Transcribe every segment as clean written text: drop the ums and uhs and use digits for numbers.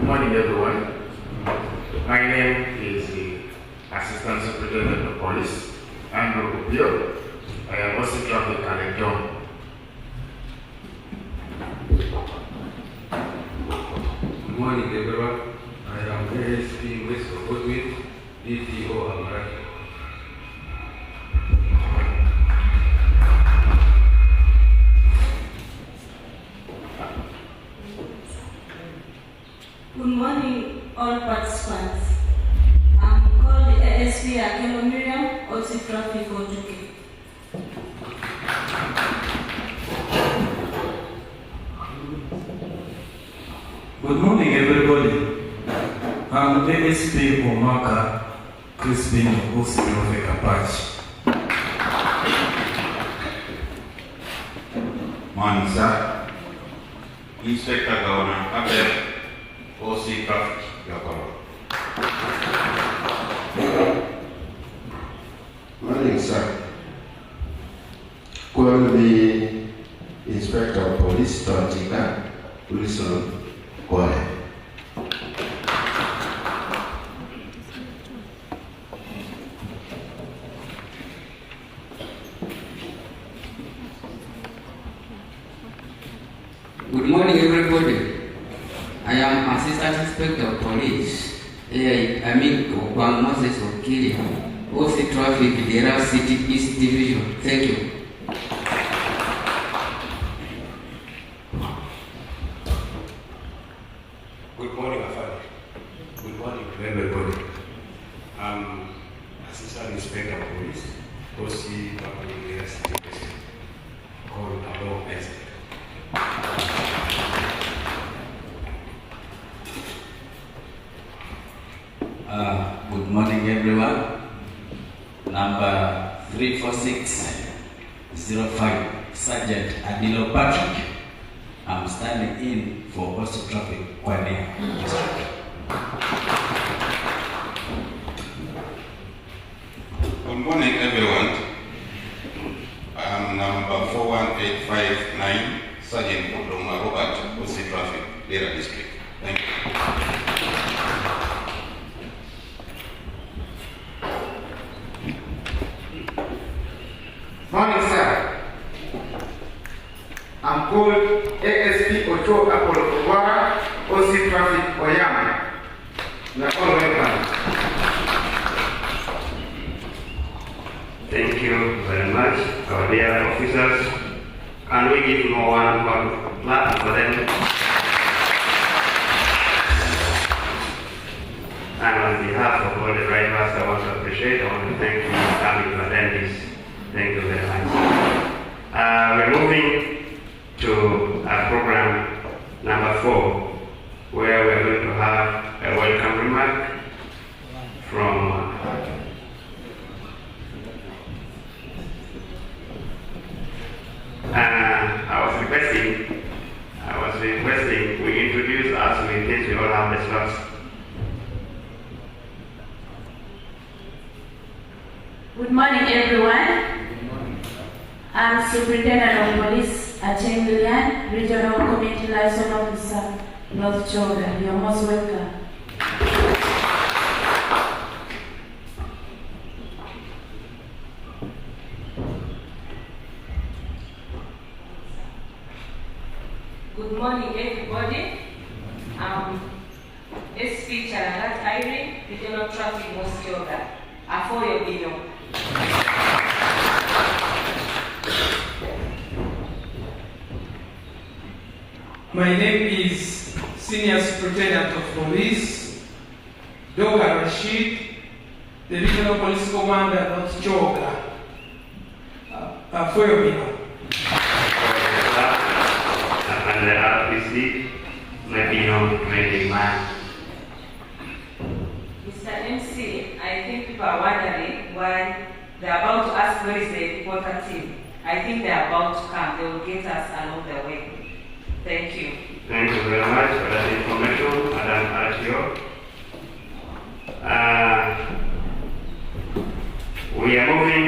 Morning, everyone. My name is the Assistant Superintendent of Police, Andrew Opio. I am also traffic and John. Good morning, everyone. I am ASP West of Woodwin, DTO Amaraki. Good morning, all participants. I'm called the ASP Akelo Miriam, OT Traffic Ojuke. Good morning, everybody. I'm ASP Omaka Crispin OC Traffic Apache. Morning, sir. Inspector Governor Abel, OC Traffic, Yakoro. Morning, sir. Call me Inspector of Police Tonjika, Wilson Koye. Good morning, everybody. I am Assistant Inspector of Police, Kwang Moses Okili, OC Traffic, Dera City East Division. Thank you. Good morning, Afadi. Good morning to everybody. I'm Assistant Inspector of Police, OC Traffic, Dera City East, called Abo Isaac. Good morning, everyone. Number 34605, Sergeant Adilo Patrick. I'm standing in for OC Traffic, Kwane District. Good morning, everyone. I am number 41859, Sergeant Odoma Robert, OC Traffic, Dera District. Thank you. Morning, sir. I'm called ASP Ocho Apollo Kuwara, OC Traffic Oyama. You are all welcome. Thank you very much, our dear officers. Can we give more one clap for them? And on behalf of all the drivers, I want to appreciate, I want to thank you for coming to attend this. Thank you very much. We're moving to our program number 4, where we're going to have a welcome remark from I was requesting we introduce us in case we all have the slots. Good morning, everyone. I'm Superintendent of Police Acheng Lilian, Regional Community Liaison Officer, North Choga. You're most welcome. Good morning, everybody. I'm SP Charagat Irene, Regional Traffic North Choga. Afoyo Bino. My name is Senior Superintendent of Police, Dr. Rashid, the Regional Police Commander, North Choga. Afoyo Bino. And the RPC, Latino Training Man. Mr. MC, I think people are wondering why they're about to ask where is the reporter team. I think they're about to come. They will get us along the way. Thank you. Thank you very much for that information, Madam Artio. We are moving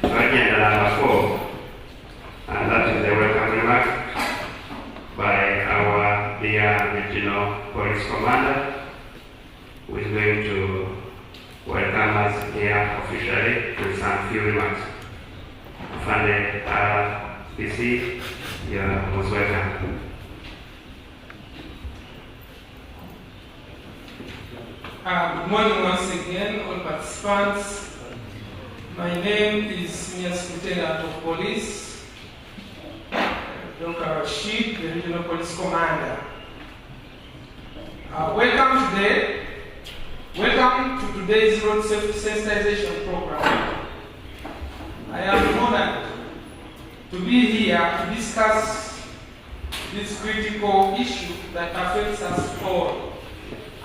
to agenda number 4, and that is the welcome remark by our dear Regional Police who is going to welcome us here officially with some few remarks. Afande RPC, you are most welcome. Good morning once again, all participants. My name is Senior Superintendent of Police, Dr. Rashid, the Regional Police Commander. Welcome to today's road safety sensitization program. I am honored to be here to discuss this critical issue that affects us all,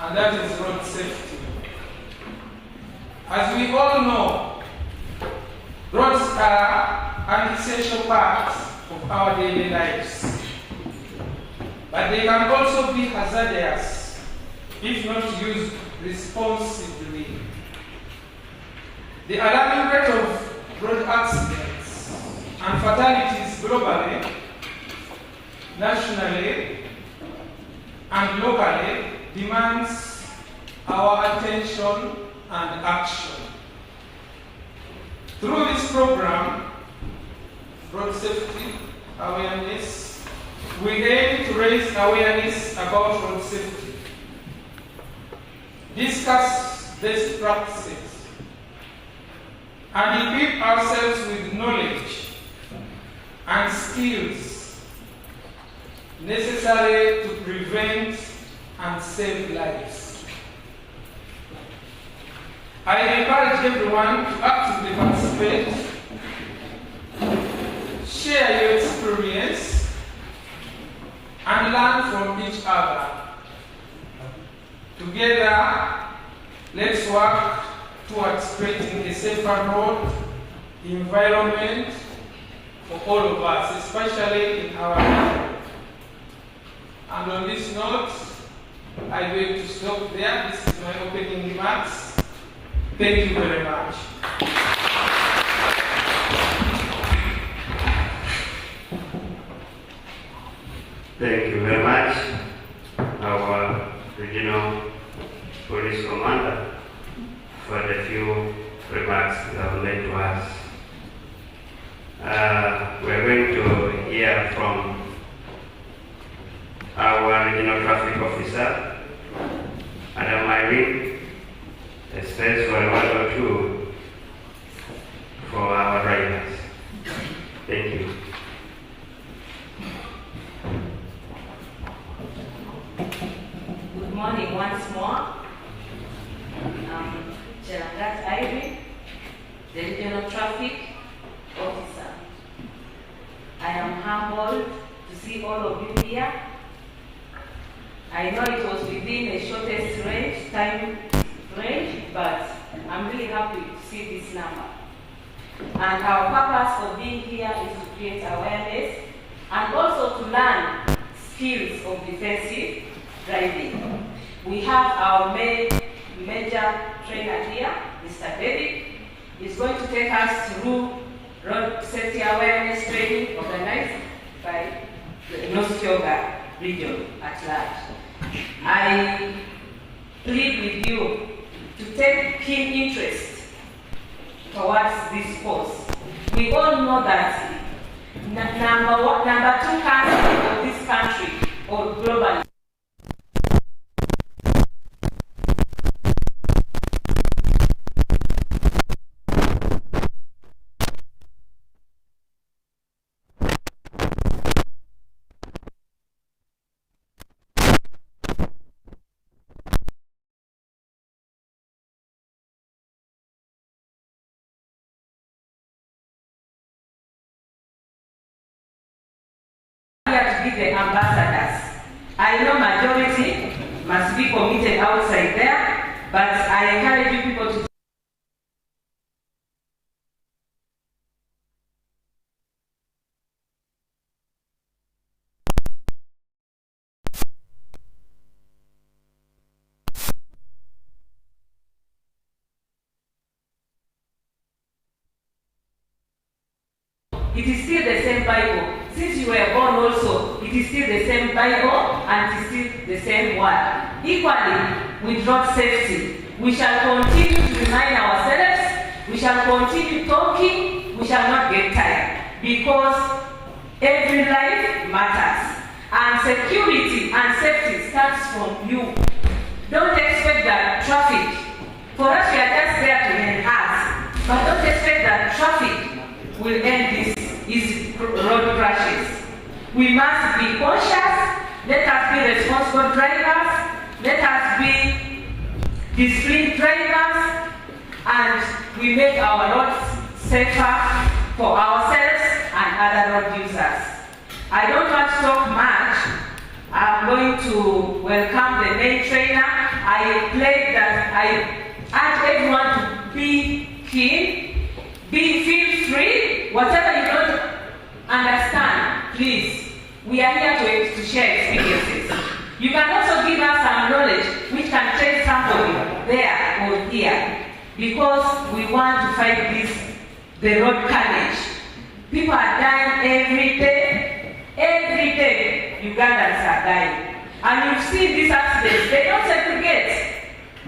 and that is road safety. As we all know, roads are an essential part of our daily lives, but they can also be hazardous if not used responsibly. The alarming rate of road accidents and fatalities globally, nationally, and locally demands our attention and action. Through this program, Road Safety Awareness, we aim to raise awareness about road safety, discuss best practices, and equip ourselves with knowledge and skills necessary to prevent and save lives. I encourage everyone to actively participate, share your experience, and learn from each other. Together, let's work towards creating a safer road environment for all of us, especially in our region. And on this note, I'm going to stop there. This is my opening remarks. Thank you very much. Thank you very much, our Regional Police Commander, for the few remarks you have made to us. We're going to hear from our Regional Traffic Officer, Madam Irene, a space for a word or two for our drivers. Thank you. Good morning once more. I'm Chelangat Irene, the Regional Traffic Officer. I am humbled to see all of you here. I know it was within the shortest time range, but I'm really happy to see this number. And our purpose for being here is to create awareness and also to learn skills of defensive driving. We have our major trainer here, Mr. David. He's going to take us through road safety awareness training organized by the North Kyoga region at large. I plead with you to take keen interest towards this course. We all know that number two country of this country or globally to be the ambassadors. I know majority must be committed outside there, but I encourage you people to it is still the same Bible. Since you were born also, it is still the same Bible and it is still the same word. Equally, with road safety. We shall continue to remind ourselves, we shall continue talking, we shall not get tired, because every life matters. And security and safety starts from you. Don't expect that traffic, for us we are just there to enhance, but don't expect that traffic will end these road crashes. We must be conscious, let us be responsible drivers, let us be disciplined drivers, and we make our roads safer for ourselves and other road users. I don't want to talk much. I'm going to welcome the main trainer. I urge everyone to be keen, feel free. Whatever you don't understand, please. We are here to share experiences. You can also give us some knowledge which can train somebody there or here, because we want to fight the road carnage. People are dying every day. Every day, Ugandans are dying. And you've seen these accidents. They don't segregate.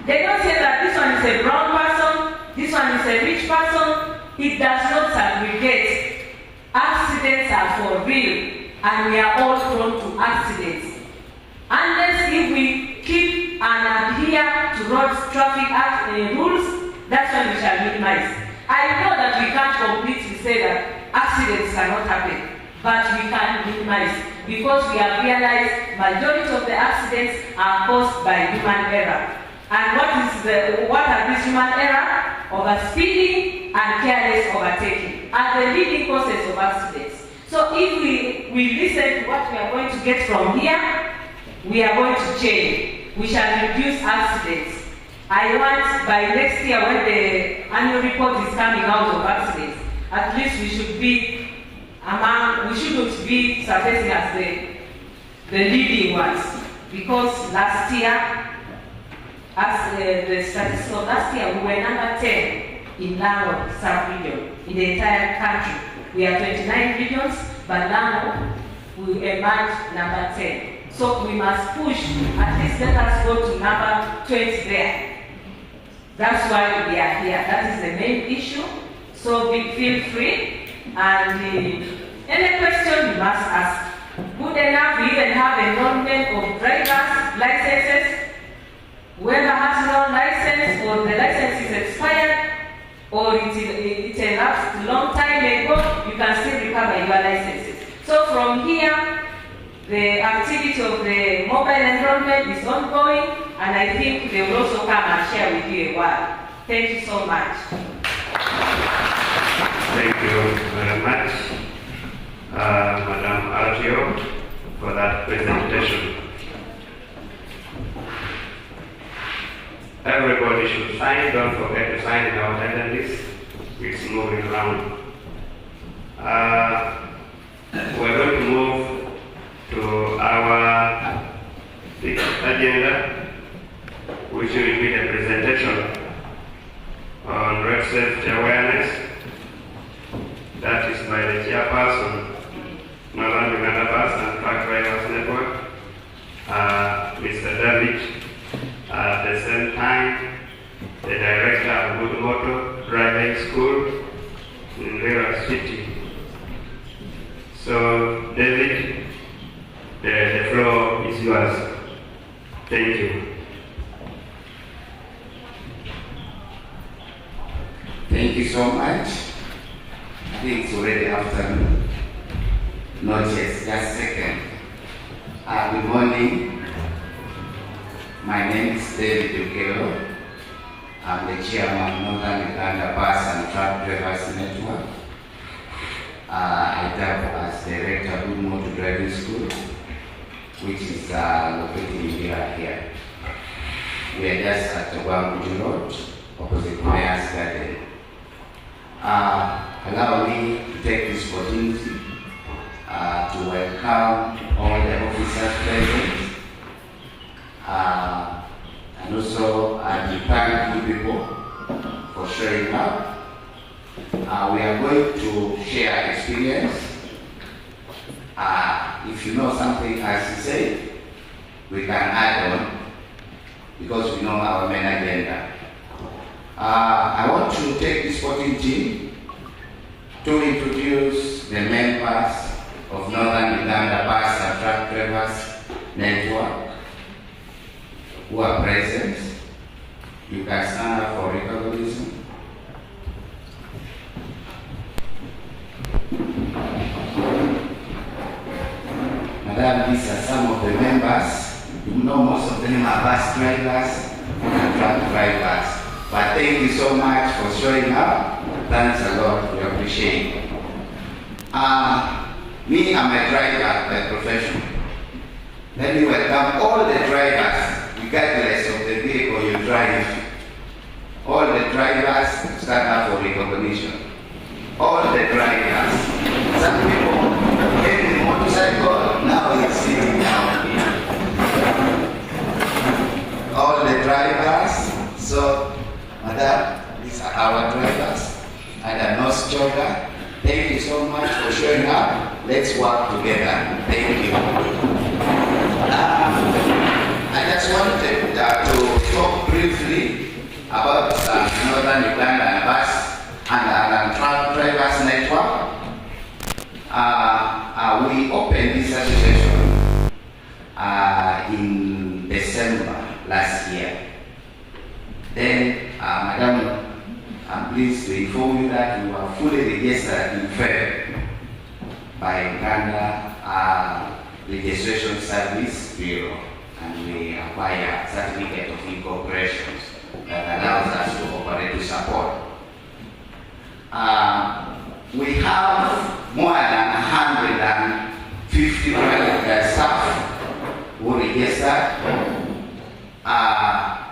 They don't say that this one is a brown person, this one is a rich person. It does not segregate. Accidents are for real, and we are all prone to accidents. Unless if we keep and adhere to road traffic rules, that's when we shall minimize. I know that we can't completely say that accidents cannot happen, but we can minimize, because we have realized majority of the accidents are caused by human error. And what are these human error? Overspeeding and careless overtaking are the leading causes of accidents. So if we listen to what we are going to get from here, we are going to change. We shall reduce accidents. I want by next year, when the annual report is coming out of accidents, at least we should be we shouldn't be surfacing as the leading ones, because last year, as the statistics of last year, we were number 10 in Lango sub-region in the entire country. We are 29 regions, but Lango we emerged number 10. So we must push, at least let us go to number 20 there. That's why we are here. That is the main issue. So feel free. And any question you must ask. Good enough, we even have enrollment of drivers' licenses. Whoever has no license, or the license is expired, or it elapsed a long time ago, you can still recover your licenses. So from here, the activity of the mobile enrollment is ongoing, and I think they will also come and share with you a word. Thank you so much. Thank you very much, Madam RTO, for that presentation. Everybody should sign. Don't forget to sign in our attendance list. It's moving around. We're going to move to our agenda, which will be the presentation on road safety awareness. That is by the chairperson, Northern Uganda Bus and Truck Drivers Network, Mr. David. At the same time, the director of Good Motor Driving School in River City. So, David, the floor is yours. Thank you. Thank you so much. I think it's already afternoon. Not yet, just a second. Good morning. My name is David Ukelo. I'm the chairman of Northern Uganda Bus and Truck Drivers Network. I serve as director of Good Motor Driving School, which is located in here. We are just at the Wambuju Road, opposite Mayor's Garden. Allow me to take this opportunity to welcome all the officers present, and also to thank you people for showing up. We are going to share experience. If you know something, as you say, we can add on. because we know our main agenda. I want to take this opportunity to introduce the members of Northern Uganda Bus and Truck Drivers Network who are present. You can stand up for recognition. Madam, these are some of the members. You know, most of them are bus drivers and truck drivers. But thank you so much for showing up. Thanks a lot, we appreciate it. Me, I'm a driver by profession. Let me welcome all the drivers, regardless of the vehicle you drive. All the drivers stand up for recognition. All the drivers. Some people came in motorcycle, now they're sitting down here. All the drivers. So, Madam, these are our drivers. And I'm not stronger. Thank you so much for showing up. Let's work together. Thank you. I just wanted to talk briefly about Northern Uganda Bus and Truck Drivers Network. We opened this association in December last year. Then, Madam, I'm pleased to inform you that we were fully registered in February by Uganda Registration Service Bureau, and we acquire a certificate of incorporation that allows us to operate to support. We have more than 150 staff who registered.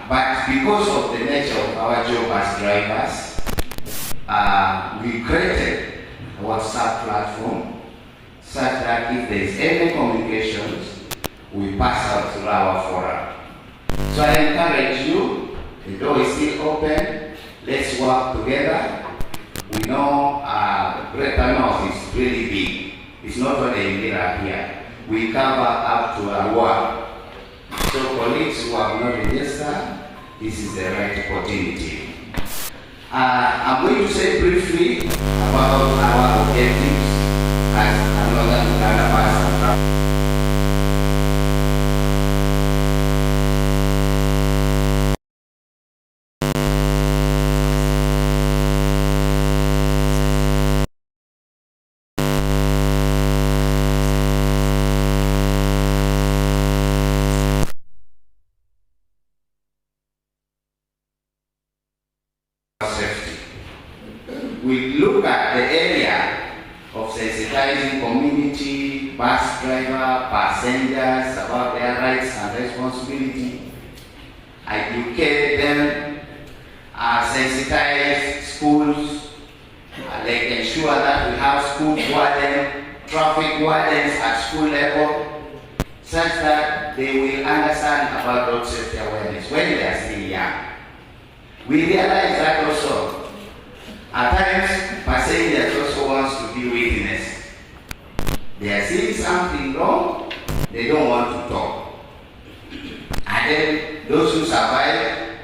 But because of the nature of our job as drivers, we created a WhatsApp platform such that if there is any communications, we pass out through our forum. So I encourage you, the door is still open, let's work together. We know Greater North is really big. It's not only in Mira here. We cover up to Arua. So colleagues who have not registered, this is the right opportunity. I'm going to say briefly about our objectives as Northern Uganda Bus and Truck. We look at the area of sensitizing community, bus driver, passengers about their rights and responsibility, educate them, sensitize schools, like ensure that we have school wardens, traffic wardens at school level, such that they will understand about road safety awareness when they are still young. We realize that also at times, passengers also want to be witness. They are seeing something wrong, they don't want to talk. And then those who survive,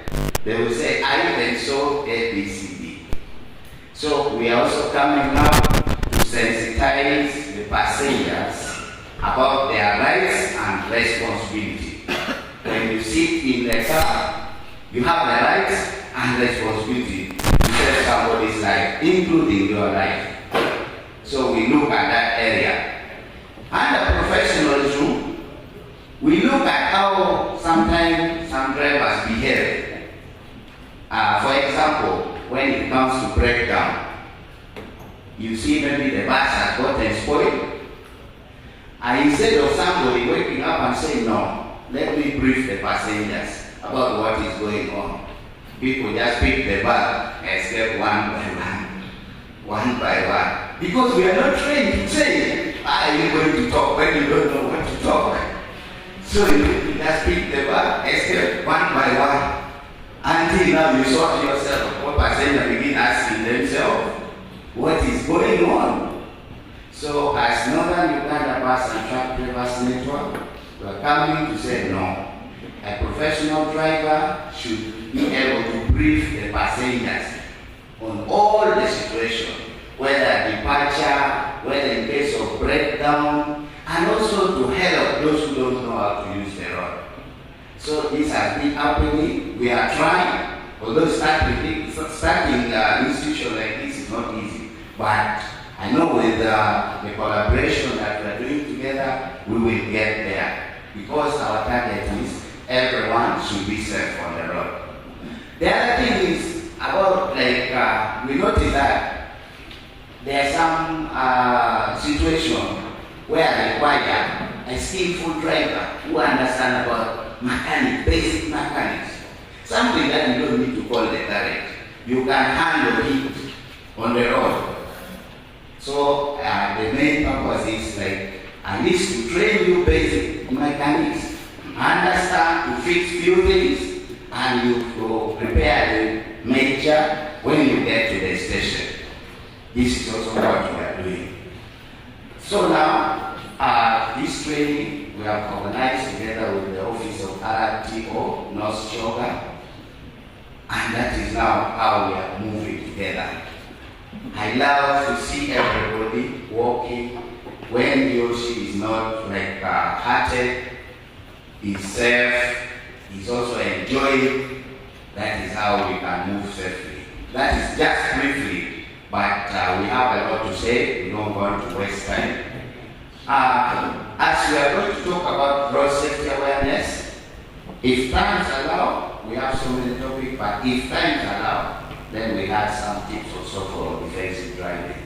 they will say, I even saw ABCD. So we are also coming now to sensitize the passengers about their rights and responsibility. When you sit in the car, you have the rights and responsibility to save somebody's life, including your life. So we look at that area. Under professionalism, we look at how sometimes some drivers behave. For example, when it comes to breakdown, you see maybe the bus has gotten spoiled, and instead of somebody waking up and saying, no, let me brief the passengers about what is going on, people just pick the bag and escape one by one. Because we are not trained to say, are you going to talk when you don't know what to talk? So you just pick the bag, escape one by one. Until now you sort yourself, what passenger begin asking themselves, what is going on? So as Northern Uganda Bus and Truck Drivers Network, we are coming to say no. a professional driver should be able to brief the passengers on all the situations, whether departure, whether in case of breakdown, and also to help those who don't know how to use the road. So this has been happening. We are trying, although starting an institution like this is not easy, but I know with the collaboration that we are doing together, we will get there, because our target is everyone should be safe on the road. The other thing is about, like, we noticed that there are some situations where I require a skillful driver who understands about mechanics, basic mechanics, something that you don't need to call the garage. You can handle it on the road. So the main purpose is like at least to train you basic mechanics, understand to fix few things, and you will prepare the major when you get to the station. This is also what we are doing. So now, this training we have organized together with the Office of RTO, North Choga, and that is now how we are moving together. I love to see everybody walking when he or she is not like hurted, is safe, is also enjoying. That is how we can move safely. That is just briefly, but we have a lot to say. We don't want to waste time. As we are going to talk about road safety awareness, if times allow, we have so many topics, but if times allow, then we have some tips also for defensive driving.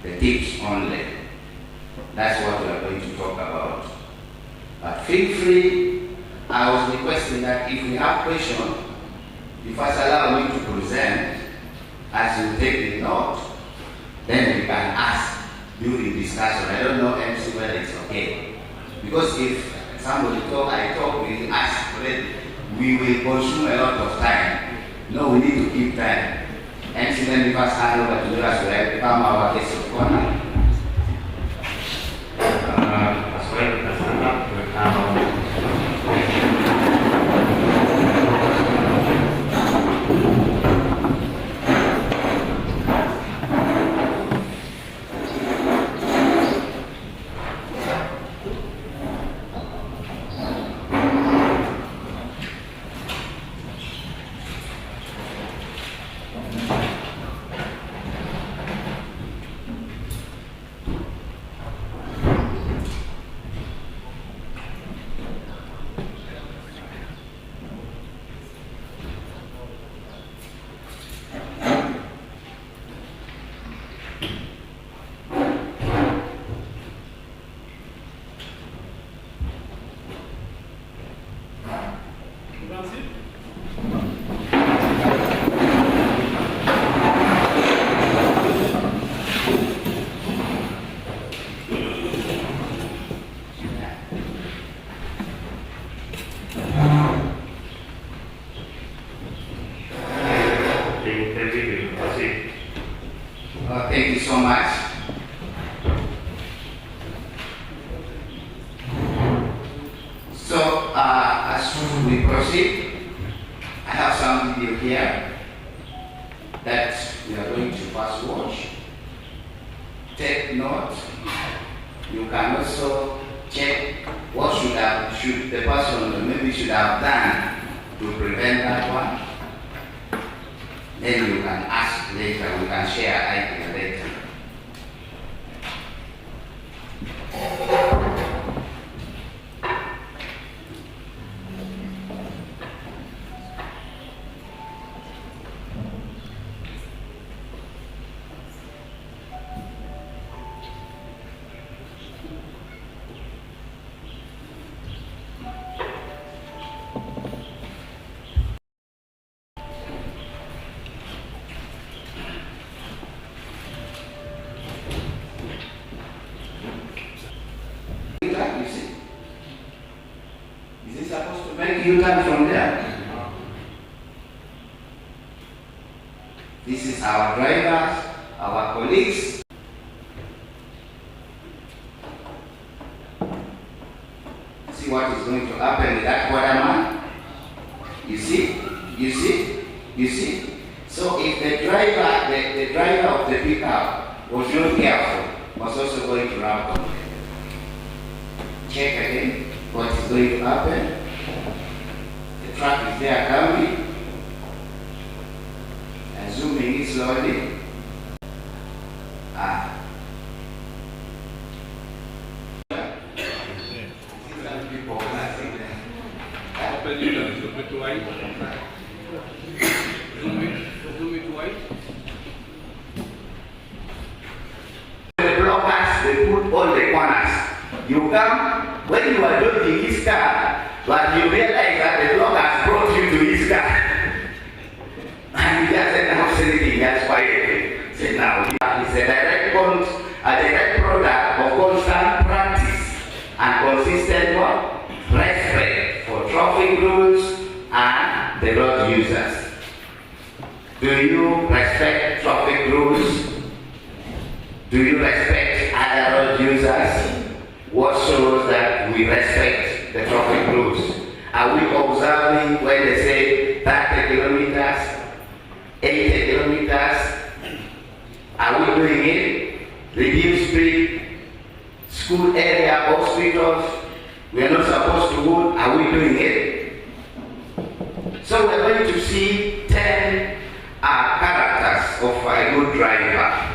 The tips only. That's what we are going to talk about. But feel free, I was requesting that if we have questions, you first allow me to present, as you take the note, then we can ask during discussion. I don't know, MC, whether it's okay. Because if somebody I talk, we ask already, we will consume a lot of time. No, we need to keep time. MC, then we first hand over to us to become our case of corner. As well as stand up, we have Thank you so much. So, as we proceed, I have some video here that we are going to first watch. Take note. You can also check what should the person maybe should have done to prevent that one. Then you can ask later, we can share ideas later. U-turn from there. This is our drivers, our colleagues. See what is going to happen see? So if the driver of the pickup was not careful, was also going to ram them. Check again what is going to happen. The truck is there coming, and zooming in slowly. They put all the corners. You come, when you are dodging his car, but you realize that the blockers brought you to his car. And you just said, I'm saying, that's quietly. Say now, it's a direct product of constant practice and consistent respect for traffic rules and the road users. Do you respect traffic rules? Do you respect other road users? What shows that we respect the traffic rules? Are we observing when they say 30 kilometers, 80 kilometers? Are we doing it? Reduce speed, school area, hospitals, we are not supposed to go. Are we doing it? So we're going to see 10 characters of a good driver.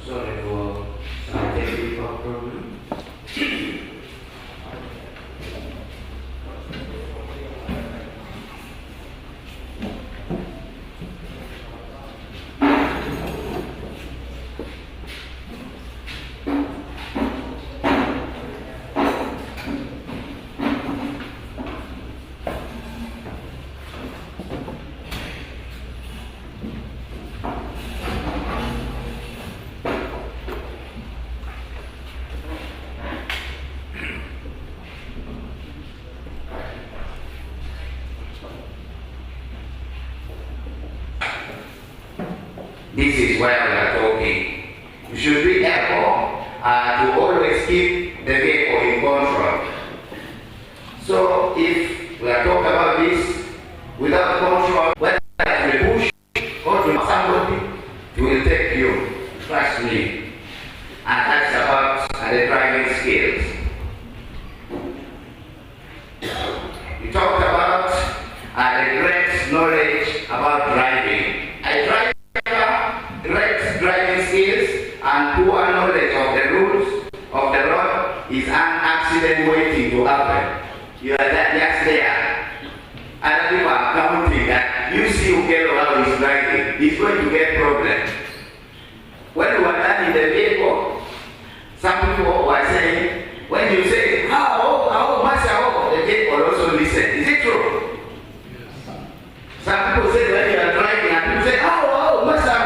Sorry for some technical problem. This is where we are talking. You should be careful to always keep the vehicle in control. So if we are talking about this without control, whether it's the bush or to somebody, it will take you. Trust me. And that's about the driving skills. You talked about the great knowledge about driving. A driver, great and poor knowledge of the rules of the road is an accident waiting to happen. You are just there. Other people are counting that you see Ukelo how he's driving, he's going to get problems. When we were done in the vehicle, some people were saying, when you say, Master, the vehicle also listen. Is it true? Some people say when you are driving and people say, Master,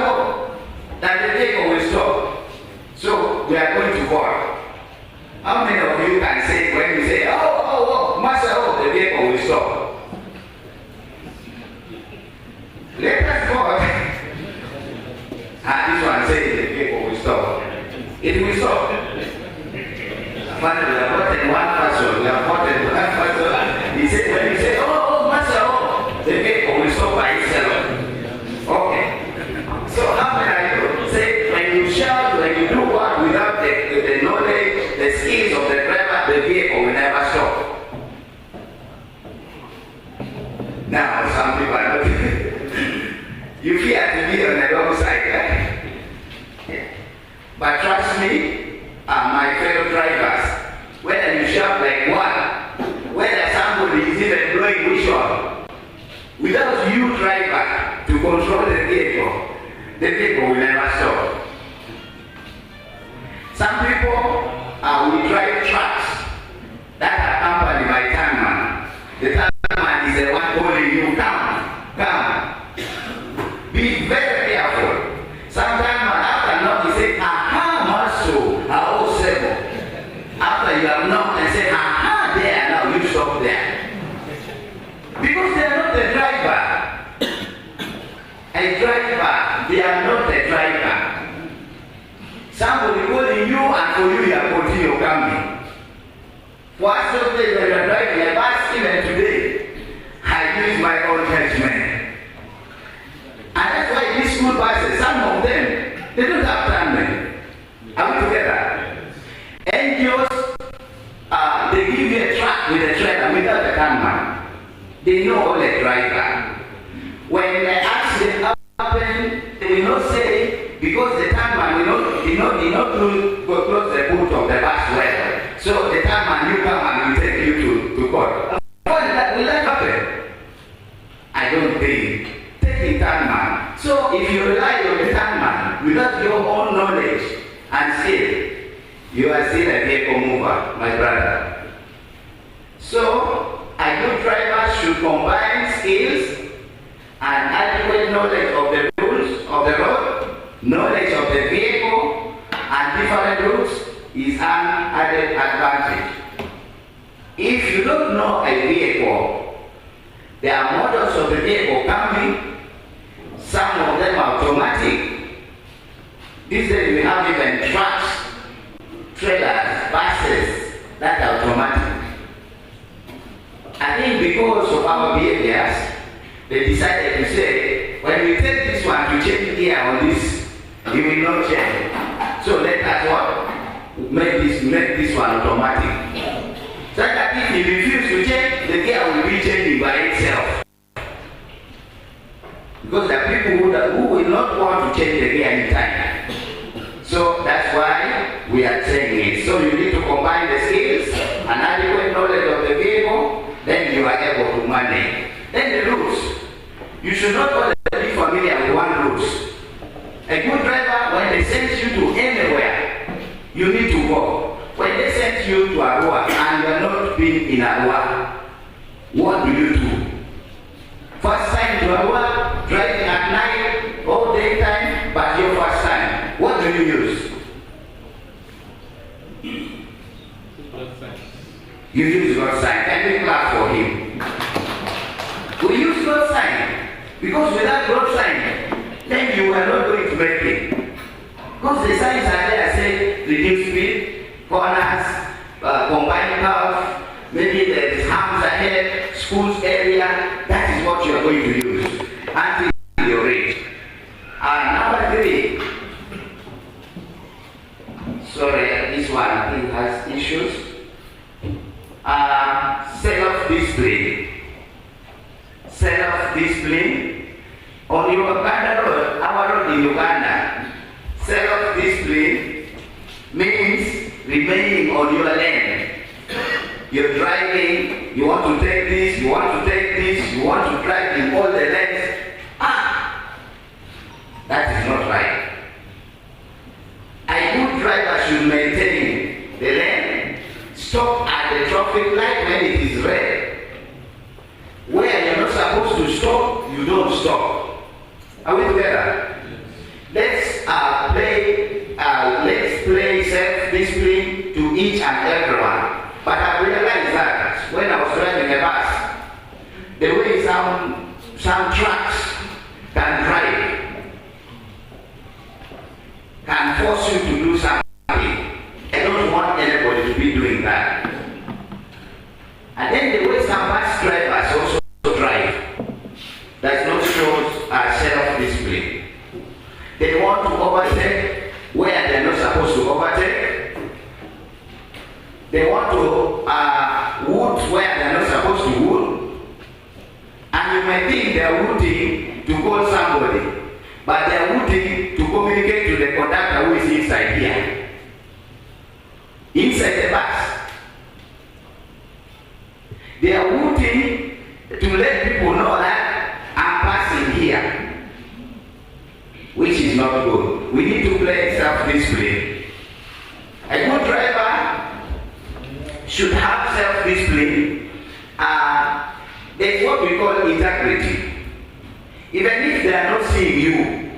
that the vehicle will stop. So we are going to work. How many of you can say when you say, Master, the vehicle will stop? Let us go. This one says the vehicle will stop. It will stop. But we have gotten one person. He said, when you say, Master, the vehicle will stop by itself. Okay. So how many of you say when you shout, when you do what without the knowledge, the skills of the driver, the vehicle will never stop? Now some people are not. You fear to be on the wrong side, right? Yeah. But trust me, my fellow drivers, whether you shout like one, whether somebody is even blowing whistle, without you driver to control the vehicle will never stop. Some people will drive trucks that are accompanied by tangman. The tangman is the one calling you, come. Be very careful. Sometimes after not, you say, Maso, after you have knocked and say, there, now you stop there. Because they are not the driver. A driver, they are not the driver. Somebody calling you and for you are continue coming. For us to say when you are driving a bus, even today, I use my own judgment. And that's why these school buses, some of them, they don't have tangmen. Are we together? NGOs, they give you a truck with a trailer without a tangman. They know all the driver. When the accident happens, they will not say, because the tangman did not go close the boot of the bus well. So the tangman, you come and will take you to court. Will that happen? I don't think. Take the tangman. So if you rely on the tangman without your own knowledge and skill, you are still a vehicle mover, my brother. So a good driver should combine skills and adequate knowledge of the rules of the road, knowledge of the vehicle, and different routes is an added advantage. If you don't know a vehicle, there are models of the vehicle coming. Some of them are automatic. These days we have even trucks, trailers, buses that are automatic. I think because of our behaviors, they decided to say, when we take this one to change gear on this, it will not change. So let us make this one automatic. So that if you refuse to change, the gear will be changing by itself. Because there are people who will not want to change the gear anytime. So that's why we are saying it. So you need to combine the skills and adequate knowledge of the vehicle, then you are able to manage. Then the rules. You should not always be familiar with one rules. A good driver, when they send you to anywhere, you need to go. When they send you to Arua and you are not being in Arua, what do you do? First time to Arua, driving at night, all daytime, but your first time. What do you use? You use God's sign. Can we clap for him? We use God's sign. Because without God's sign, then you are not going to make it. Because the signs are there, say reduce speed, corners, combined curve, maybe there is humps ahead, schools area. That is what you are going to use until you reach. Number 3. Sorry, this one I think has issues. Self-discipline. Self-discipline. On Uganda Road, our road in Uganda, self-discipline Self-discipline means remaining on your lane. You're driving, you want to take this, you want to take this, you want to drive in all the lanes. That is not right. A good driver should maintain the lane, stop at the traffic light when it is red. Where you're not supposed to stop, you don't stop. Are we together? Let's play self-discipline to each and everyone. But I realized that when I was driving a bus, the way some trucks can drive can force you to do something. I don't want anybody to be doing that. And then the way some bus drivers also drive does not show self-discipline. They want to overtake where they're not supposed to overtake. They want to wood where they're not supposed to wood. And you may think they're wooding to call somebody, but they're wooding to communicate to the conductor who is inside here. Inside the bus. They are wooding to let people know that I'm passing here, which is not good. We need to play self-discipline. A good driver should have self-discipline. There's what we call integrity. Even if they are not seeing you,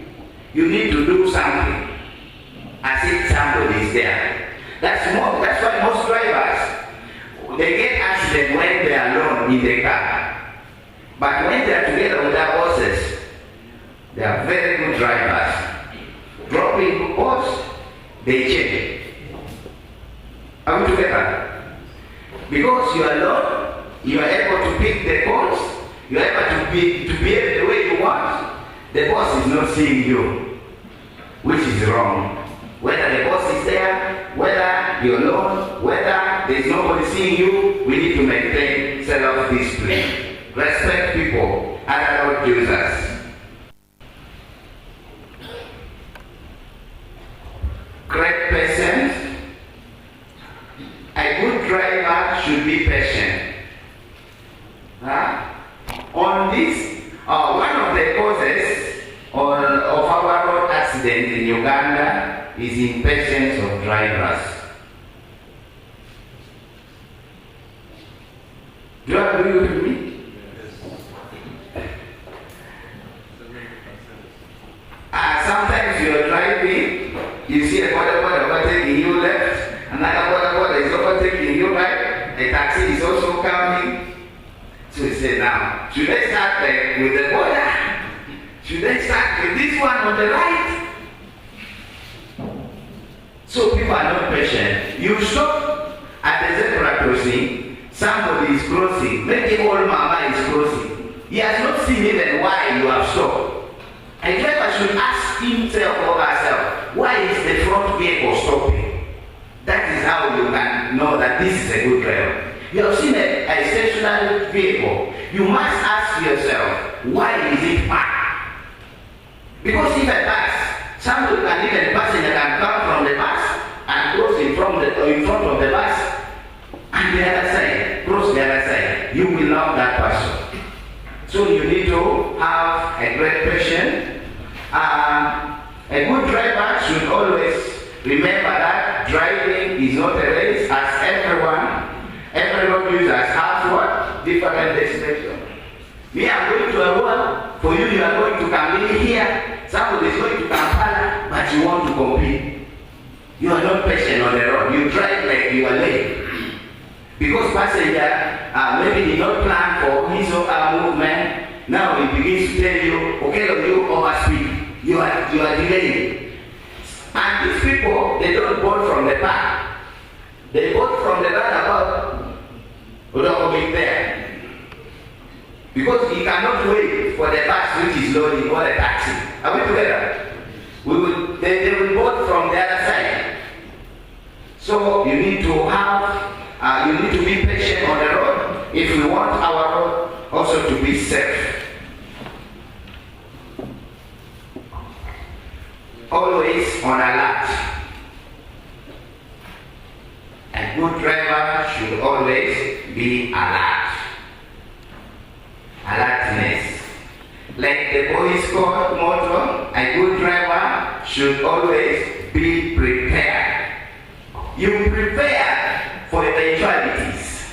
you need to do something as if somebody is there. That's why most drivers, they get accident when they are alone in the car. But when they are together with their bosses, they are very good drivers. Dropping boss, they change. Are we together? Because you are alone, you are able to pick the calls, you are able to behave the way you want. The boss is not seeing you, which is wrong. Whether the boss is there, whether you're alone, whether there's nobody seeing you, we need to maintain self-discipline. Respect people and allow users. Great patience. A good driver should be patient. On this, one of the causes of our road accidents in Uganda is impatience of drivers. Do you agree with me? Sometimes you are driving, you see a boda overtaking you left, another boda is overtaking you right, a taxi is also coming. So you say, now, should I start with the boda? Should I start with this one on the right? So people are not patient. You stop at the zebra crossing, somebody is crossing, maybe old mama is crossing. He has not seen even why you have stopped. A driver should ask himself or herself, why is the front vehicle stopping? That is how you can know that this is a good driver. You have seen a stationary vehicle. You must ask yourself, why is it parked? Because if a bus, somebody can even passenger can come from the bus and cross in front of the bus, and the other side, cross the other side. You will love that person. So you need to have a great patience. A good driver should always remember that driving is not a race, as every road user has what? Different destination. Me, I'm going to a road. For you, you are going to come in here. Somebody is going to Kampala, but you want to compete. You are not patient on the road. You drive like you are late. Because passenger maybe did not plan for his or her movement. Now he begins to tell you, okay, you overspeed. You are delaying. And these people, they don't board from the back. They board from the roundabout without going there. Because he cannot wait for the bus which is loading or the taxi. Are we together? They will board from the other side. So you need to have, you need to be patient on the road if we want our road also to be safe. Always on alert. A good driver should always be alert. Alertness. Like the Boy Scout motto, a good driver should always be prepared. You prepare for eventualities.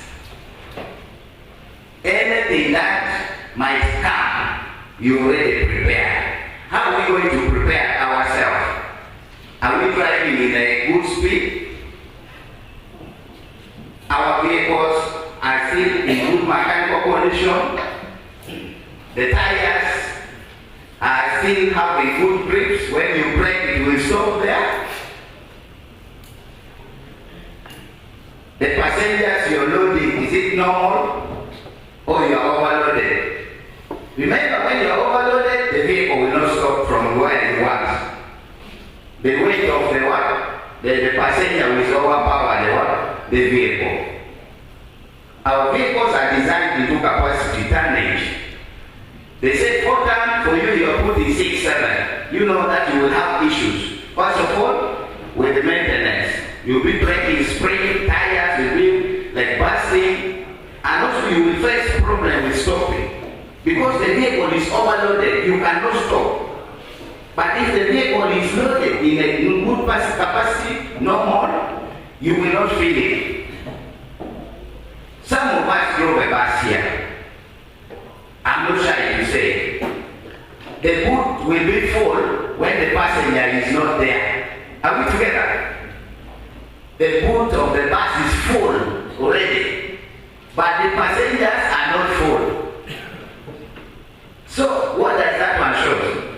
Anything that might come, you already prepare. How are we going to prepare ourselves? Are we driving in a good speed? Our vehicles are still in good mechanical condition. The tires are still having good grips. When you brake, it will stop there. The passengers you're loading, is it normal or you are overloaded? Remember, when you are overloaded, the vehicle will not stop from where it was. The weight of the what? The passenger will overpower the what? The vehicle. Our vehicles are designed to do capacity tonnage. They say 4 tons, for you, you're putting 6, 7. You know that you will have issues. First of all, with the maintenance, you'll be breaking spring, tires will be like busting, and also you will face problem with stopping. Because the vehicle is overloaded, you cannot stop. But if the vehicle is loaded in a good capacity, normal, you will not feel it. Some of us drove a bus here. I'm not shy to say. The boot will be full when the passenger is not there. Are we together? The boot of the bus is full already, but the passengers are not full. So what does that one show?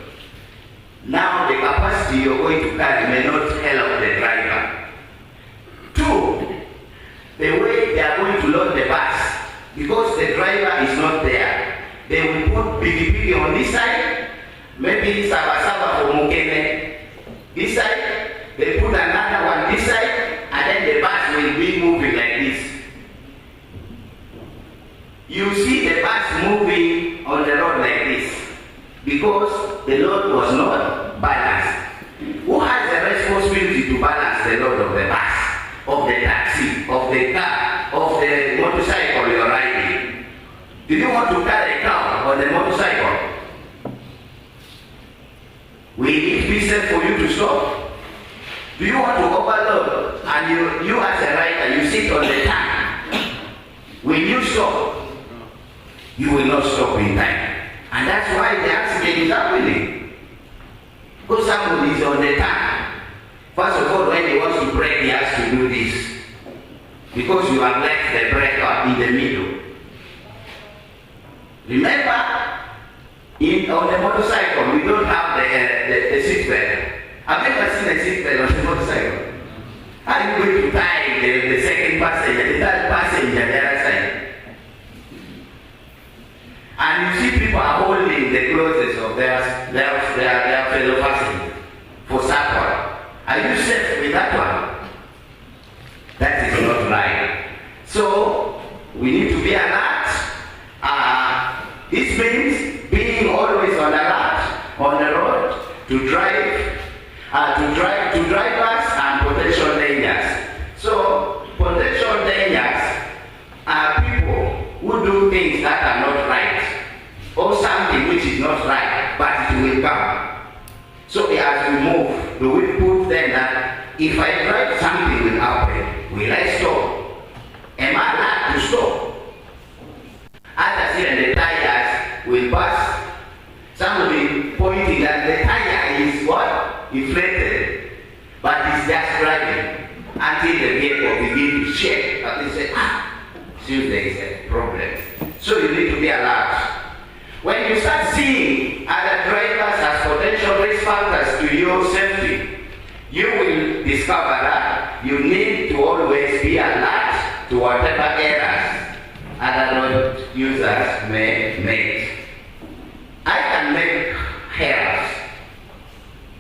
Now the capacity you're going to carry may not help the driver. 2, the way they are going to load the bus, because the driver is not there, they will put big on this side, maybe Saba for Mukene. This side, they put another one this side, and then the bus will be moving like this. You see the bus moving on the road like this, because the load was not balanced. Who has the responsibility to balance the load of the bus, of the taxi, of the car, of the motorcycle you're riding? Do you want to carry a car on the motorcycle? Will it be safe for you to stop? Do you want to overload and you as a rider, you sit on the tank? Will you stop? You will not stop in time. And that's why the accident is happening. Because somebody is on the tank. First of all, when he wants to brake, he has to do this. Because you have left the brake in the middle. Remember, on the motorcycle, we don't have the seat belt. I've never seen a seat belt on the motorcycle. How are you going to tie the second passenger, the third passenger the other side? And you see people are holding the clothes of their fellow passengers for support. Are you safe with that one? That is not right. So, we need to be alert. This means being always on alert on the road to drive, to drivers and potential dangers. So potential dangers are people who do things that are not right, or something which is not right, but it will come. So as we move, do we put them that if I drive, something will happen? Will I stop? Am I allowed to stop? Others here, the tires will burst. Somebody pointing that the tire is what? Inflated. But it's just driving until the vehicle begins to shake. And they say, seems there is a problem. So you need to be alert. When you start seeing other drivers as potential risk factors to your safety, you will discover that you need to always be alert to whatever errors other road users may make. I can make errors.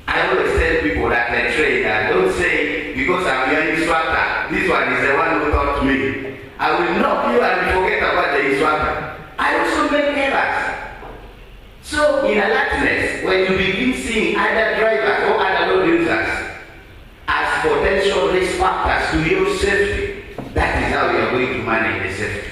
I always tell people that the trainer, don't say because I'm your instructor, this one is the one who taught me. I will knock you and forget about the instructor. I also make errors. So in alertness, when you begin seeing other drivers or other road users manage the safety.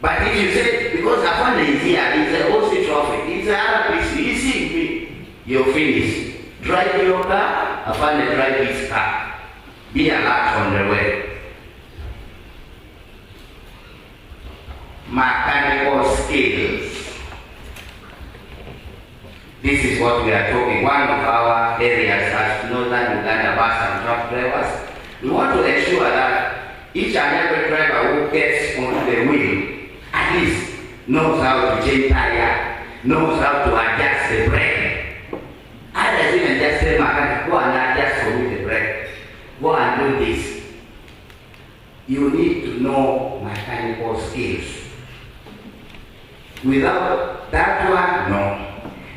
But if you say, because Afande is here, it's a OC traffic, it's a RPC, you see me, you're finished. Drive your car, Afande drive his car. Be alert on the way. Mechanical skills. This is what we are talking. One of our areas as Northern Uganda bus and truck drivers. We want to ensure that each and every driver who gets onto the wheel at least knows how to change tire, knows how to adjust the brake. Others even just say, "Mechanic, go and adjust for me the brake. Go and do this." You need to know mechanical skills. Without that one, no.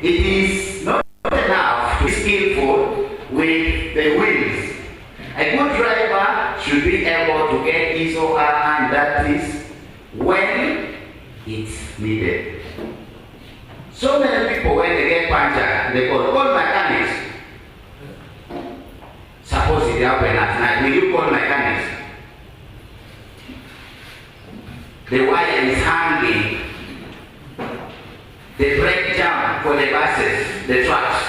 It is not enough to be skillful with the wheels. A good driver should be able to get his or her hand dirty when it's needed. So many people, when they get punctured, they call all mechanics. Suppose it happened at night, will you call mechanics? The wire is hanging. The brake jam for the buses, the trucks.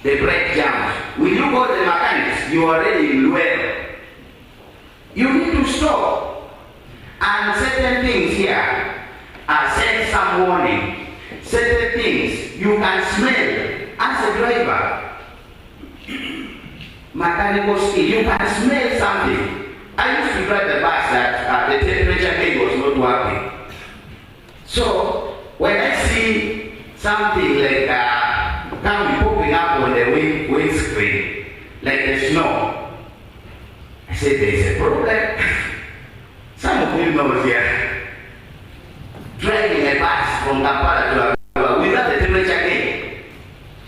The brake jam. Will you call the mechanics? You are already in well. You need to stop. And certain things here are send some warning. Certain things you can smell as a driver. Mechanical skill, you can smell something. I used to drive the bus that the temperature gauge was not working. So when I see something like come popping up on the windscreen, like the snow, I say there is a problem. Some of you know here, driving a bus from Kampala to Arua without the temperature gauge,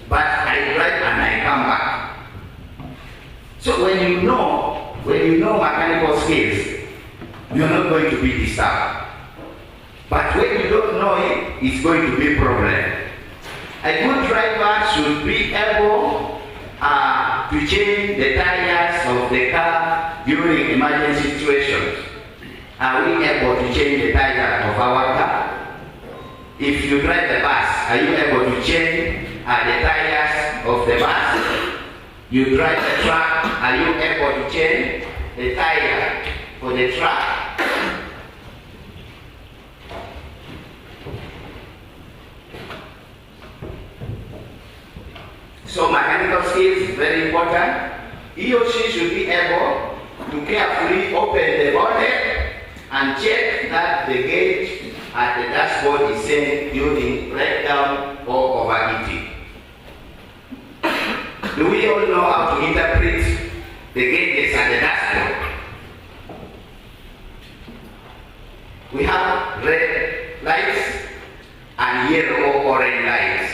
but I drive and I come back. So when you know mechanical skills, you are not going to be disturbed. But when you don't know it, it's going to be a problem. A good driver should be able to change the tires of the car during emergency situations. Are we able to change the tires of our car? If you drive the bus, are you able to change the tires of the bus? You drive the truck, are you able to change the tire for the truck? So mechanical skills is very important. He or she should be able to carefully open the bonnet and check that the gauge at the dashboard is sent during breakdown or overheating. Do we all know how to interpret the gauges at the dashboard? We have red lights and yellow or orange lights.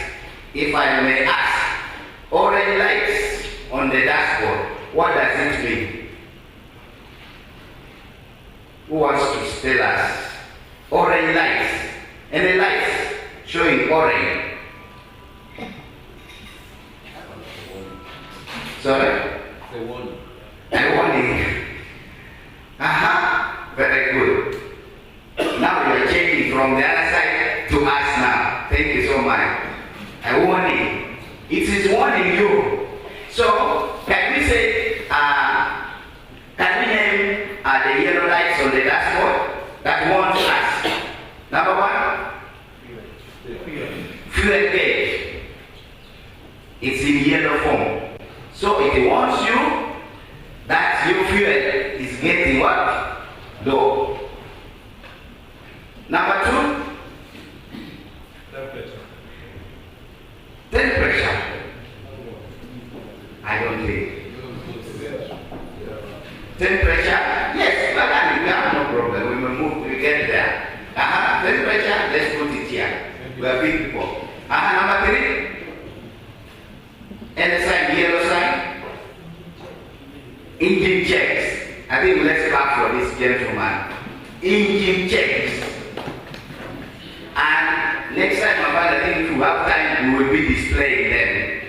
If I may ask, orange lights on the dashboard, what does it mean? Who wants to tell us? Orange lights. Any lights showing orange? Sorry? The warning. A warning. Very good. Now you are changing from the other side to us now. Thank you so much. A warning. It is warning you. So, can we say, can we name the yellow lights on the dashboard that warns us? Number one, fuel gauge. It's in yellow form. So it warns you that your fuel is getting what? Low. Number two, temperature. I don't think. Temperature? Yes, but we have no problem. We will move, we get there. Temperature, let's put it here. We are big people. Number three, and sign, yellow sign. Engine checks. I think let's clap for this gentleman. Engine checks. And next time, I think if we have time, we will be displaying them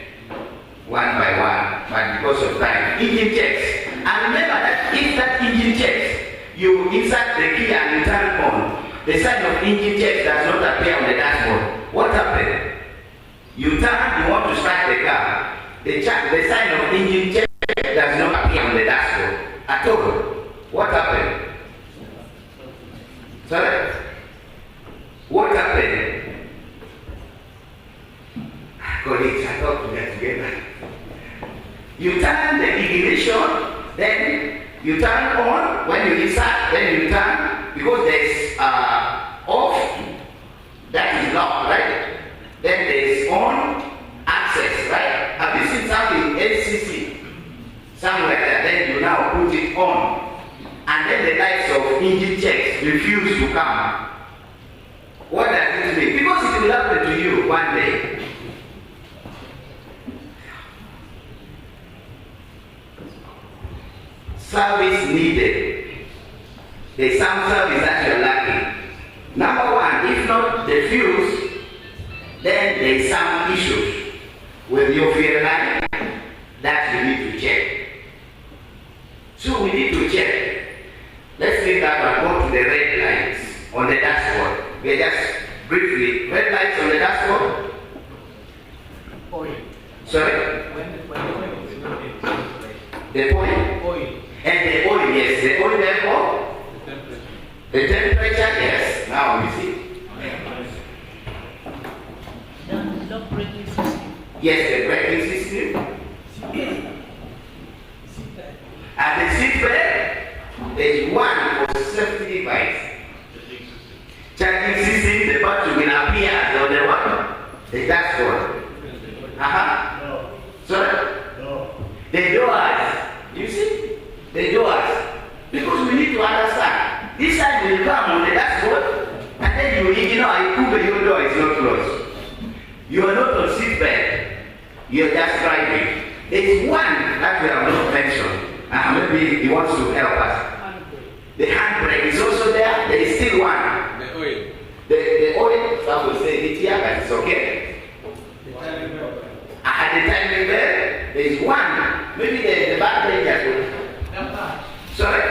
one by one. But because of time, engine checks. And remember that if that engine checks you insert the key and you turn on, the sign of engine check does not appear on the dashboard. What happened? You turn, you want to start the car, the sign of engine check does not appear on the dashboard at all. What happened? Sorry? What happened? Colleagues, I thought we get together. You turn the ignition, then you turn on. When you insert, then you turn, because there's off, that is locked, right? Then there's on, access, right? Have you seen something LCC? Somewhere there, then you now put it on. And then the lights of engine checks refuse to come. What does it mean? Because it will happen to you one day. Service needed. There's some service that you're lacking. Number one, if not the fuse, then there's some issues with your fuel line that you need to check. So we need to check. Let's leave that one, go to the red lights on the dashboard. We just briefly, red lights on the dashboard. Oil. Sorry? When the oil is not in the oil. Oil. And the oil, yes. The oil level. The temperature, yes. Now we see. No braking system. Yes, the braking system. At the seat belt, there is one for safety device. Charging system, the battery will appear on the what? The dashboard. No. Sorry? No. The doors. You see? The doors. Because we need to understand. This side will come on the dashboard, and then you know, I prove your door is not closed. You are not on seat belt. You are just driving. There is one that we have not mentioned. Maybe he wants to help us. The handbrake is also there. There is still one. The oil. The oil, I will say it here, but it's okay. At the timing belt, there is one. Maybe the back brake has one. Sorry?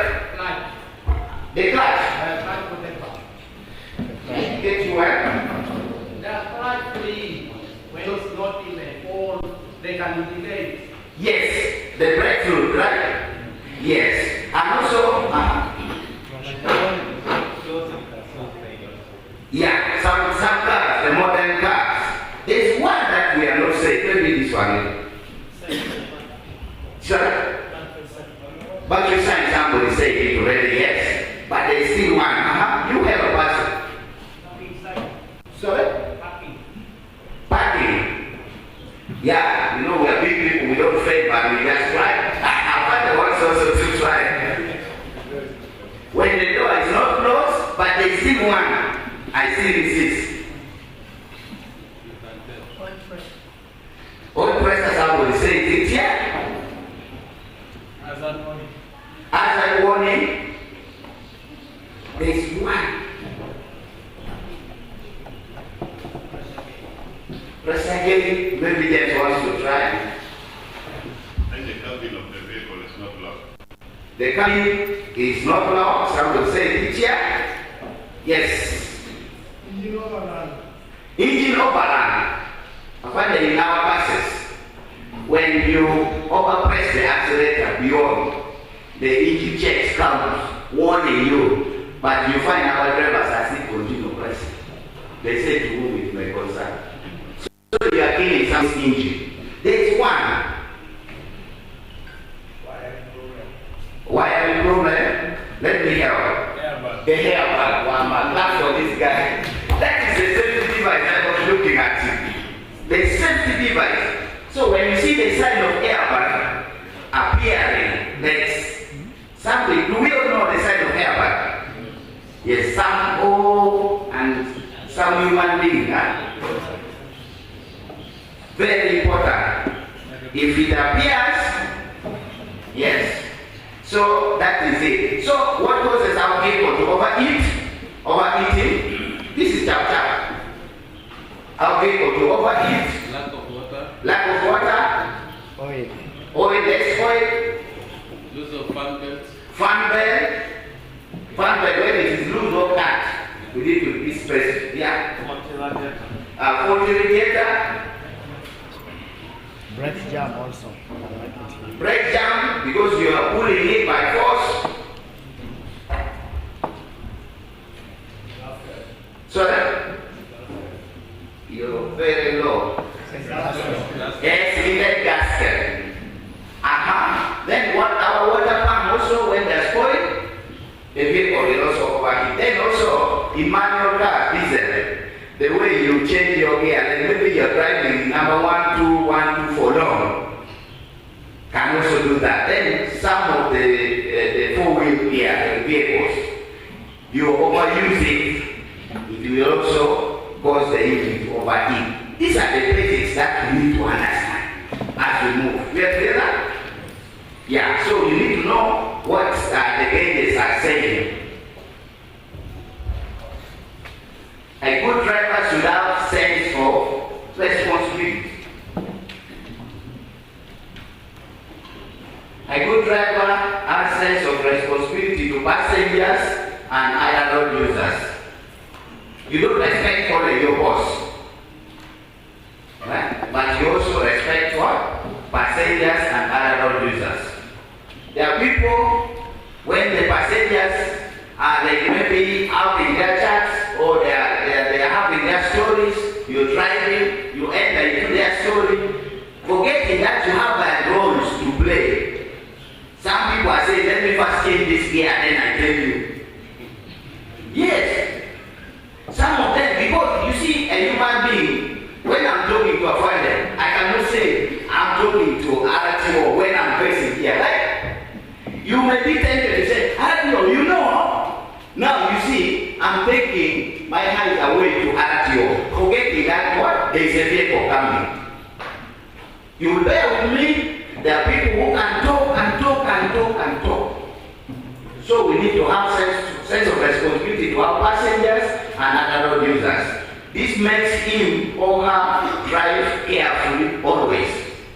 The clutch. Get you one. The clutch, please. When it's not in the phone, they can indicate. Yes, the breakthrough, right? Yes. And also, yeah, some cars, the modern cars. There's one that we are not saying. Maybe this one. Sure. But you sign somebody say it already, yes. But there's still one. You have a person. Sorry? Parking. Yeah, you know we are big people, we don't fail, but we just try. I want the ones also to try. When the door is not closed, but there's still one, I still insist. Oil pressure, somebody say it here. As a warning, there's one. Pressure gauge, maybe just wants to try. And the cabin of the vehicle is not locked. The cabin is not locked. Some will say it here. Yes. Engine overrun. Engine overrun. Finally, in our buses, when you overpress the accelerator beyond, the engine checks comes warning you, but you find our drivers are still continue pressing. They say to move it may concern. So you are killing some engine. There is one. Wiring problem. Let me help. The airbag. One man. Clap for this guy. That is the safety device I was looking at. The safety device. So when you see the sign of airbag appearing, there's something. Do we all know the sign of airbag? Yes, some O and some human being. Very important. If it appears, yes. So that is it. So what causes our vehicle to overheat? Overheating. This is chapter. Our vehicle to overheat. Lack of water. Lack of water. Fun when it is loose or cut, we need to be specific. Yeah. Faulty radiator. Brake jam also. Brake jam because you are pulling it by force. So that you're very low. Yes, inlet gasket. Then what our water pump also when they're spoiled, the vehicle will also overheat. Then also in manual car, diesel, the way you change your gear, and maybe you're driving number 1, 2, 1, 2 for long, can also do that. Then some of the 4-wheel gear vehicles, you overuse it, it will also cause the engine to overheat. These are the basics that we need to understand as we move. We are clear? Yeah, so you need to know what the gauges are saying. A good driver should have sense of responsibility. A good driver has sense of responsibility to passengers and other road users. You don't respect only your boss, right? But you also respect what? Passengers and other road users. There are people, when the passengers are like maybe out in their chats or they are having their stories, you're driving, you enter into their story, forgetting that you have roles to play. Some people are saying, let me first change this gear and then I tell you. Yes. Some of them, because you see a human being, when I'm talking to a father, I cannot say I'm talking to RTO when I'm facing here, right? You may be tempted to say, RTO, you know. Now you see, I'm taking my eyes away to RTO, forgetting that what? There is a vehicle coming. You will bear with me, there are people who can talk and talk and talk and talk. So we need to have sense of responsibility to our passengers and other road users. This makes him or her drive carefully always.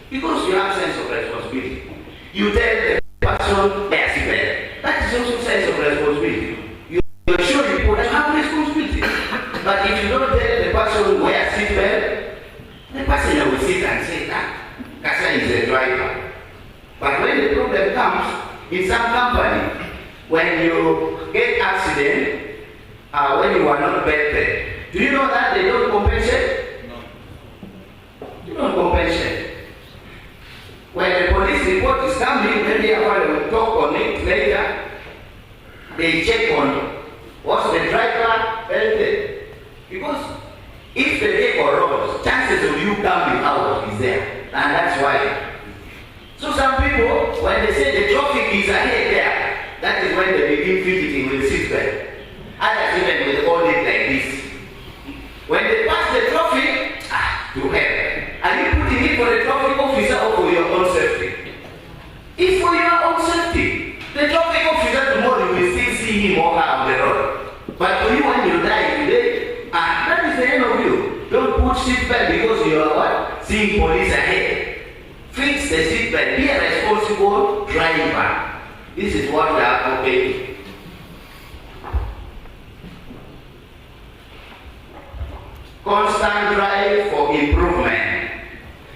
Because you have sense of responsibility. You tell the person their seatbelt. That is also sense of responsibility. You're sure people have responsibility. But if you don't tell the person wear seatbelt, the passenger will sit and say, Kasa is a driver. But when the problem comes, in some company, when you get accident, when you are not belted, do you know that they don't compensate? No. You don't compensate. When the police report is coming, maybe I will talk on it later. They check on was the driver belted. Because if the vehicle rolls, chances of you coming out is there. And that's why. So some people, when they say the traffic is ahead there, that is when they begin fidgeting with the seatbelt. Others even will hold it like this. When they pass the traffic, to hell. Are you putting it for the traffic officer or for your own safety? It's for your own safety. The traffic officer tomorrow will still see him or her on the road. But for you when you die today, that is the end of you. Don't put seatbelt because you are what? Seeing police ahead. Fix the seatbelt. Be a responsible driver. This is what we are advocating. Constant drive for improvement.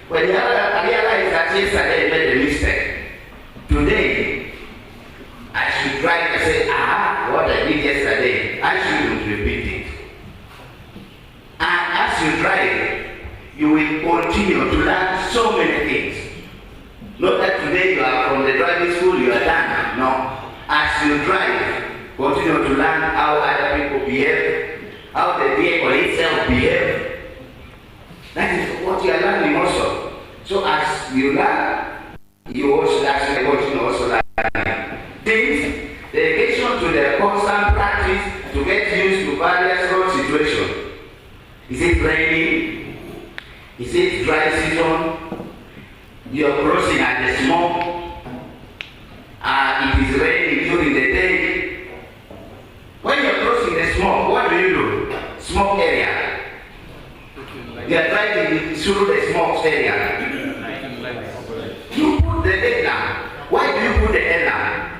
When you realize that yesterday I made a mistake, today I should drive and say, what I did yesterday, I shouldn't repeat it. And as you drive, you will continue to learn so many things. Not that today you are from the driving school, you are done. No. As you drive, continue to learn how other people behave, how the vehicle itself behaves. That is what you are learning also. So as you learn, you also learn. Things, dedication to the constant practice to get used to various road situations. Is it raining? Is it dry season? You are crossing at the smoke. It is raining during the day. When you are crossing the smoke, what do? Smoke area. You are driving through the smoke area. You put the headlamp. Why do you put the headlamp?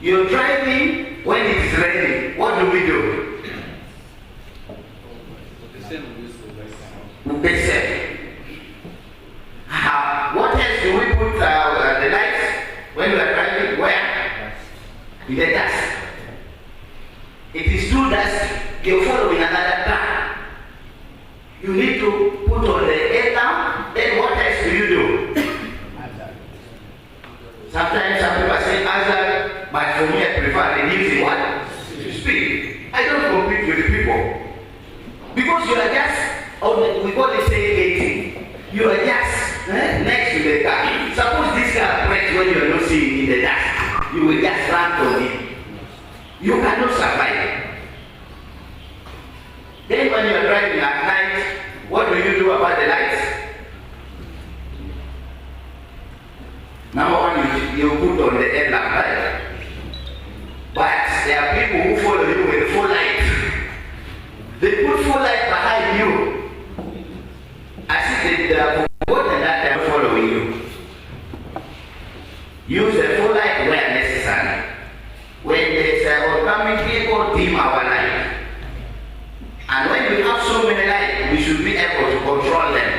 You're driving when it is raining. What do we do? They say. What else do we put the lights when we are driving? Where? In the dust. It is too dusty. You're following another car. You need to put on the air lamp. Then what else do you do? Sometimes some people say hazard, but for me I prefer reducing what? Speed. I don't compete with the people. Because you are just, we call it saying, you are just next to the car. Suppose this car breaks when you are not seeing in the dust. You will just run from it. You cannot survive. Then when you are driving at night, what do you do about the lights? Number one, you put on the headlamp, right? But there are people who follow you with full light. They put full light behind you. As if they have forgotten that they are following you. Use the full light where necessary. When there is an oncoming vehicle, dim our light. And when we have so many lights, we should be able to control them.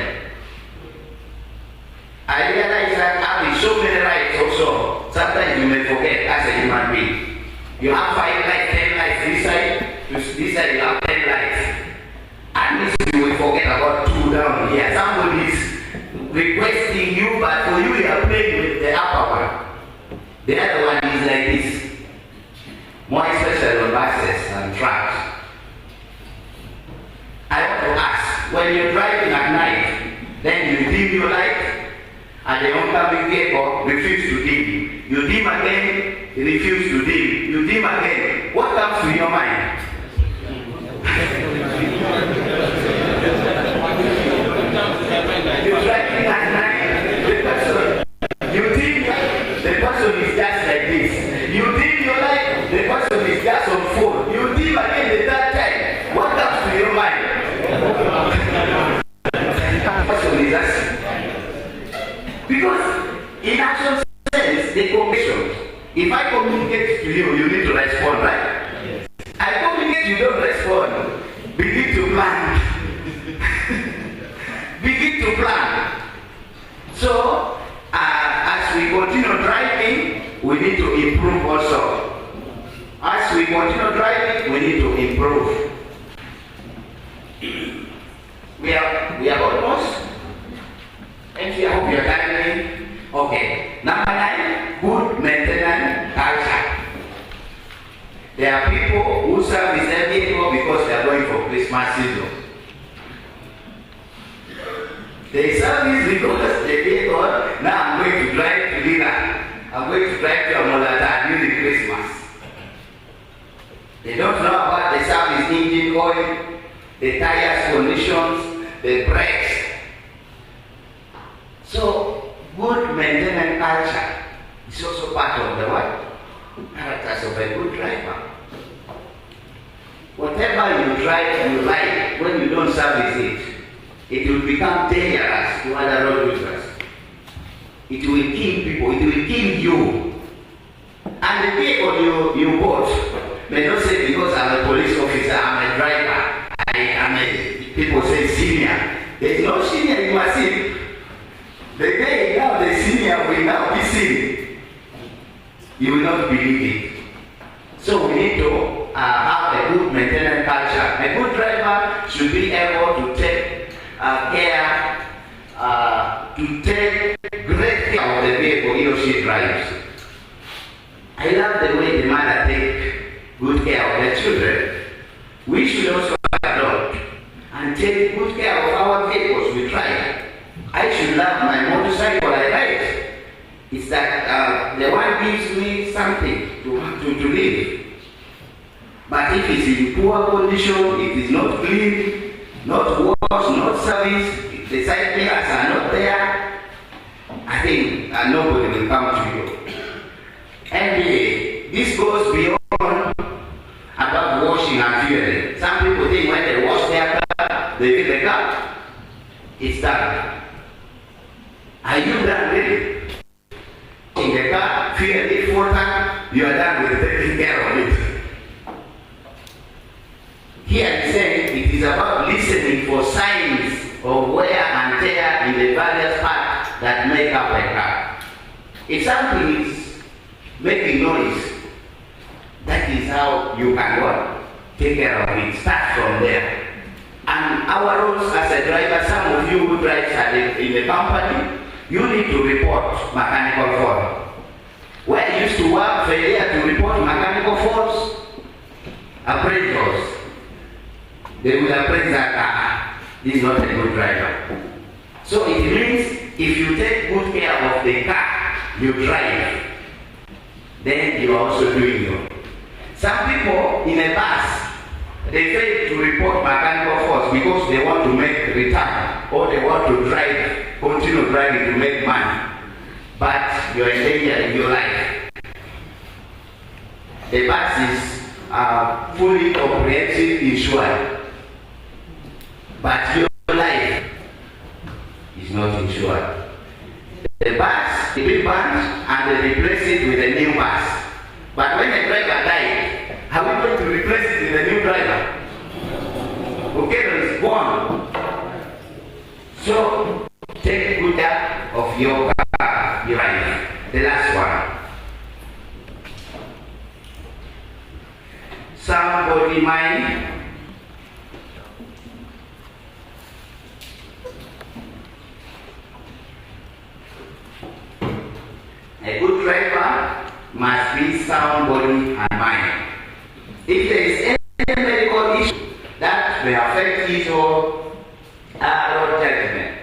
I realize that having so many lights also, sometimes you may forget as a human being. You have 5 lights, 10 lights this side you have 10 lights. At least you will forget about 2 down here. Somebody is requesting you, but for you, you are playing with the upper one. The other one is like this. More especially on buses and trucks. I want to ask, when you're driving at night, then you dim your light, and the oncoming vehicle refuses to dim. You dim again, it refuses to dim. You dim again. What comes to your mind? You're driving at night, the person, you dim, the person is just like this. You dim your light, the person is just on phone. You dim again the third time. What comes to your mind? Because in action sense, the commission, if I communicate to you, you need to respond, right? Yes. I communicate, you don't respond. Begin to plan. Begin to plan. So, as we continue driving, we need to improve also. As we continue driving, we need to improve. We are almost. Thank you. I hope you are timing. Okay. Number 9, good maintenance culture. There are people who service their vehicle because they are going for Christmas season. They service because the vehicle, now I'm going to drive to dinner. I'm going to drive to Amolata during Christmas. They don't know about the service engine oil, the tires conditions, the brakes. So, good maintenance culture is also part of the what? Characters of a good driver. Whatever you drive, you like, when you don't service it, it will become dangerous to other road users. It will kill people, it will kill you. And the vehicle you bought may not say because I'm a police officer, I'm a driver, I am a, people say senior. There is no senior in Masip. The day now the senior will now be seen. You will not believe it. So we need to have a good maintenance culture. A good driver should be able to take care, to take great care of the vehicle he or she drives. I love the way the mother takes good care of the children. We should also adopt and take good care of our vehicles we drive. I should love my motorcycle I ride. It's that the one gives me something to live. But if it's in poor condition, it is not clean, not washed, not serviced, if the side mirrors are not there, I think nobody will come to you. And this goes beyond about washing and fueling. Some people think when they wash their car, they fill the car. It's done. Are you done really? In the car, fueling, important, you are done with taking care of it. Here he said it is about listening for signs of wear and tear in the various parts that make up a car. If something is making noise, that is how you can what? Take care of it. Start from there. And our roles as a driver, some of you who drive in the company, you need to report mechanical fault. Where I used to work, failure to report mechanical faults, appraisals. They will appraise that this is not a good driver. So it means if you take good care of the car you drive, then you are also doing your. Some people in a bus, they fail to report mechanical faults because they want to make return or they want to drive, continue driving to make money. But you are endangering your life. The buses are fully comprehensive insured, but your life is not insured. The bus, the big bus, and they replace it with a new bus. But when a driver died, how are we going to replace it with a new driver? Okay, is gone. So take good care of your car, your life. The last one. Somebody mind. A good driver must be sound body and mind. If there is any medical issue that may affect his or her judgment,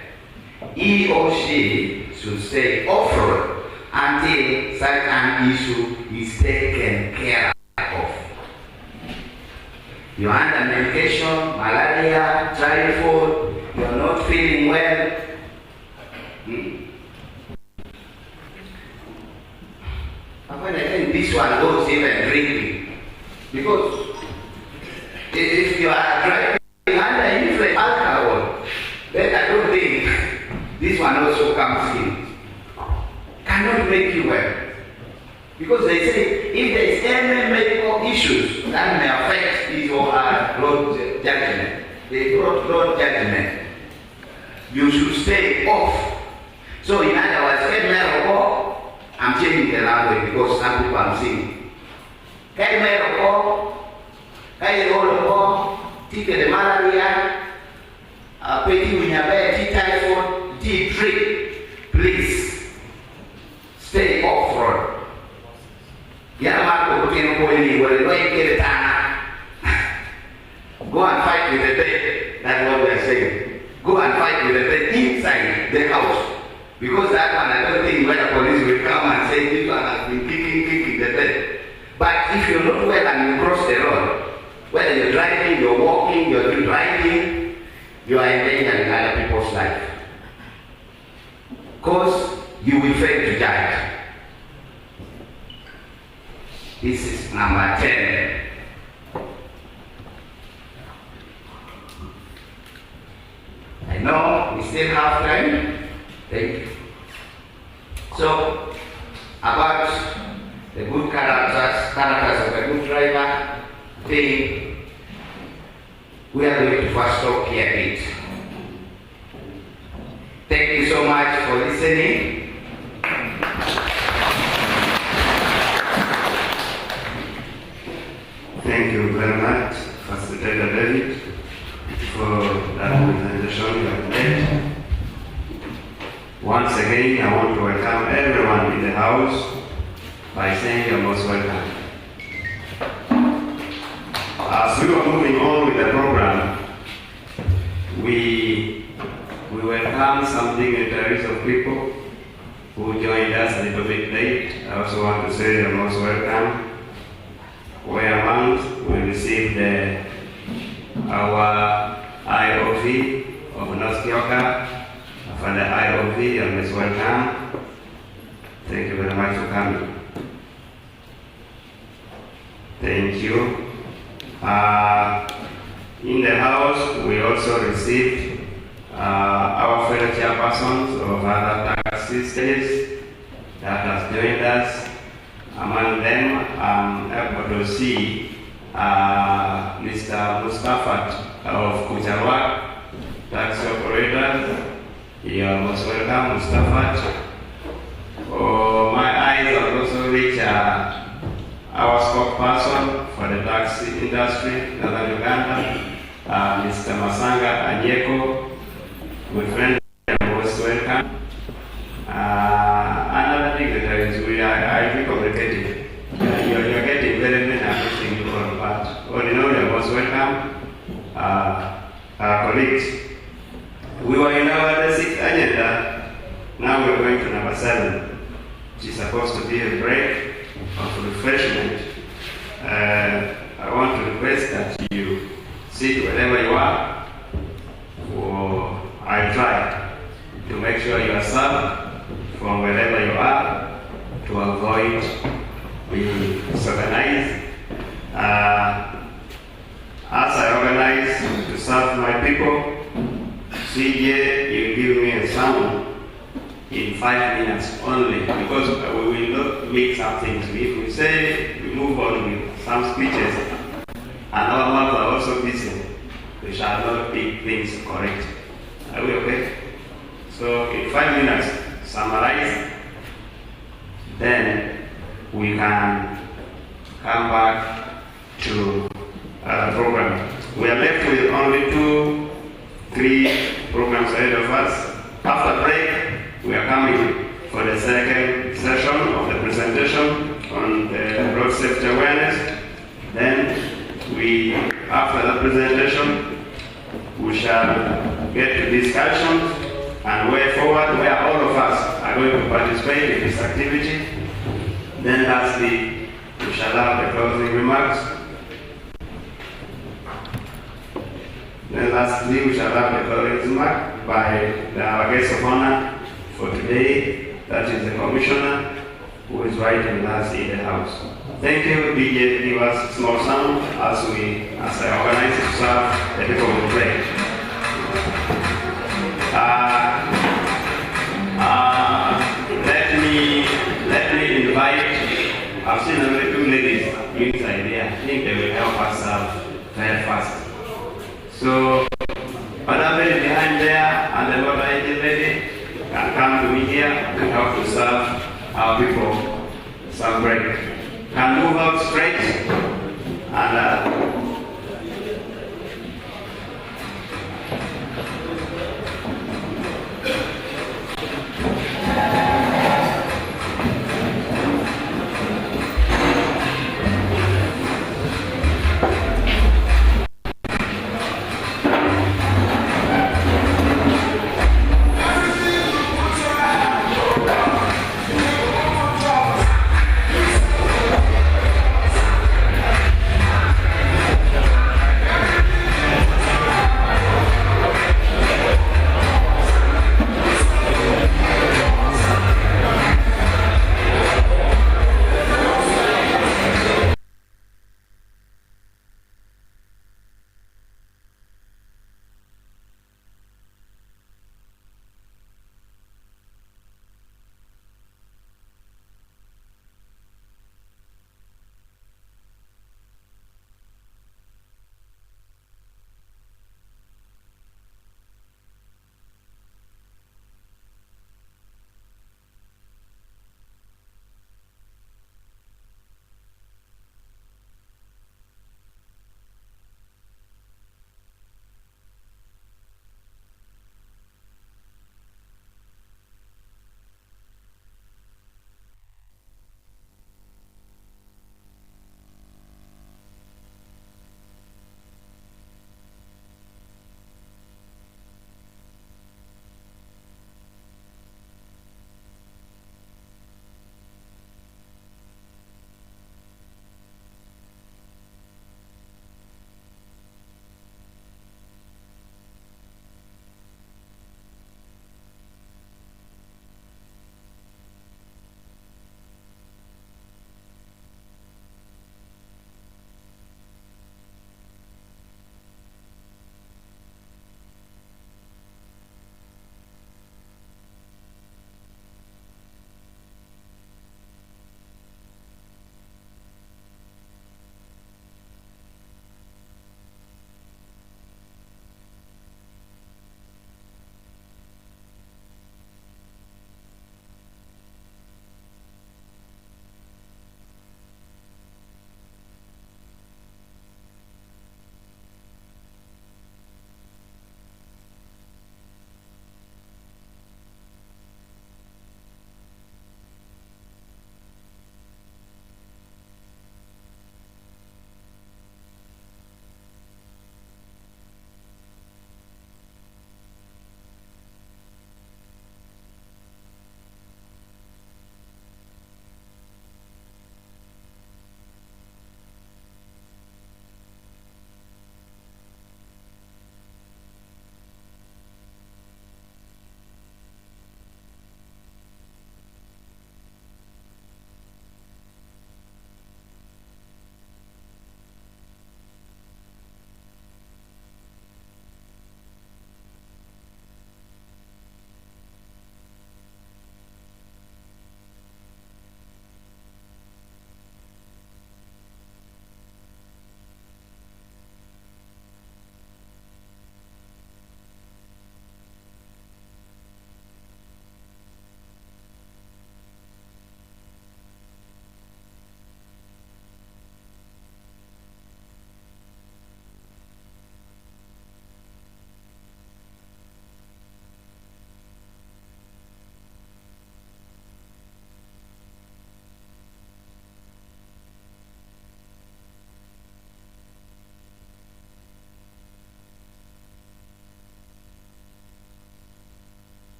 he or she should stay off road until such an issue is taken care of. You are under medication, malaria, typhoid, you are not feeling well. When I think this one goes even drinking, because if you are driving under influence alcohol, then I don't think this one also comes in. Cannot make you well. Because they say if there is any medical issues that may affect his or her road judgment, the road judgment, you should stay off. So in other words, I'm changing the language because some people I'm seeing. The malaria, typhoid, T3, please stay off road. Go and fight with the dead. That's what we are saying. Go and fight with the dead inside the house. Because that one, I don't think when the police will come and say, this one has been kicking the dead. But if you're not well and you cross the road, whether you're driving, you're walking, you're driving, you are endangering other people's life. Because you will fail to judge. This is number 10. I know we still have time. Thank you. So, about the good characters of a good driver, we are going to first stop here a bit. Thank you so much for listening. Thank you very much, Facilitator David, for that presentation you have made. Once again, I want to welcome everyone in the house by saying you're most welcome. As we are moving on with the program, we welcome some dignitaries of people who joined us a little bit late. I also want to say you're most welcome. Where amongst we received our IOV of North Kyoka. For the IOV, you're most welcome. Thank you very much for coming. Thank you. In the house, we also received our fellow chairpersons of other tax systems that has joined us. Among them, I'm able to see Mr. Mustafat of Kujalwak, taxi operator. You are most welcome, Mustafat. My eyes have also reached our spokesperson for the taxi industry, Northern Uganda, Mr. Masanga Anyeko. My friend, most welcome. Another dignitaries, we are highly complicated. You're getting very many appreciating from part. Ordinarily, most welcome, our colleagues. We were in our basic agenda. Now we're going to number 7, which is supposed to be a break of refreshment. I want to request that you sit wherever you are, or I try to make sure you are served from wherever you are to avoid being disorganized. As I organize to serve my people, CJ, you give me a sermon in 5 minutes only, because we will not mix up things. If we say we move on with some speeches, and our mouths are also busy, we shall not pick things correct. Are we okay? So in 5 minutes, summarize, then we can come back to the program. We are left with only 2-3 programs ahead of us. After break, we are coming for the second session of the presentation on the road safety awareness. Then after the presentation, we shall get to discussions and way forward where all of us are going to participate in this activity. Then lastly, we shall have the closing remarks. Then lastly, we shall have the closing remark by our guest of honor for today, that is the commissioner, who is right with us in the house. Thank you, DJ, give us a small sound as I organize to serve the people who pray. Let me invite, I've seen only 2 ladies inside there. I think they will help us serve very fast. So, Madam lady behind there and the Lord lady can come to me here and help to serve our people some break. Can move out straight and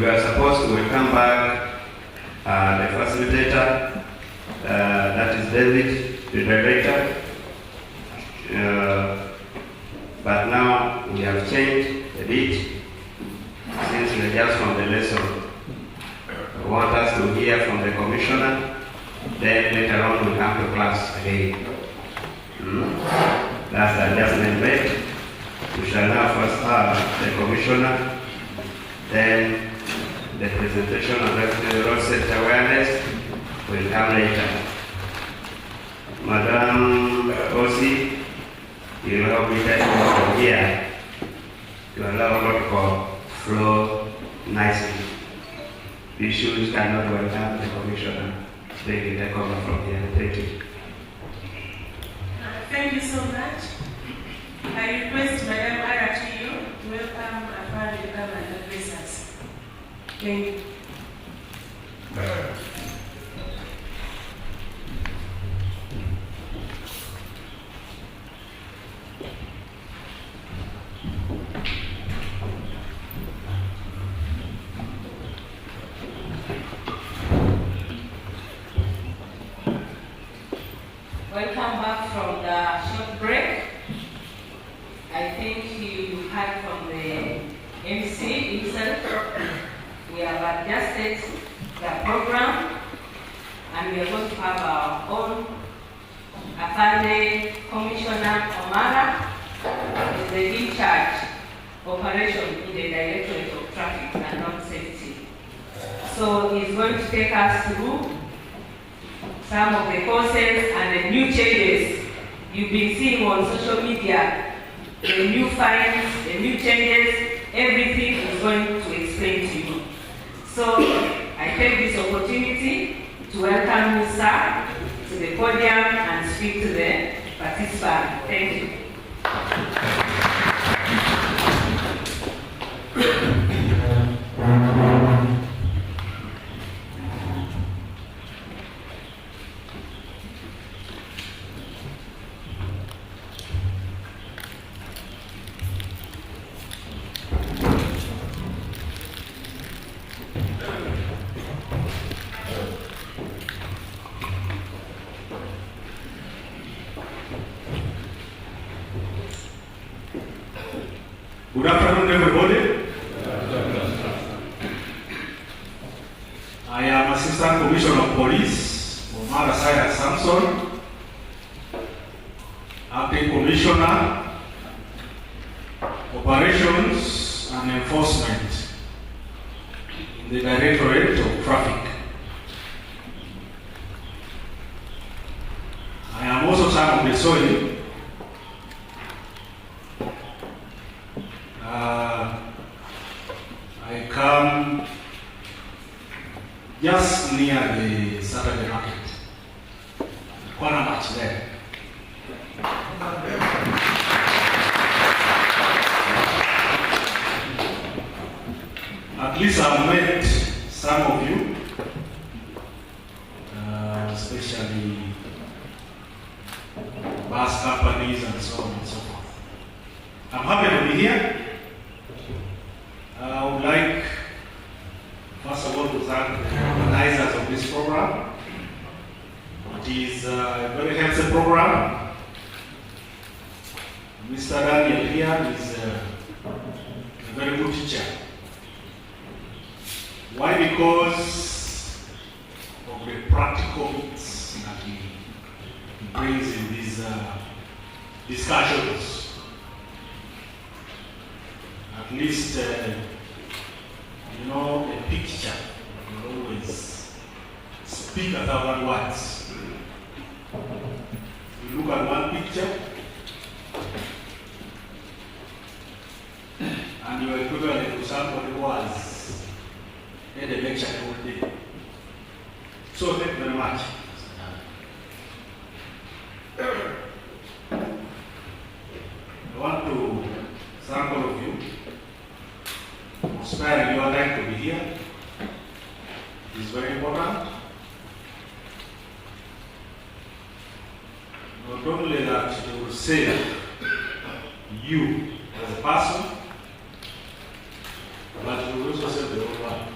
we are supposed to welcome back the facilitator, that is David, the director. But now we have changed a bit since we are just from the lesson. We want us to hear from the commissioner, then later on we come to class again. That's the adjustment made. We shall now first have the commissioner, then the presentation of the road safety awareness will come later. Madam Osi, you will help me take over from here to allow protocol flow nicely. Issues cannot welcome the commissioner. They will take over from here. Thank you. Thank you so much. I request Madam Aratiyo to welcome Afari to come and address us. Thank you. Welcome back from the short break. I think you heard from the MC himself. We have adjusted the program and we are going to have our own Afande Commissioner Omara is the in charge operation in the Directorate of Traffic and Road Safety. So he's going to take us through some of the courses and the new changes you've been seeing on social media, the new fines, the new changes, everything is going to explain to you. So I take this opportunity to welcome you, sir, to the podium and speak to the participants. Thank you. Good afternoon, everybody. I am Assistant Commissioner of Police, Omar Cyrus Samson, Acting Commissioner, Operations and Enforcement in the Directorate of Traffic. I am also son of the soil. I come just near the Saturday market. Quite much there. At least I've met some of you, especially bus companies and so on and so forth. I'm happy to be here. I would like, first of all, to thank the organizers of this program. It is a very healthy program. Mr. Daniel here is a very good teacher. Why? Because of the practical bits that he brings in these discussions. At least, you know, a picture will always speak 1,000 words. You look at one picture, and you are equivalent to somebody who has had a lecture all day. So, thank you very much. I want to thank all of you for sparing your time to be here. It is very important. Not only that it will save you as a person, but it will also save the whole world.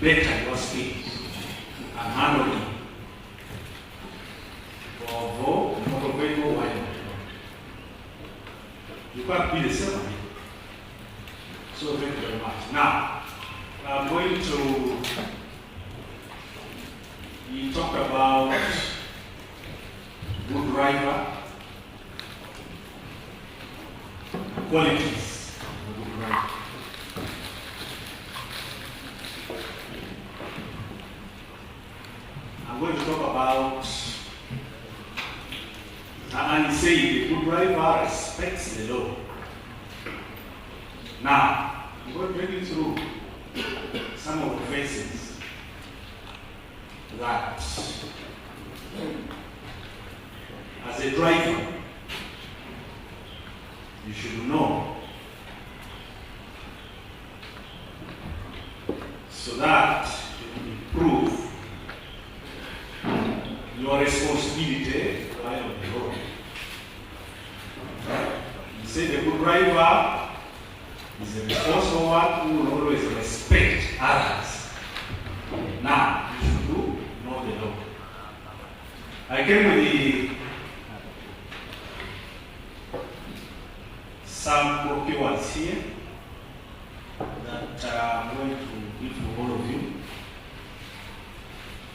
better your skills and handling of motor vehicle while on the road. You can't be the same way. So thank you very much. Now, I'm going to talk about good driver, qualities of a good driver. I'm going to talk about, and say the good driver respects the law. Now, I'm going to take you through some of the phrases that, as a driver, you should know, so that you can improve your responsibility while on the road. You say the good driver is a responsible one who will always respect others. Now, you should know the law. I came with some keywords here that I'm going to give to all of you.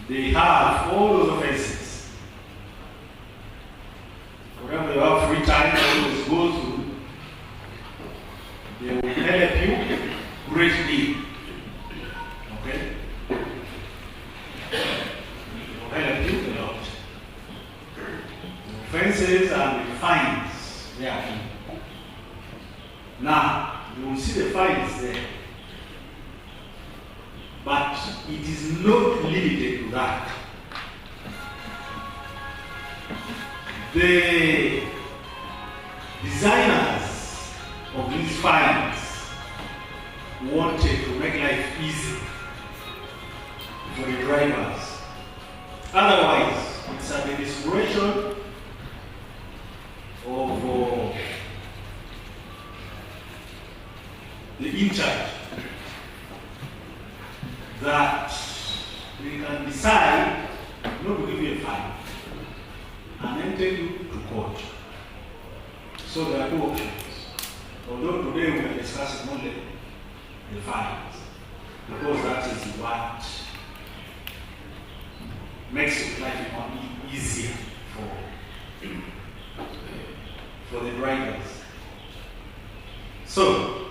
They have all those offenses. Whenever you have free time, always go through. They will help you greatly. Okay? They will help you a lot. The offenses and the fines, they are in. Now, you will see the fines there. But it is not limited to that. The designers of these fines wanted to make life easy for the drivers. Otherwise, it's at the discretion of the in charge that they can decide not to give you a fine and then take you to court. So there are two options. Although today we are discussing only the fines, because that is what makes life more easier for the drivers. So,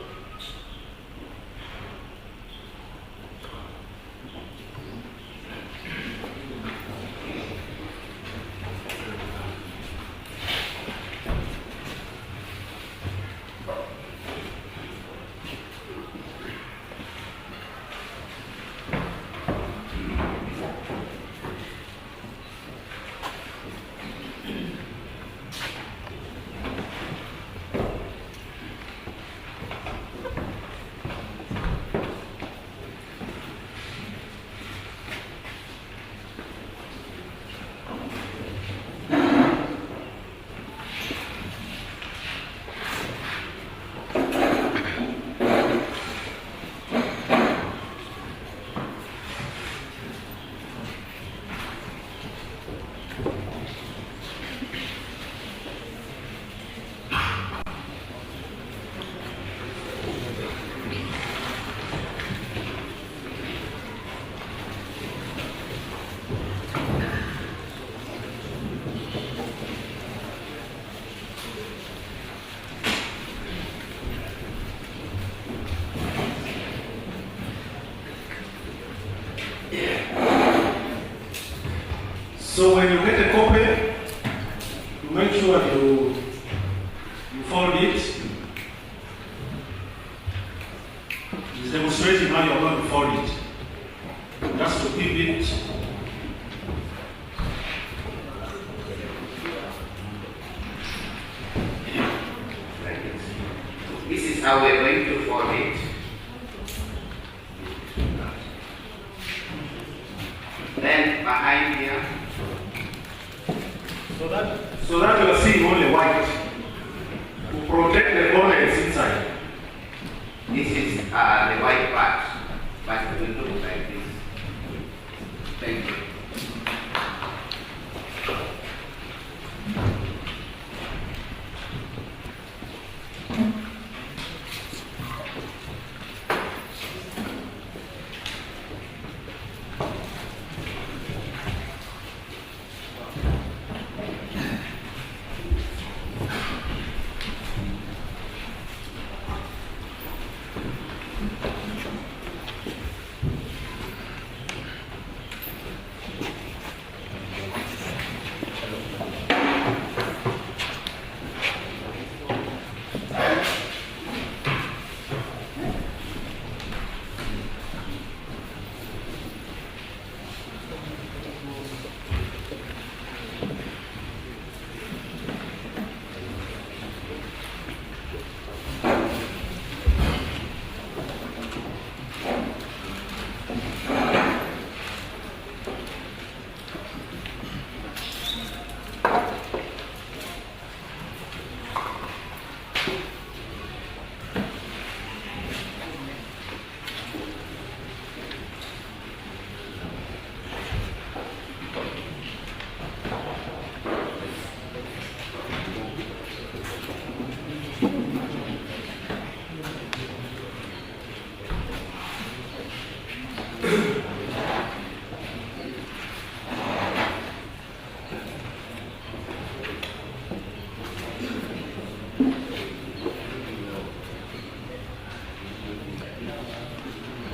so when you get a copy, you make sure you fold it. It's demonstrating how you're going to fold it. Just to keep it. This is how we're going to fold it. Then behind here. So that you are seeing only white to protect the corners inside. This is the white part, but it will look like this.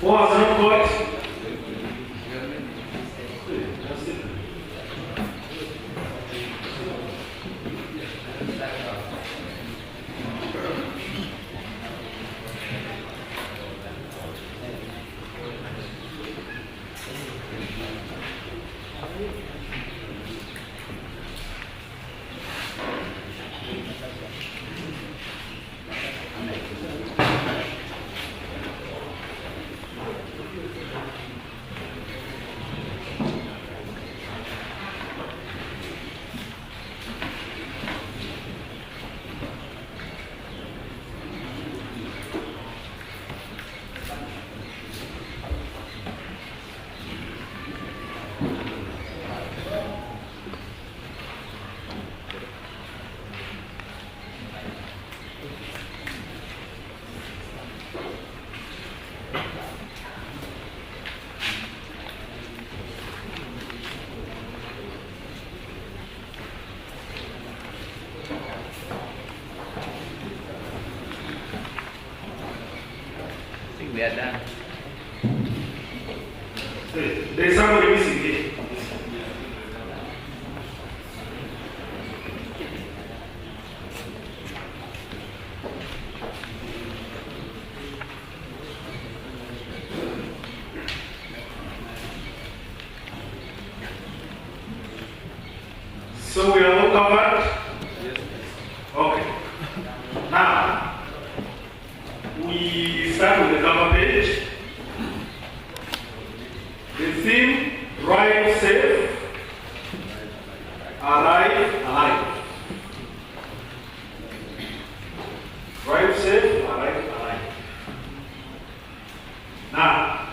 Who has not got? We are done. There is somebody missing here. So we are all covered? Yes. Okay. Now, we start with the cover page. The theme, Drive Safe, Arrive Alive. Drive Safe, Arrive Alive. Now,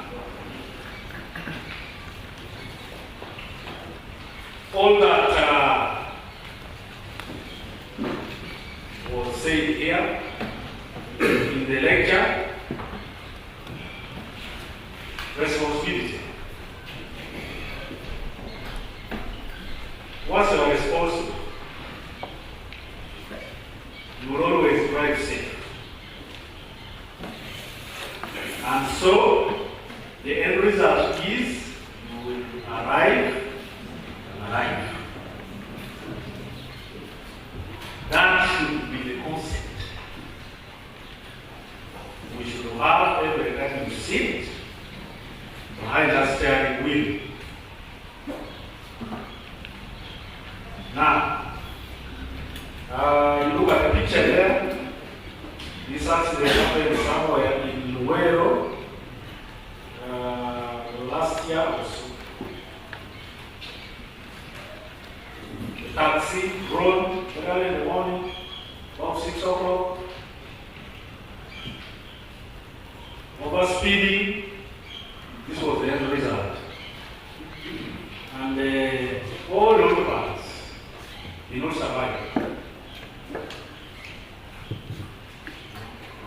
all that was said here in the lecture, responsibility. What's your responsibility? You will always drive safe. And so, the end result is you will arrive alive. That should be the concept. We should have every time you sit behind that steering wheel. Now, you look at the picture there. This accident happened somewhere in Luero last year or so. The taxi rode early in the morning, about 6 o'clock. Over speeding. This was the end result. And all the occupants did not survive.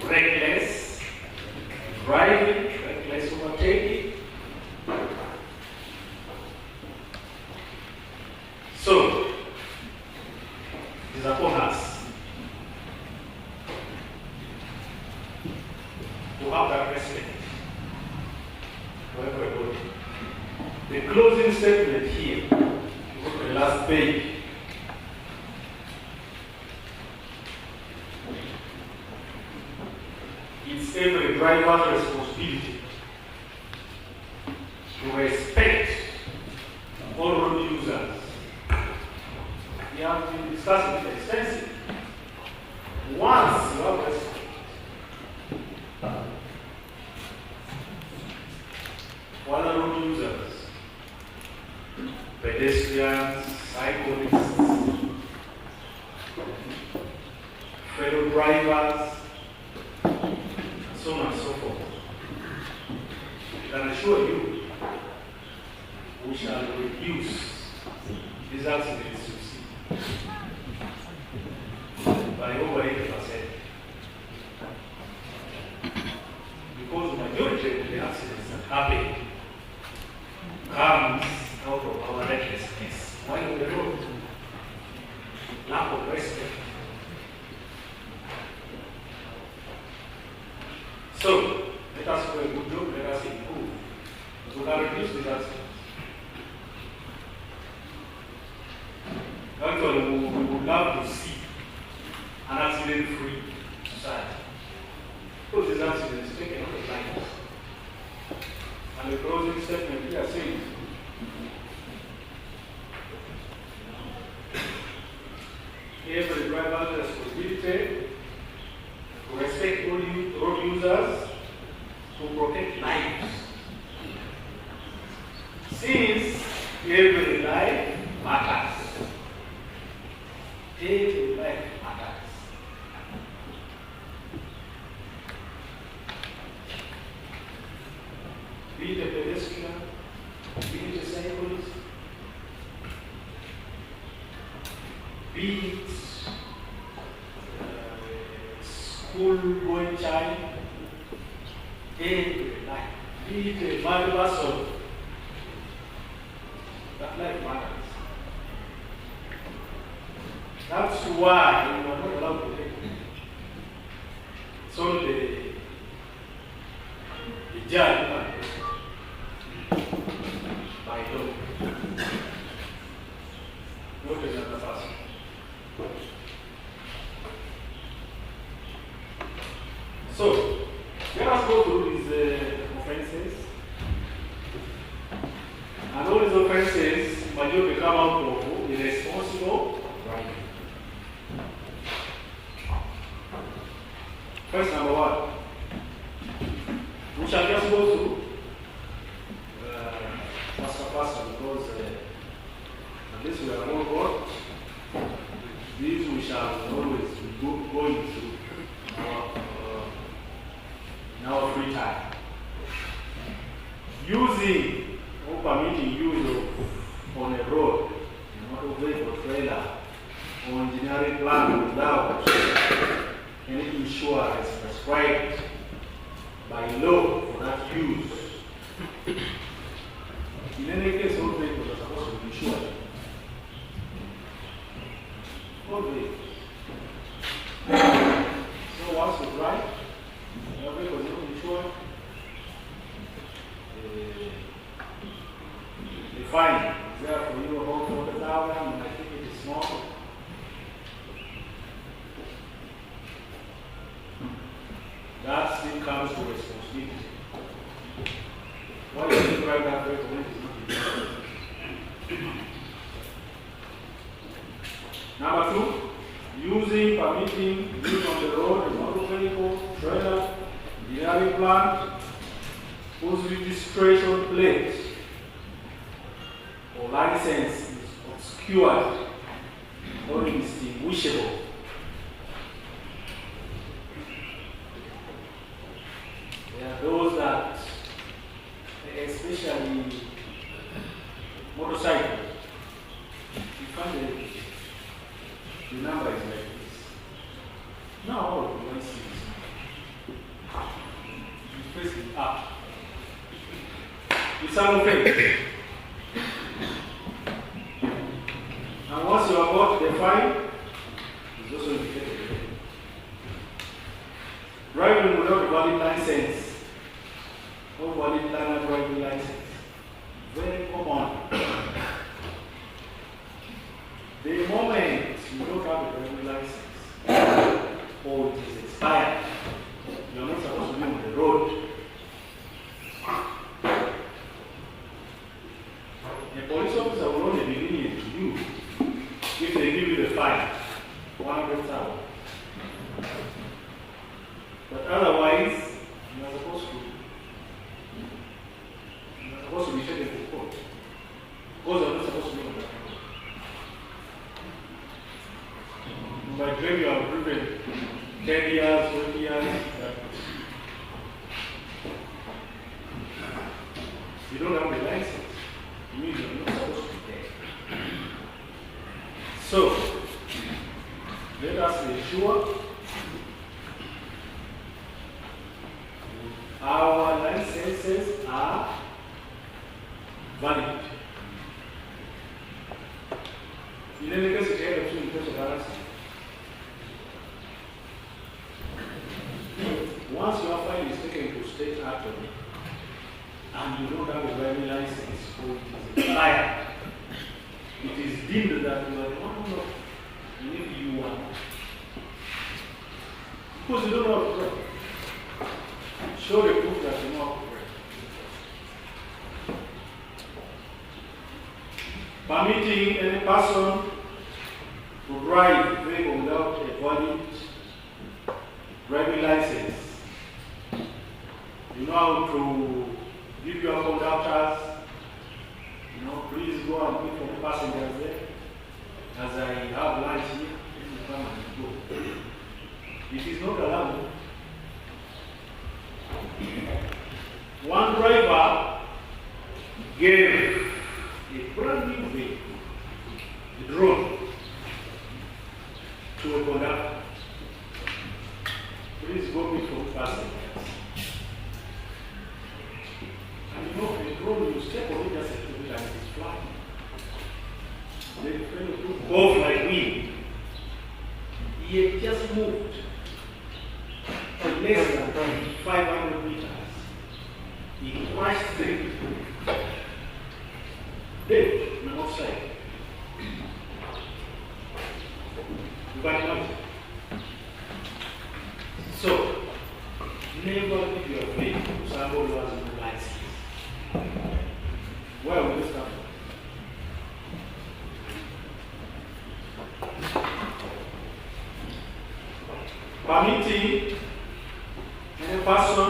Reckless driving, reckless overtaking. So, it is upon us to have that respect for everybody. The closing statement here, look at the last page. It's every driver's responsibility to respect all road users. We have been discussing it extensively. Once you have respect, for other road users, pedestrians, cyclists, fellow drivers, and so on and so forth. I can assure you, we shall reduce these accidents you see by over 80%. Because the majority of the accidents that happen comes out of our recklessness while on the road. Lack of respect. So, let us do a good job, let us improve. We can reduce these accidents. Actually, we would love to see an accident-free society. Because these accidents take a lot of lives. And the closing statement here says, every driver has a responsibility to respect all road users, to protect lives. Since every life matters. Every life matters. Be it a pedestrian, be it a cyclist, be it school-going child, every life, be it a married person, that life matters. That's why we are not allowed to take it. So the judge by law, not another person. So, let us go through these offenses. And all these offenses, majority come out of irresponsible driving. First, number one, we shall just go through faster because at least we are all God. These we shall always be going through in our free time. Using or permitting use of on a road, a motor vehicle, trailer, or engineering plan without any insurance prescribed by law for that use. In any case, all vehicles are supposed to be insured. All vehicles. So once you drive, your vehicle is not insured, the fine is there for you about 40,000, and I think it is small. That still comes to responsibility. Why do you drive that vehicle when it is not insured? Number two, using, permitting, use on the road, a motor vehicle, trailer, engineering plant, whose registration plate or license is obscured or indistinguishable. There are those that, especially motorcycles, you find the number is like this. Now, you want to see this. You press it up. It's an offense. And once you are bought the fine, it's also indicated. Driving without a valid license, or valid learner driving license, very common. The moment you don't have a driving license, or it is expired, you are not supposed to be on the road. A police officer will only be lenient to you if they give you the fine, 100,000. But otherwise, you are supposed to be taken to court. Because you are not supposed to be on the road. By claim you have driven 10 years, 20 years, you don't have the license. It means you are not supposed to be there. So, let us ensure our licenses are valid. In any case, it helps you in terms of harassment. Once your file is taken to state attorney and you don't have a driving license or it is expired, it is deemed that you are not if you want. Because you don't know how to drive. Show the proof that you know how to drive. Permitting any person to drive a vehicle without a valid driving license. You know how to give your conductors, please go and wait for the passengers there. As I have lunch here, you come and go. It is not allowed. One driver gave a brand new vehicle, a drone, to a conductor. Please go meet for the passengers. And a drone, you step on it just a little bit like it's flying. Then the fellow took off like wind. He had just moved for less than 500 meters. He crashed through. Dead on the outside. You got it? So, never give your faith to somebody who has no license. Where will you start? Permitting any person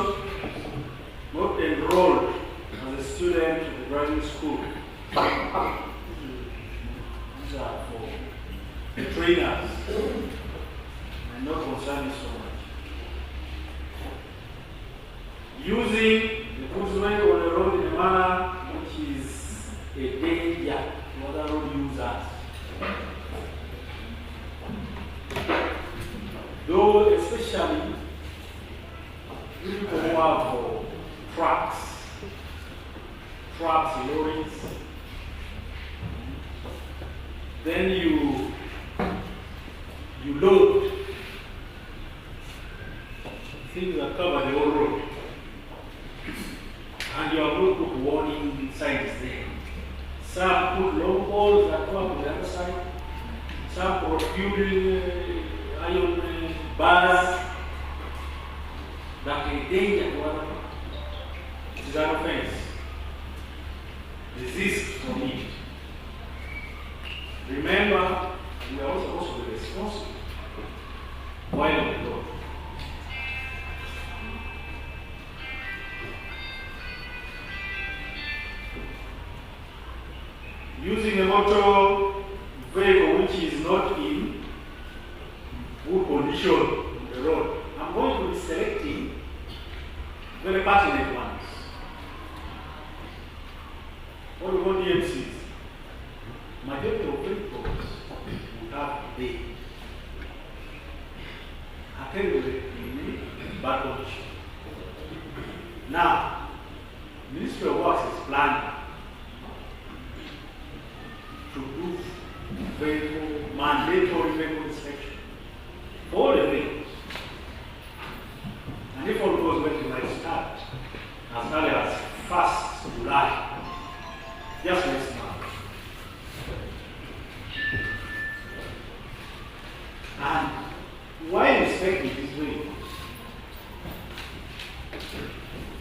not enrolled as a student in the driving school. These are for the trainers and not concerning so much. Using the goods on the road in a manner which is a danger to other road users. Though especially people who have trucks, lorries, then you load things that cover the whole road. And you have not put warning signs there. Some put long poles that come on the other side. Some protruding iron bars that can danger to other people. It is an offense. Resist from it. Remember, we are also supposed to be responsible while on the road. Using a motor vehicle which is not in good condition on the road. I'm going to be selecting very pertinent ones. What we call DMCs. Majority of vehicles will have the category in bad condition. Now, Ministry of Works is planning to do mandatory vehicle inspection for all the vehicles. And if all goes well, we might start as early as 1st July, just next month. And while inspecting these vehicles,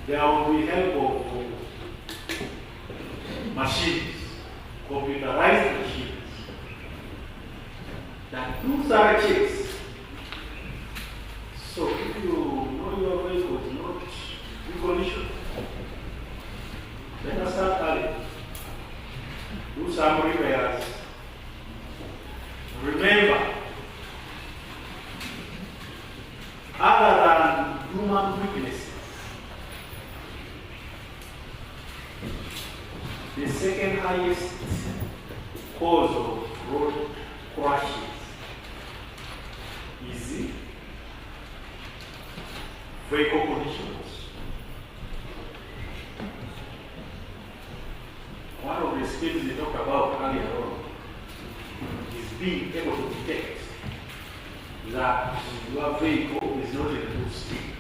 there will be help of machines, computerized machines, that do thorough checks. So if you know your vehicle is not in condition, let us start early. Do some repairs. Remember, other than human weaknesses, the second highest cause of road crashes is vehicle conditions. skills they talked about earlier on is being able to detect that your vehicle is not in a good state.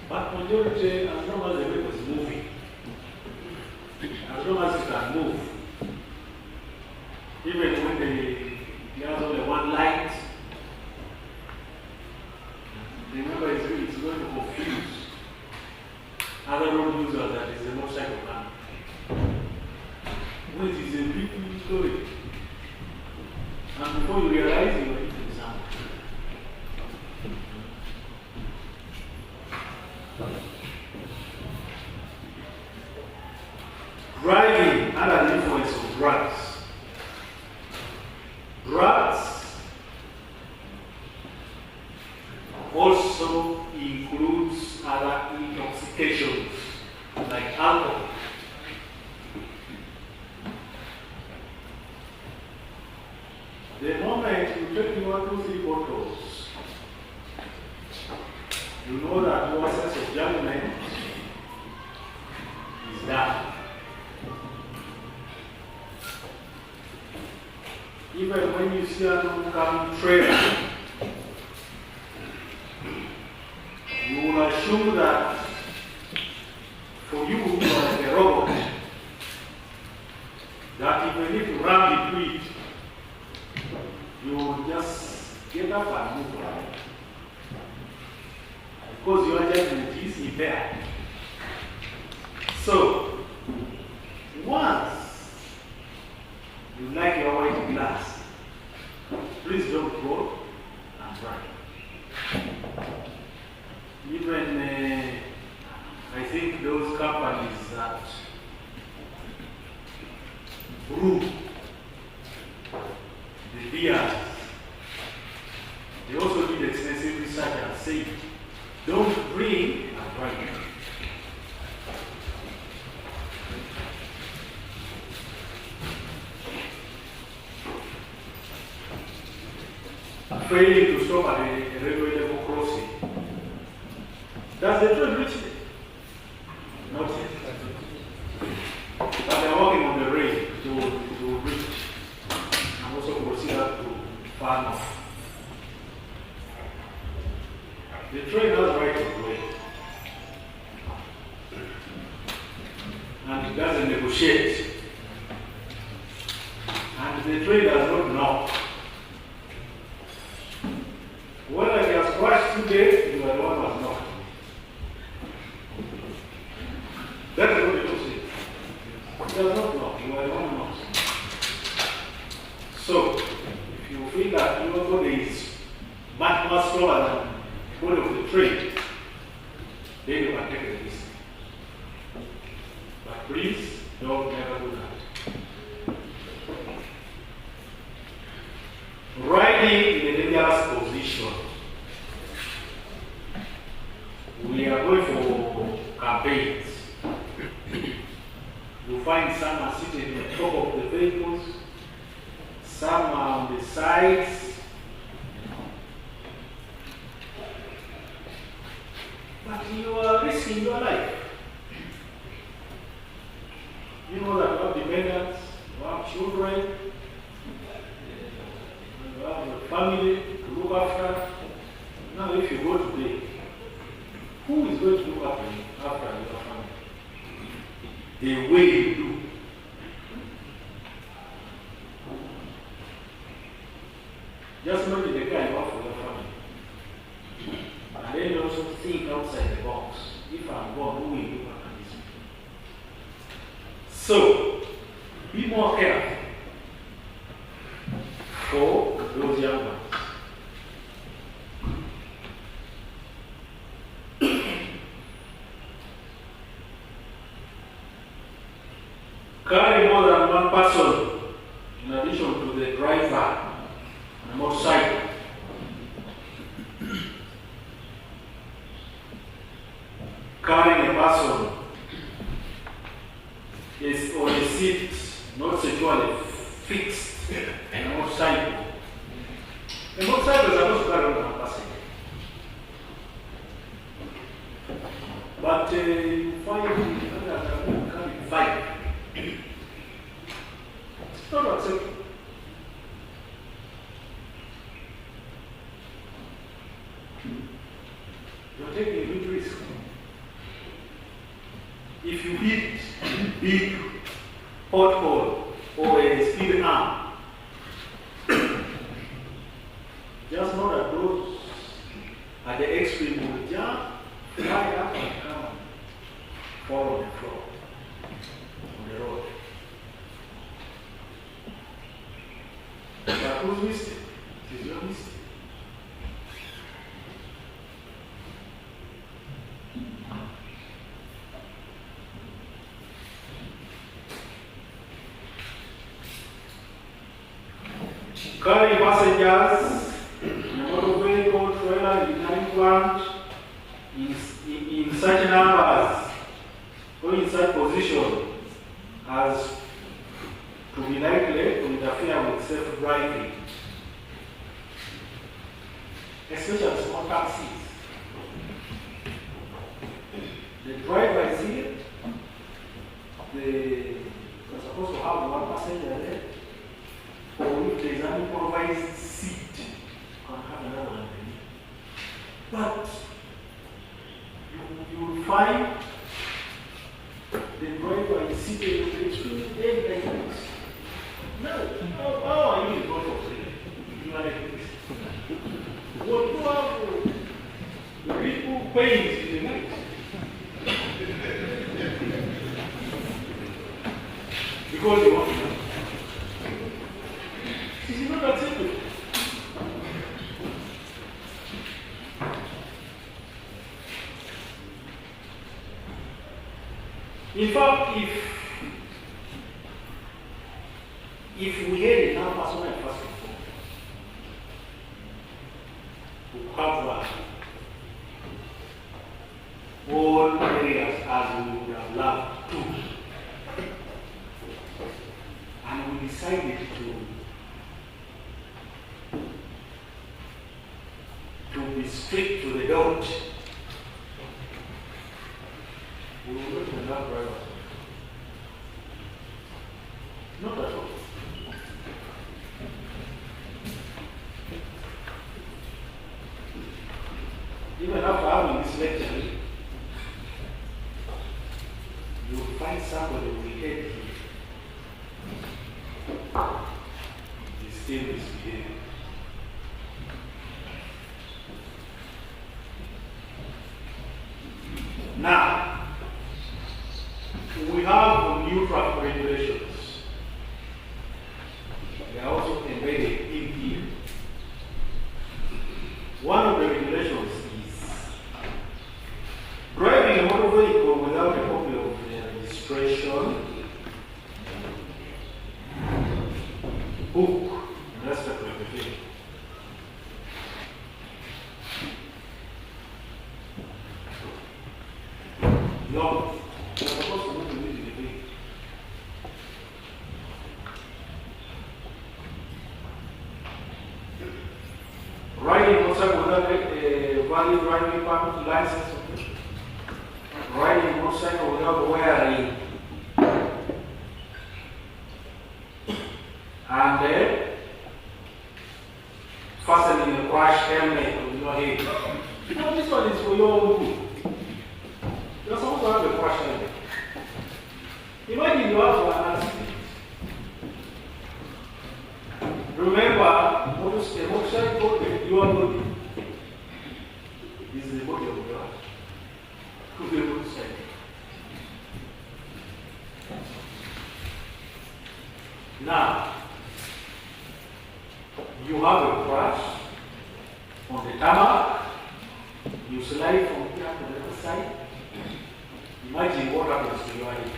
But majority, as long as the vehicle is moving, as long as it can move, even when it has only one light, remember it's going to confuse other road users that is a motorcycle car. When it is a big story, and before you realize you are into the sound. Driving under the influence of drugs. Drugs also includes other intoxications like alcohol. The moment you take 1, 2, 3 bottles, you know that your sense of judgment is down. Even when you see an oncoming train, you will assume that for you, you are like a robot, that even if you run into it, you will just get up and move around. Because your judgment is impaired. So, once you like your white glass, please don't go and drive. Even, I think those companies that brew the beers, they also did extensive research and say, don't drink and drive. Failing to stop at a railway level crossing. Does the train reach it? Not yet. But they are working on the rail to reach and also proceed up to far north. The train has right of way. And it doesn't negotiate. And the train does not knock. Whether he has crashed today, you are the one who has knocked. That is what it will say. He does not knock, you are the one who knocks. So, if you feel that your body is much more slower than the body of the train, then you can take a risk. But please, don't never do that. Riding in a dangerous position. We are going for campaigns. You find some are seated on the top of the vehicles, some are on the sides. But you are risking your life. You know that you have dependents, you have children, you have a family to look after. Now if you go today, who is going to look after you after your family? The way you do. Just imagine the guy you have for your family. And then you also think outside the box. If I'm gone, who will look after this? So, be more careful for those young ones. Carry more than one person in addition to the driver and motorcycle. Carrying a person is on a seat not securely fixed in a motorcycle. The motorcycle is supposed to carry one passenger. But you find carry 5. It's not acceptable. You're taking a big risk. If you hit a big pothole or a speed arm, just know that those at the extreme will jump, fly up and come and fall on the floor, on the road. But whose mistake? It is your mistake. Carrying passengers, motor vehicle, trailer, in plant, in such numbers, or in such position as to be likely to interfere with safe driving, especially small taxis. The driver is here, they're supposed to have one passenger there. Or if there is an improvised seat, you can have another one. But you will find the driver is seated in the extreme end like this. No, how are you going to say you are like this? What you have the people pains in the night. Because you want to know. This is not acceptable. In fact, if we had enough personal infrastructure to cover all areas as we would have loved to, and we decided to be strict to the dot, we will not have enough drivers. Not at all. Even after having this lecture, you will find somebody who will hate you. He still misbehaving. Now, we have new traffic regulations. They are also embedded in here. One of the regulations is driving a motor vehicle without a copy of the registration book in respect of the vehicle. No, you're supposed to move immediately. Riding motorcycle without a valid driving permit license. Riding motorcycle without wearing and fastening a crash helmet on your head. No, this one is for your own good. You're supposed to have a crash helmet. Imagine you have an accident. Remember, a motorcycle, your body is the body of God. To be motorcycle. Now, you have a crash on the tarmac, you slide from here to the other side. Imagine what happens to your head.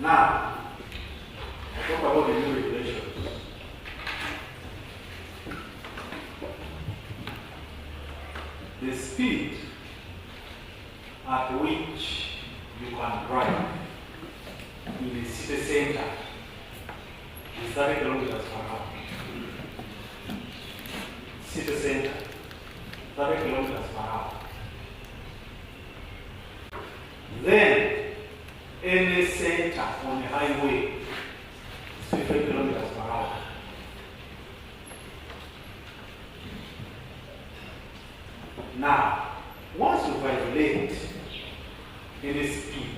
Now, I talk about the new regulations. The speed at which you can drive in the city center is 30 kilometers per hour. City center, 30 kilometers per hour. Then, any center on the highway is 50 kilometers per hour. Now, once you violate any speed,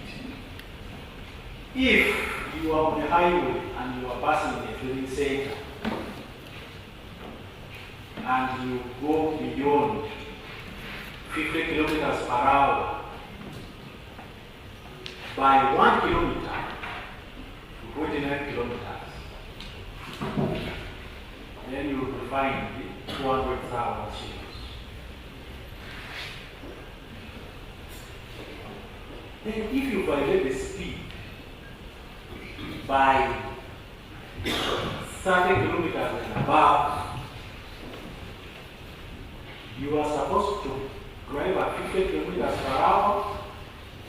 if you are on the highway and you are passing a filling center and you go beyond 50 kilometers per hour by 1 kilometer to 29 kilometers, then you will be fined 200,000 shillings. Then if you violate the speed by 30 kilometers and above, you are supposed to drive at 50 kilometers per hour,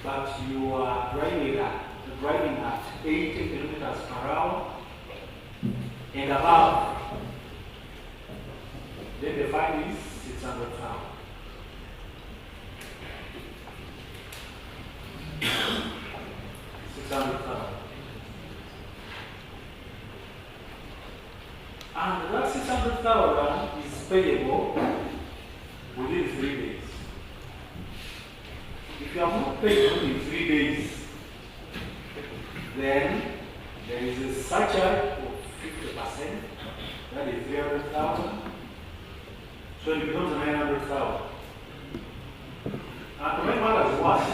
but you are driving at 80 kilometers per hour and above. Then the fine is 600,000. 600,000. And that 600,000 is payable within 3 days. If you have not paid within 3 days, then there is a surcharge of 50%, that is 300,000. So it becomes 900,000. And to make matters worse,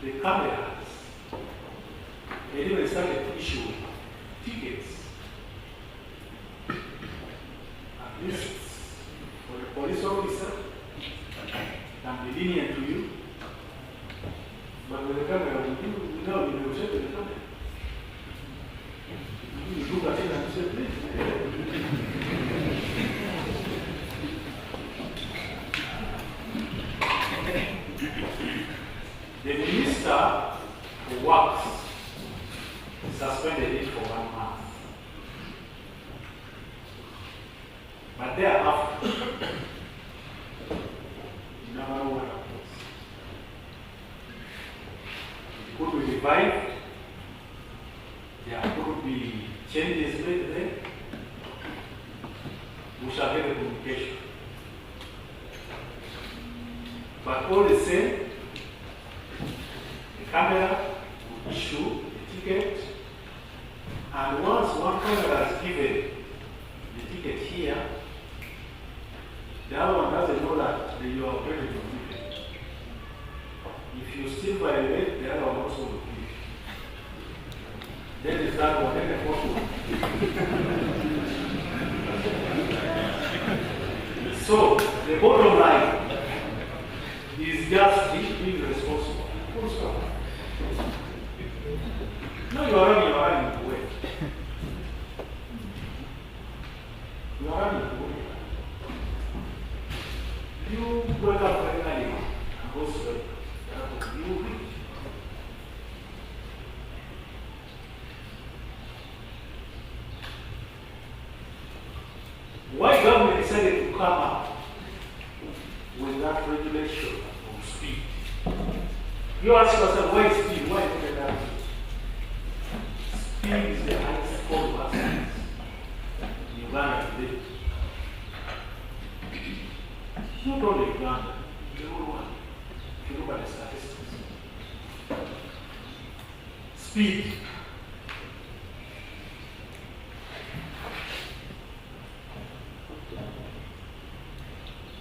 the cameras, they even started issuing tickets, at least for the police officer, can be lenient to you, but with the camera, we know you negotiate with the camera. You look at it and say, please. The Minister for Works suspended it for 1 month. But thereafter, you never know what happens. It could be revived, there could be changes made there. We shall get a communication. But all the same, the camera will issue the ticket, and once one camera has given the ticket here, the other one doesn't know that you are operating the ticket. If you still violate, the other one also will give. Then is that one, then the fourth one. So, the bottom line is just being responsible. Full stop. No, you are running away. You are running away. You wake up very early and go to bed. You reach. Why government decided to come up with that regulation of speed? You ask yourself, why speed? Why is it that? Speed is the highest form of accidents in Uganda today. Not only Uganda, the whole one. If you look at the statistics. Speed.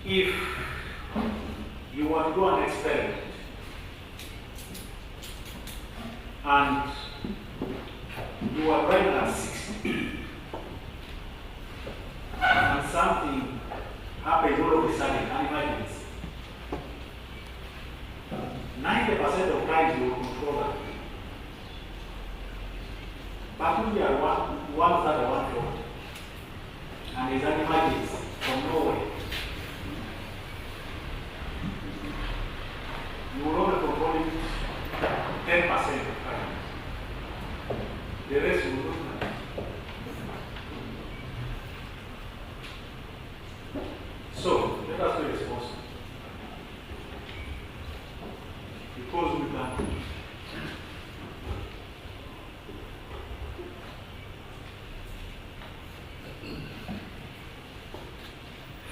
If you want to do an experiment and you are driving at 60 and something happens all of a sudden, an emergency, 90% of times you will control that. But when you are one third or 1/4 and there's an emergency from nowhere, because we can.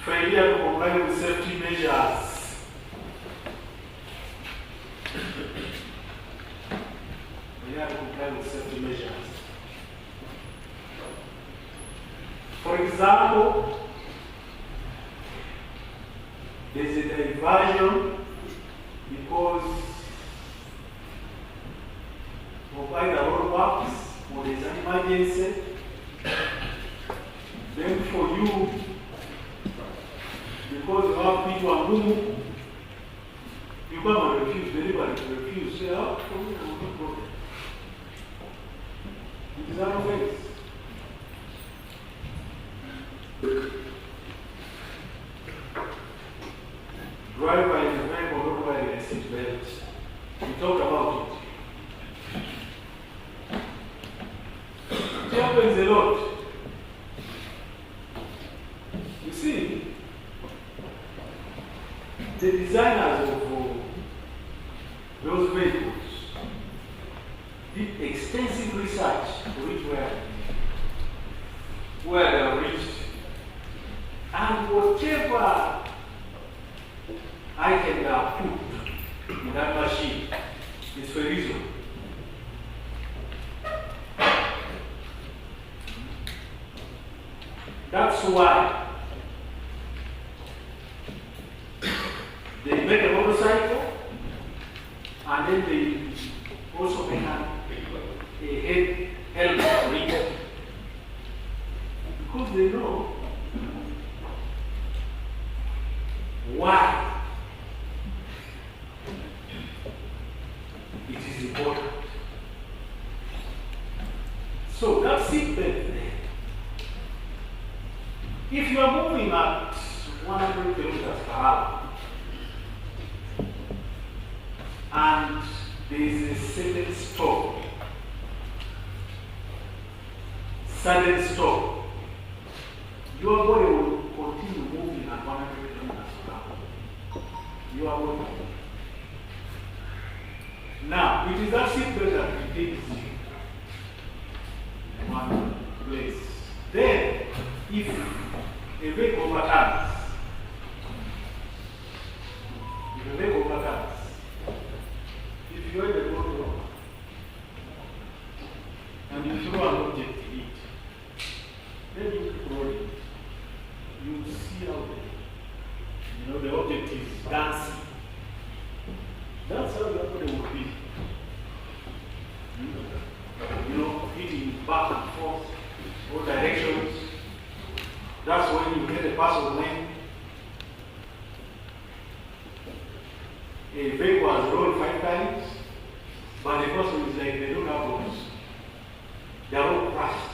Failure to comply with safety measures. Failure to comply with safety measures. For example, there's a diversion because of either roadworks or there's an emergency. Then for you, because you have people who move, you come and refuse, deliberately refuse. Say, oh, for me, I will not go there. It is our offense. Driver in the vehicle not wearing a seat belt. We talked about it. It happens a lot. You see, the designers of those vehicles did extensive research to reach where they are reached. And whatever item they are put in that machine is for a reason. That's why they make a motorcycle and then they also make a head helmet for it. Because they know why it is important. So that seat belt there, if you are moving at 100 kilometers per hour and there is a sudden stop, your body will continue moving at 100 kilometers per hour. Your body. Now, it is that seatbelt that detains you in one place. Then, if a vehicle overturns, if you are in the road and you throw an object in it, then you keep rolling. You will see how the object is dancing. That's how your body will be. Hitting back and forth, all directions. That's when you get a person when a vehicle has rolled 5 times, but the person is like, they don't have roads. They are all crashed.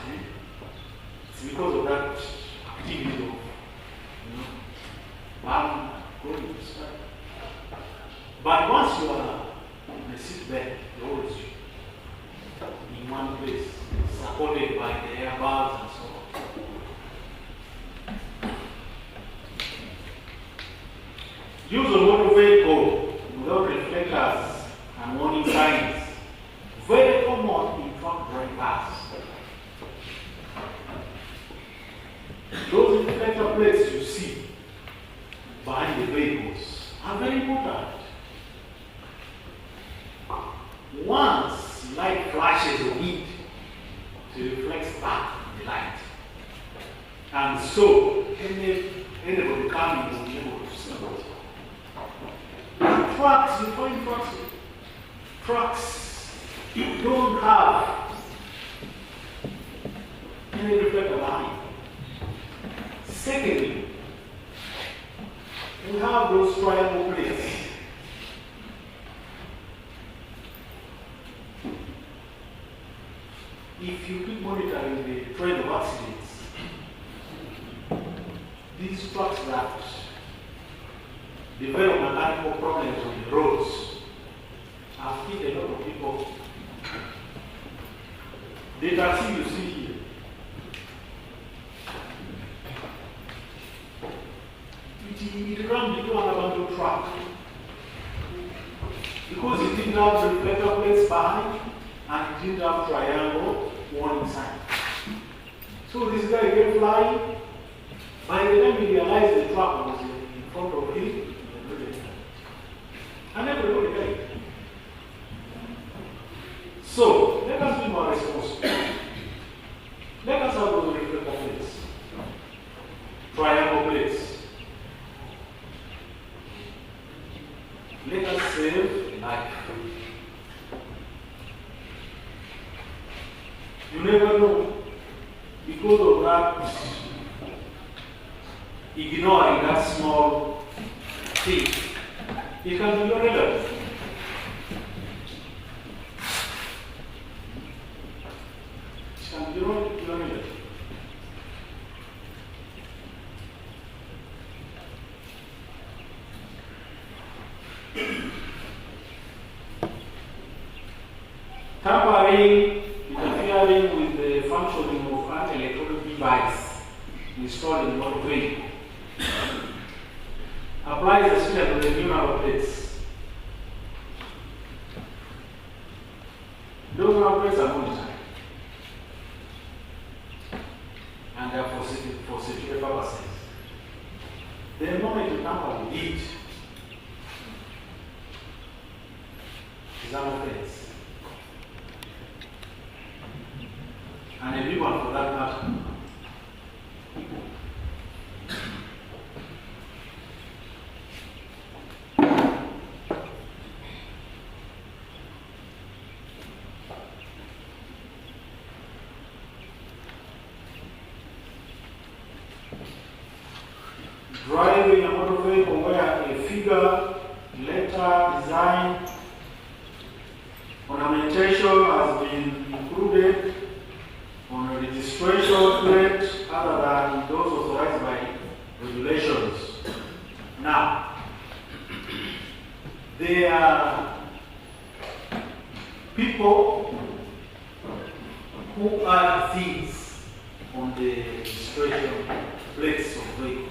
It's because of that activity of, I'm going to start. But once you are in a seat belt, they holds you in one place, supported by the airbags and so on. Use a motor vehicle without reflectors and warning signs. Very common in truck drivers. Those reflector plates you see behind the vehicles are very important. Once light flashes on it, it reflects back the light. And so, anybody coming will be able to see it. And trucks, you find trucks don't have any reflector behind. Secondly, we have those triangle plates. If you keep monitoring the trend of accidents, these trucks that develop mechanical problems on the roads have hit a lot of people. The taxi you see here, it rammed into an abandoned truck because it didn't have reflector plates behind and it didn't have triangle warning sign. So this guy kept flying. By the time he realized the truck was in front of him, he really died. And everybody died. So let us be more responsible. Let us have those reflector plates, triangle plates. Let us save life. You never know, because of that, ignoring that small thing, it can be your relative. It can be your relative. Tampering, interfering with the functioning of an electronic device installed in motor vehicle applies the sticker to the number plates. Those number plates are monitored and they are for security purposes. The moment you tamper with it, is an offense. And a big one for that matter. Driving a motor vehicle where a figure, letter, design, ornamentation has been included on a registration plate other than those authorized by regulations. Now, there are people who add things on the registration plates of vehicles.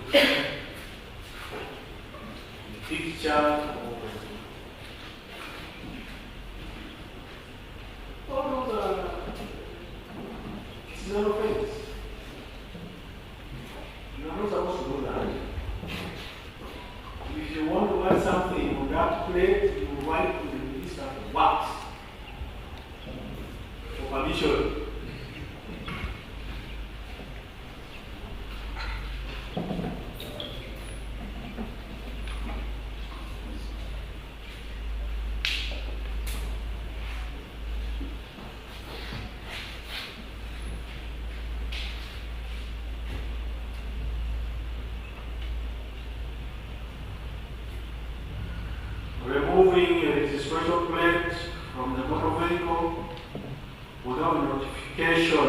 Picture or all those are zero offense. You are not supposed to do that. If you want to add something on that plate, you write to the minister for what? For permission. Removing a registration plate from the motor vehicle without notification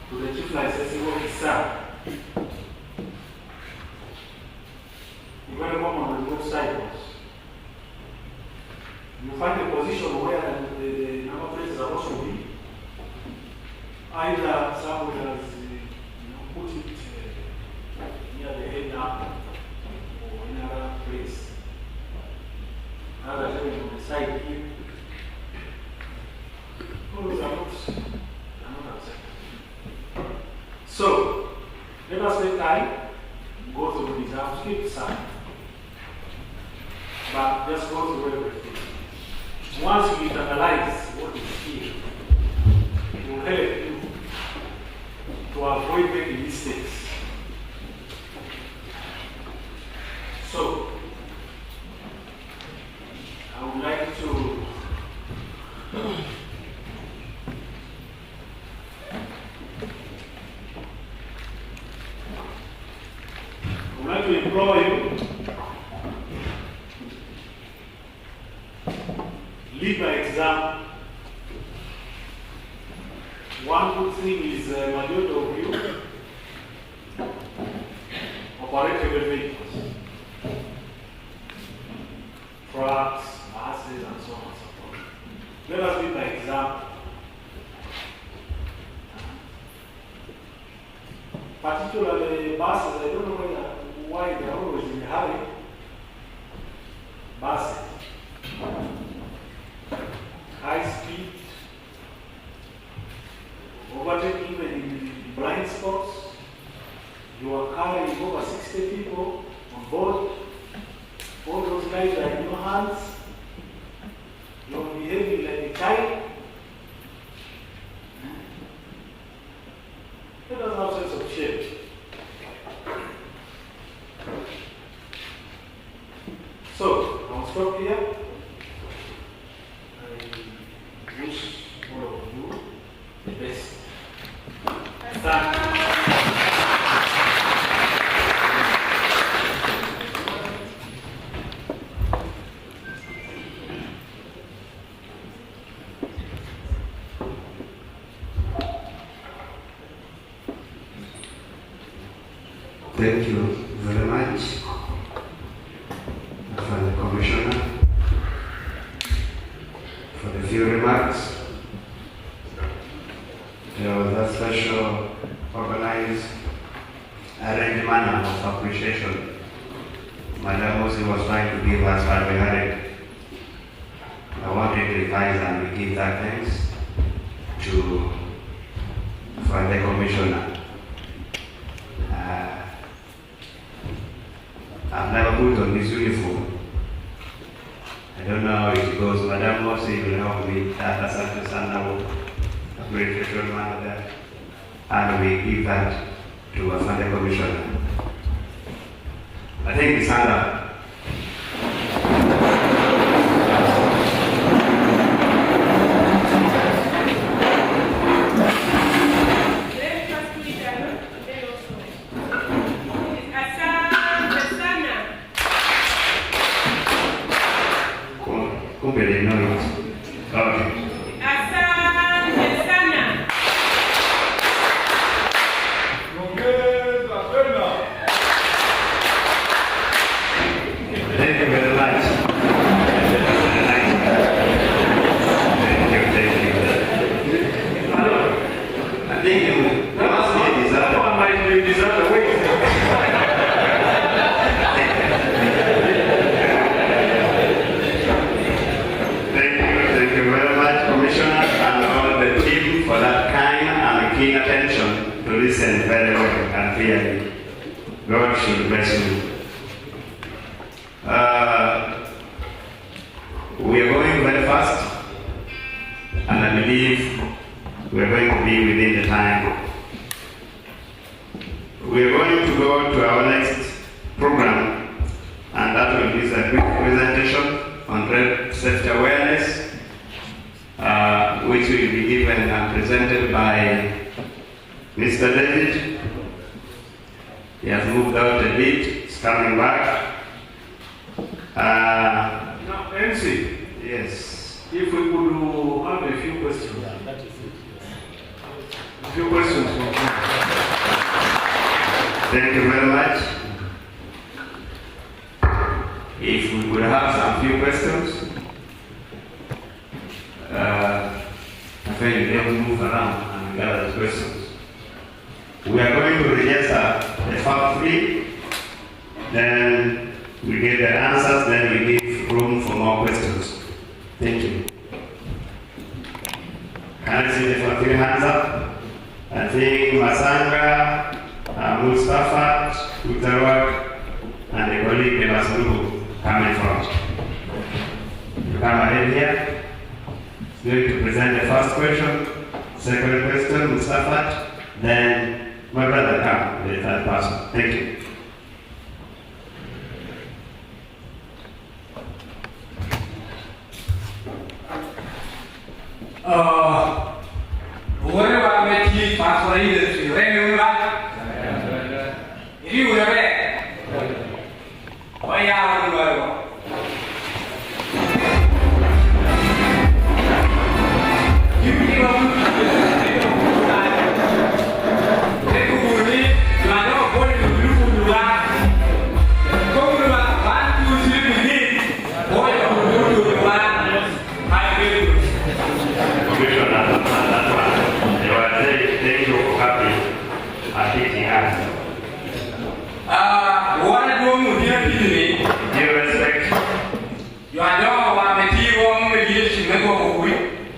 to the chief licensing officer. Very common on both sides. You find a position where the number plate is supposed to be. Either someone has put it near the head up or in another place. Other than on the side here. Those are not acceptable. So, let us take time, go through the exam, skip some. But just go through everything. Once you internalize what is here, it will help you to avoid making mistakes. So, I would like to implore you, lead by example. One good thing is majority of you operate heavy vehicles, trucks, buses, and so on and so forth. Let us lead by example. Particularly buses, I don't know why they're always in a hurry. Buses. guys are in your hands. You're behaving like a child. Let us have sense of shame. So, I'll stop here. I wish all of you the best. Thank you very much for the Commissioner for the few remarks. There was a special organized arrangement of appreciation Madam Mosi was trying to give us, but we had it. I wanted to revise and we give that thanks to for the Commissioner. I've never put on this uniform. I don't know how it goes. Madam Mosi will help me. That's a great special man there. And we give that to a Sunday Commissioner. I think it's under.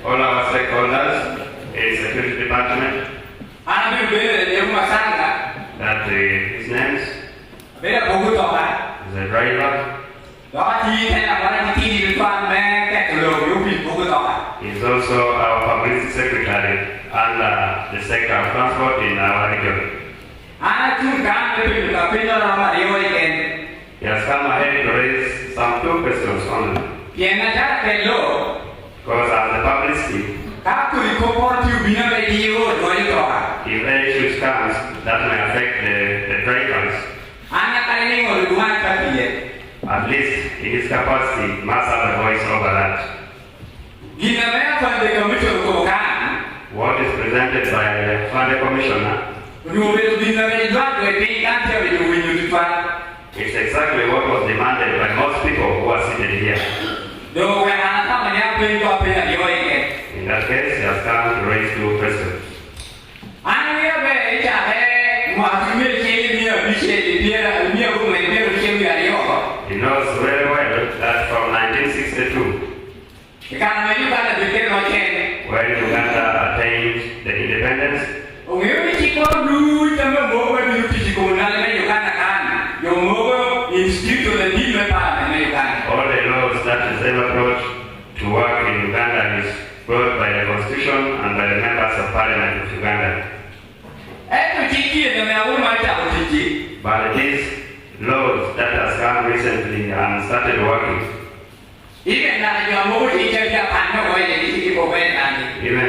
All our stakeholders, a security department, that his names, the driver, He's also our publicity secretary under the sector of transport in our region. He has come ahead to raise some 2 questions only. Because as the publicity, if any issues comes that may affect the drivers, at least in his capacity, must have a voice over that. What is presented by the Fund Commissioner is exactly what was demanded by most people who are seated here. In that case, he has come to raise 2 questions. He knows very well that from 1962, when Uganda attained the independence, all the laws that is ever brought to work in Uganda is brought by the Constitution and by the members of Parliament of Uganda. But these laws that has come recently and started working, even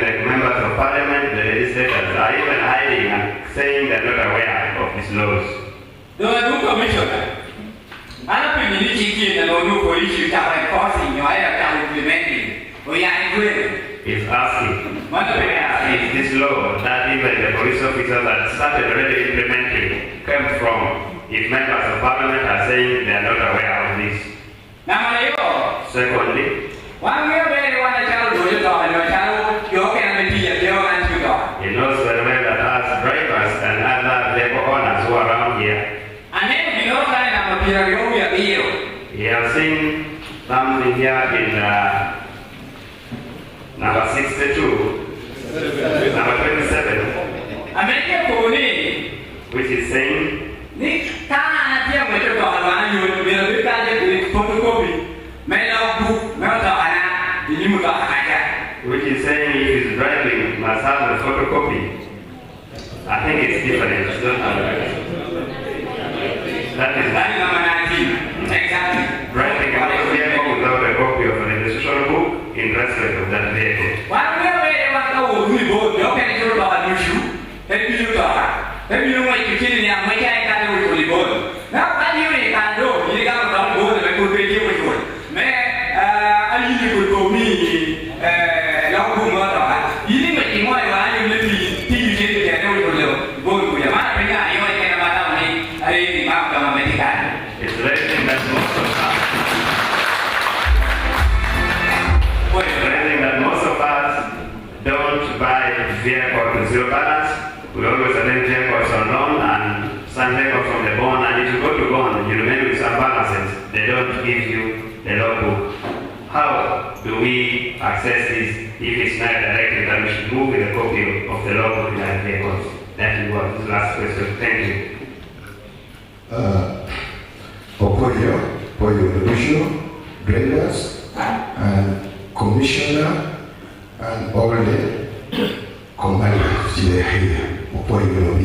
the members of Parliament, the legislators are even hiding and saying they're not aware of these laws. Is asking, where is this law that even the police officers that started already implementing came from, if members of Parliament are saying they are not aware of this? Secondly, he knows very well that as drivers and other vehicle owners who are around here, he has seen something here in number 62, number 27, which is saying, if he's driving, must have a photocopy. I think it's different. That is number 19. Exactly. Driving a vehicle without a copy of a registration book in respect of that vehicle. It's raising that most of us don't buy vehicles with zero balance. We always attend vehicles on loan and some vehicles from the bond, and if you go to bond, you remain with some balances. They don't give you the logbook. How do we access this if it's not directed that we should move with a copy of the logbook in our vehicles? That is what the last question. Thank you. For your official, drivers, and commissioner, and all the commanders here, for your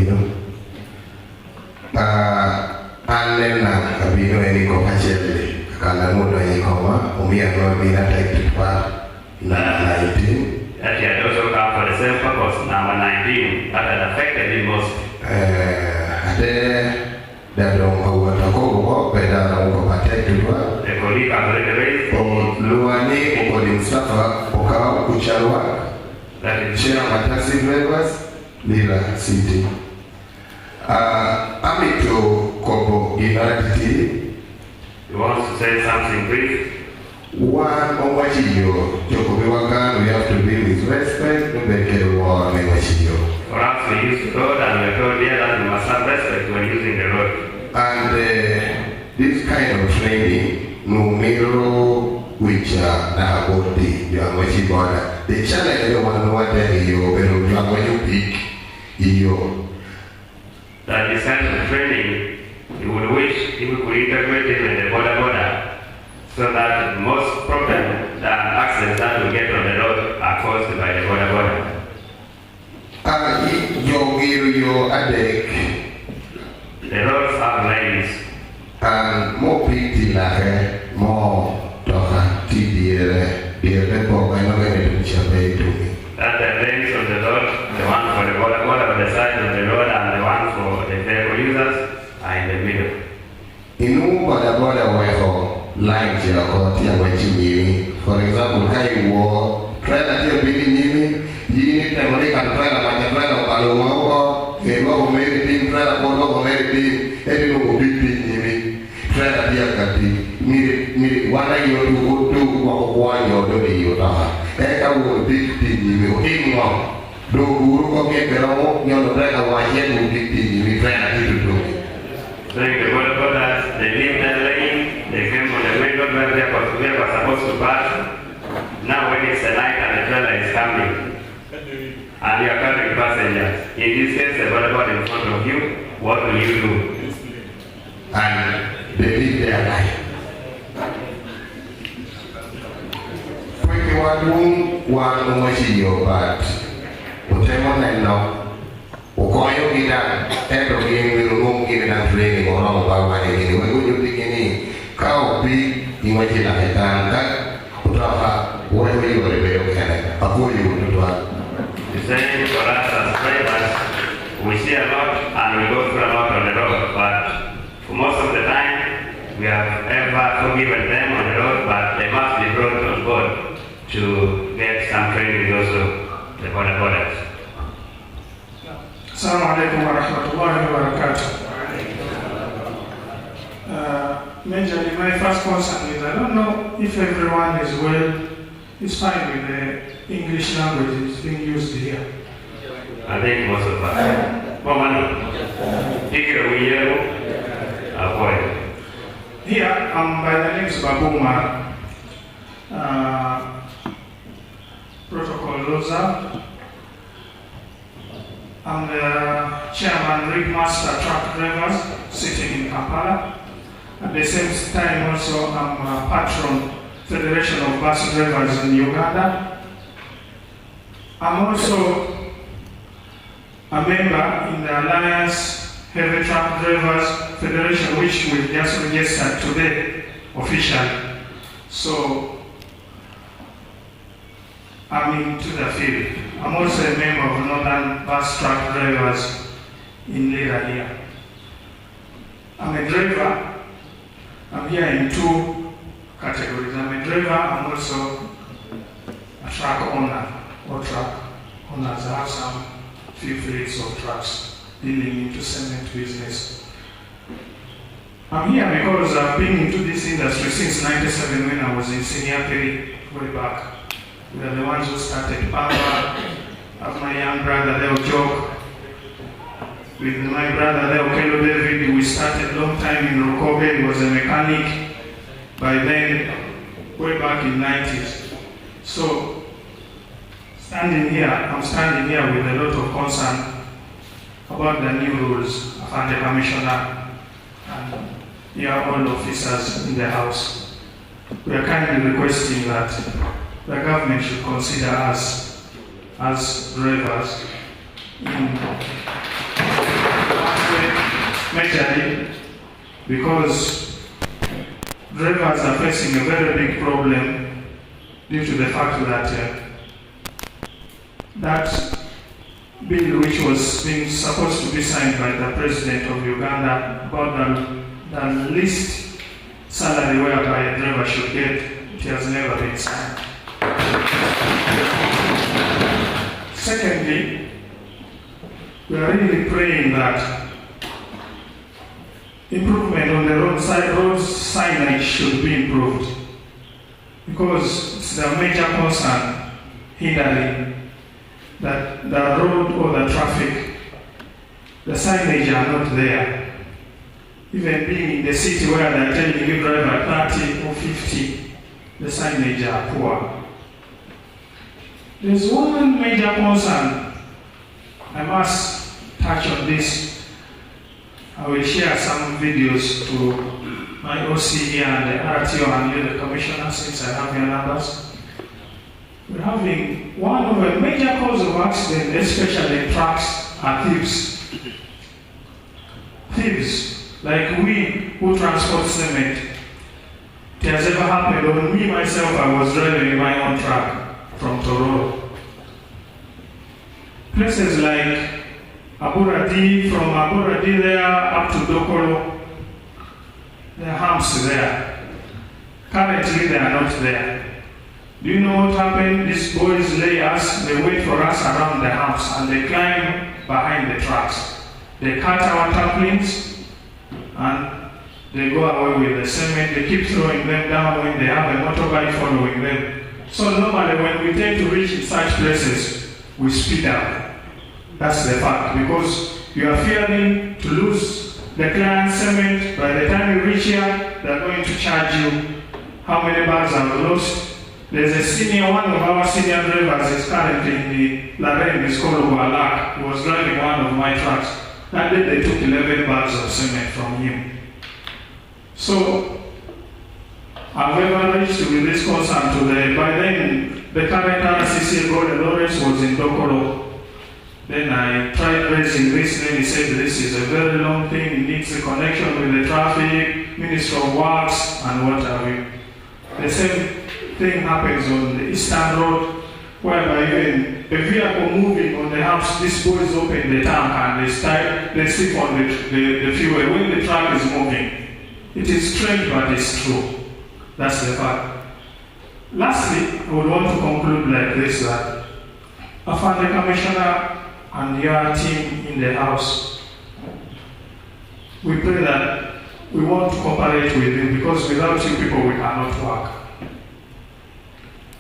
Alena Kabino any compatibility, Kalamudo any comma, Umia Robina type 19. That he had also come for the same purpose, number 19, that had affected him most. The colleague has already raised. Luani, Mustafa, Pokawa, Kuchalwa, that is share my taxi drivers, Lila City. Amito Kobo Inarati. He wants to say something brief. One on what you we have to be with respect to make it war. For us, we use the road and we are told here that we must have respect when using the road. And this kind of training, numero which about the challenge you want to know what you pick you. That this kind of training, you would wish if we could integrate it in the border so that most problems and accidents that we get on the road are caused by the border. The roads have lanes. And more people like more talker, TDL, That the lanes on the road, the one for the border on the side of the road and the one for the vehicle users are in the middle. Inu boda weho line jia ko tia wachi nyimi. For example, kai wo trailer tia bili nyimi, yini temori kan trailer ma trailer kalau mau ko meri tim trailer ko meri tim edi no big nyimi. Trailer tia kati miri wana yo tu ko yo do ni yo ta. Ka wo big nyimi o ingo. Do guru ko ke pero yo trailer wa yen big nyimi trailer tu. During the border borders, they leave that lane, they came on the main road where they were supposed to pass. Now when it's the night and the trailer is coming, and you are carrying passengers, in this case the border border in front of you, what will you do? And they leave their life. Quickly one machine but whatever now. Ukoyo kita, begini rumum kita dan training orang bawa ini. Waktu begini, kau pi imajin lah kita, utara, orang itu berbeda kan? Aku itu tuan. The same for us as drivers, we see a lot and we go through a lot on the road, but for most of the time, we have ever forgiven them on the road, but they must be brought on board to get some training also, the borders. Assalamu alaikum wa rahmatullahi wa barakatuh. Majorly, my first concern is I don't know if everyone is fine with the English language being used here. I think most of us. Here, I'm by the name of Babuma, Protocol Loza. I'm the chairman, Ringmaster Truck Drivers, sitting in Kampala. At the same time also, I'm a patron, Federation of Bus Drivers in Uganda. I'm also a member in the Alliance Heavy Truck Drivers Federation, which we just registered today officially. So I'm into the field. I'm also a member of Northern Bus Truck Drivers in Leda here. I'm a driver. I'm here in two categories. I'm a driver. I'm also a truck owner or truck owners. I have some few fleets of trucks dealing into cement business. I'm here because I've been into this industry since '97 when I was in senior pay way back. We are the ones who started Power. I have my young brother Leo Joke. With my brother Leo Kelo David, we started a long time in Rokobe. He was a mechanic by then, way back in '90s. So, I'm standing here with a lot of concern about the new rules of the commissioner and here all officers in the house. We are kindly requesting that the government should consider us as drivers in majorly because drivers are facing a very big problem due to the fact that that bill which was supposed to be signed by the president of Uganda about the least salary whereby a driver should get, it has never been signed. Secondly, we are really praying that improvement on the road signage should be improved because it's the major concern hindering that the road or the traffic, the signage are not there. Even being in the city where they are telling you driver 30 or 50, the signage are poor. There's one major concern. I must touch on this. I will share some videos to my OC here and the RTO and you, the commissioner, since I have your numbers. We're having one of the major causes of accident, especially in trucks, are thieves. Thieves, like we who transport cement. It has ever happened, or me myself, I was driving in my own truck from Tororo. Places like Aburadi, from Aburadi there up to Dokoro, there are humps there. Currently, they are not there. Do you know what happened? These boys lay us, they wait for us around the humps and they climb behind the trucks. They cut our taplings and they go away with the cement. They keep throwing them down when they have a motorbike following them. So normally when we tend to reach in such places, we speed up. That's the fact, because you are fearing to lose the client's cement. By the time you reach here, they're going to charge you how many bags are lost. There's a senior, one of our senior drivers is currently in the Laren, is called Walak. He was driving one of my trucks. That day they took 11 bags of cement from him. So, I've ever reached with this concern to by then, the current RCC Gordon Lawrence was in Dokoro. Then I tried raising this, then he said this is a very long thing, it needs a connection with the traffic, Ministry of Works, and what have you. The same thing happens on the Eastern Road, whereby even a vehicle moving on the house, these boys open the tank and they slip on the fuel when the truck is moving. It is strange, but it's true. That's the fact. Lastly, I would want to conclude like this, that Afande Commissioner and your team in the House, we pray that we want to cooperate with you, because without you people we cannot work.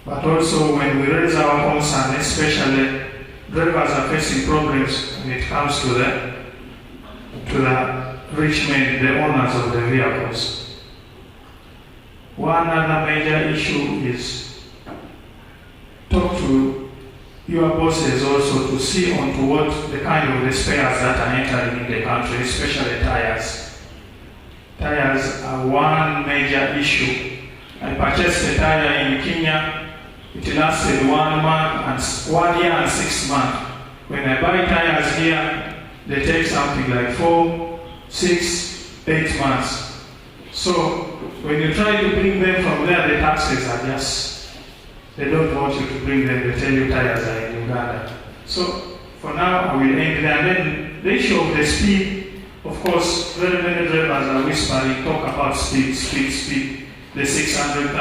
But also when we raise our concern, especially drivers are facing problems when it comes to the rich men, the owners of the vehicles. One other major issue is talk to your bosses also to see onto what the kind of the spares that are entering in the country, especially tires. Tires are one major issue. I purchased a tire in Kenya. It lasted 1 year and 6 months. When I buy tires here, they take something like 4, 6, 8 months. So when you try to bring them from there, the taxes are just, they don't want you to bring them, they tell you tires are in Uganda. So for now, I will end there. And then the issue of the speed, of course, very many drivers are whispering, talk about speed, the 600,000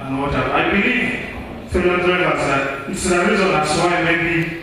and whatever. I believe, fellow drivers, that it's the reason as why maybe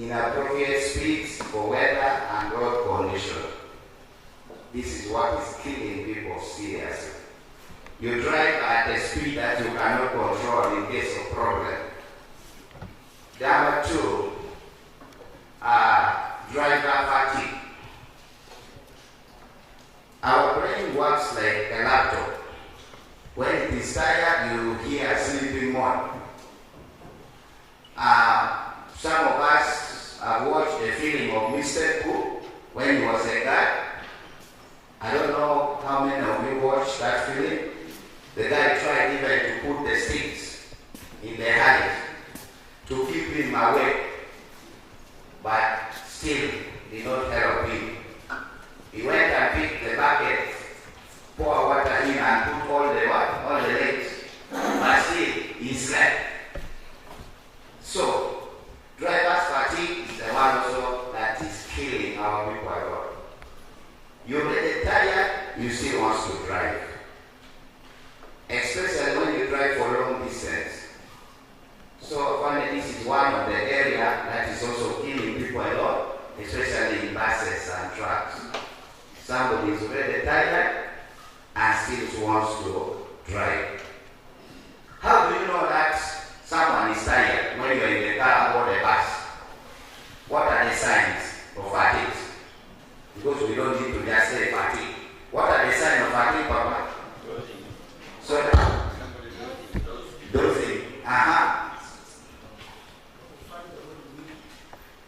inappropriate speeds for weather and road condition. This is what is killing people seriously. You drive at a speed that you cannot control in case of problem. Number two, driver fatigue. Our brain works like a laptop. When it is tired, you hear sleeping mode. Some of us have watched the film of Mr. Cook when he was a guy. I don't know how many of you watched that film. The guy tried even to put the sticks in the hand to keep him awake, but still did not help him. He went and picked the bucket, pour water in and put all the legs, but still he slept. So, driver's fatigue is the one also that is killing our people a lot. You're already tired, you still want to drive. Especially when you drive for long distance. So finally, this is one of the areas that is also killing people a lot, especially in buses and trucks. Somebody is already tired and still wants to drive. How do you know that someone is tired when you're in the car or the bus? What are the signs of fatigue? Because we don't need to just say fatigue. What are the signs of fatigue, Papa? So, dozing.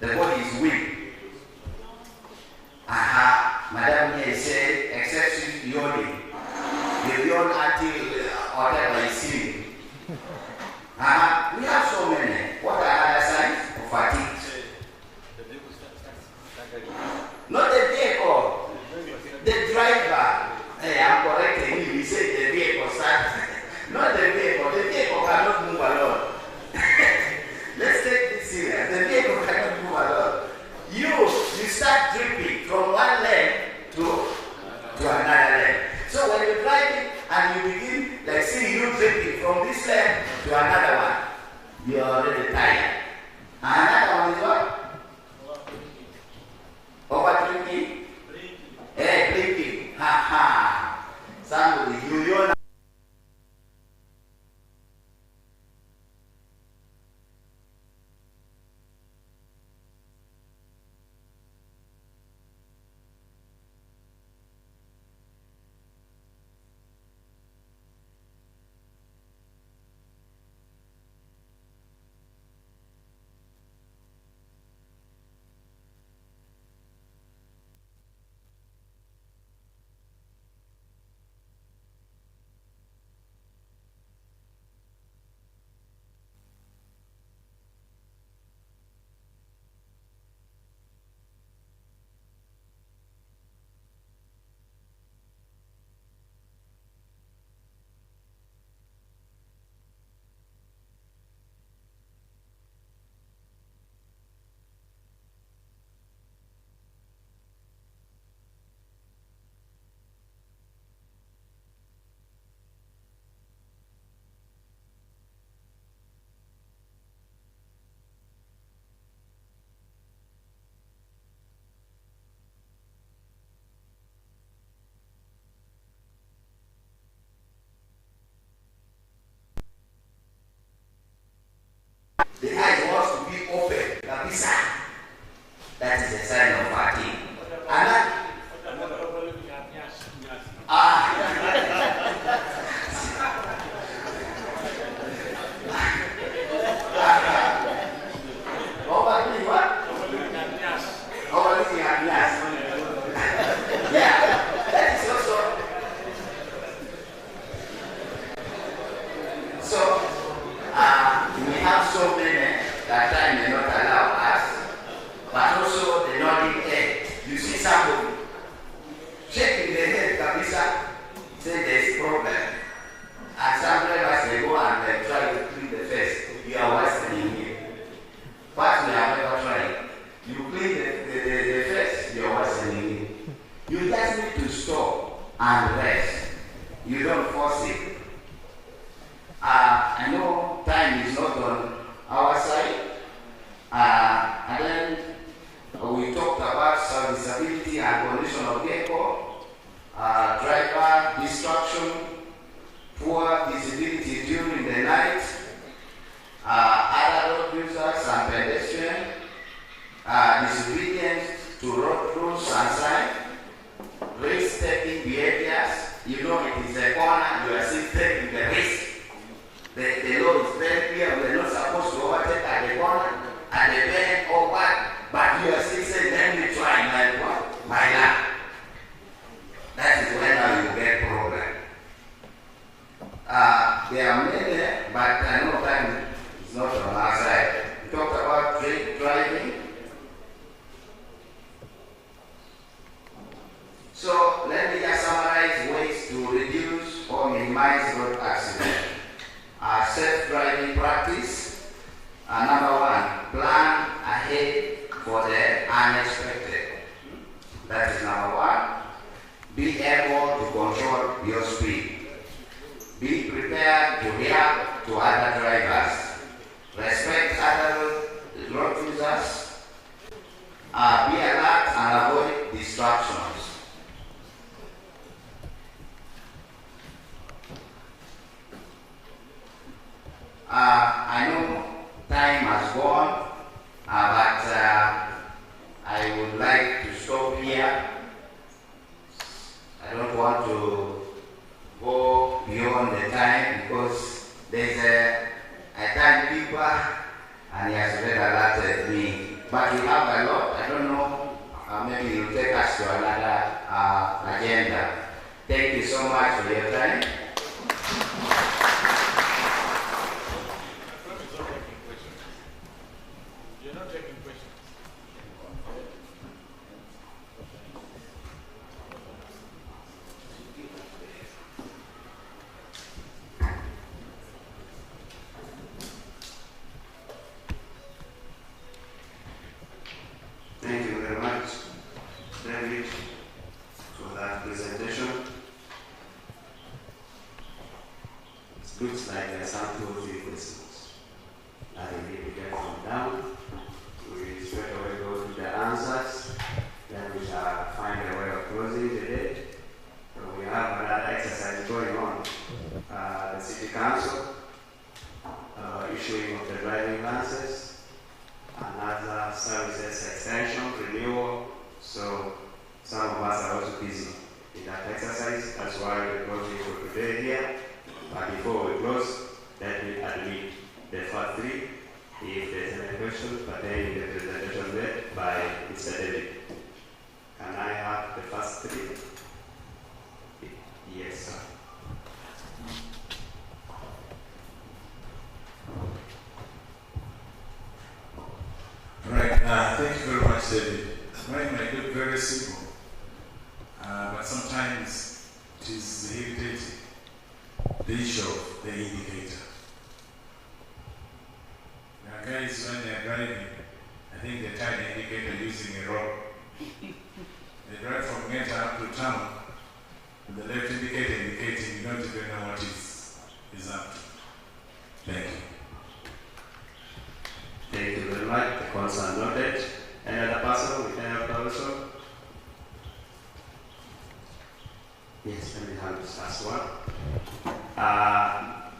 The body is weak. Madam here said excessive yawning. You yawn until whatever is seen. We have so many. What are other signs of fatigue? Not the vehicle. The driver. Hey, I'm correcting you. He said the vehicle starts. Not the vehicle. The vehicle cannot move alone. Let's take this serious. The vehicle cannot move alone. You start dripping from one leg to another leg. So when you're driving and you begin, like see you dripping from this leg to another one, you're already tired. Another one is what? Over drinking? Hey, blinking. Somebody, you yawn. The eyes wants to be open. That is a sign of fatigue. Overlooking what? Overlooking at glass. Yeah, that is also. So, we have so many that time may not allow us, but also the nodding head. You see somebody shaking the head, Kabisa, say there's a problem. And some drivers they go and they try to clean the face. You are worsening here. But we have never tried. You clean the face, you are worsening here. You just need to stop and rest. You don't force it. I know time is not on our side, and then condition of vehicle, driver distraction, poor visibility during the night, other road users and pedestrians, disobedience to road rules and signs, risk-taking behaviors. You know it is a corner, you are still taking the risk. The law is very clear, we are not supposed to overtake at the corner, at the bend or what, but you are still saying, let me try my what? My luck. That is when you get problem. There are many, but I know time is not on our side. We talked about drink driving. So let me just summarize ways to reduce or minimize road accidents. Safe driving practice. Number one, plan ahead for the unexpected. That is number one. Be able to control your speed. Be prepared to react to other drivers. Respect other road users. Be alert and avoid distractions. I know time has gone, but I would like to stop here. I don't want to go beyond the time because there's a timekeeper and he has read a lot of me. But we have a lot. I don't know. Maybe you'll take us to another agenda. Thank you so much for your time. Thank you very much, David, for that presentation. It looks like there are some 2 or 3 questions. I need to get them down. We straight away go to the answers. Then we shall find a way of closing the day. So we have another exercise going on. The City Council issuing of the driving licenses, another services extension, renewal. So some of us are also busy in that exercise. That's why we're closing for today here. But before we close, let me admit the first 3. If there's any questions pertaining to the presentation made by Mr. David. Can I have the first 3? Yes, sir. Right, thank you very much, David. Mine might look very simple, but sometimes it is irritating. The issue of the indicator. Now, guys, when they are driving, I think they tie the indicator using a rope. They drive from Geta up to town, with the left indicator indicating you don't even know what is up to. Thank you. Thank you very much. The concern noted. Any other person with any other also? Yes, let me have this last one. I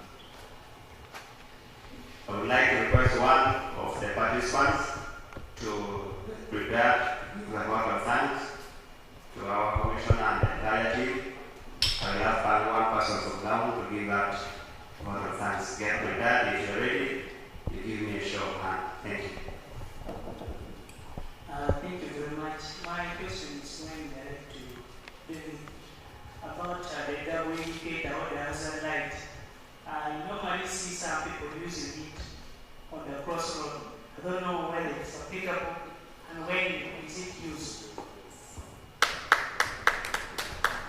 would like to request one of the participants to prepare a vote of thanks to our commissioner and the entire team. I will have one person from down to give that vote of thanks. Get prepared. If you're ready, you give me a show of hand. Thank you. Thank you very much. My question is mainly direct to David about the double indicator or the hazard light. I normally see some people using it on the crossroad. I don't know whether it's applicable and when is it used.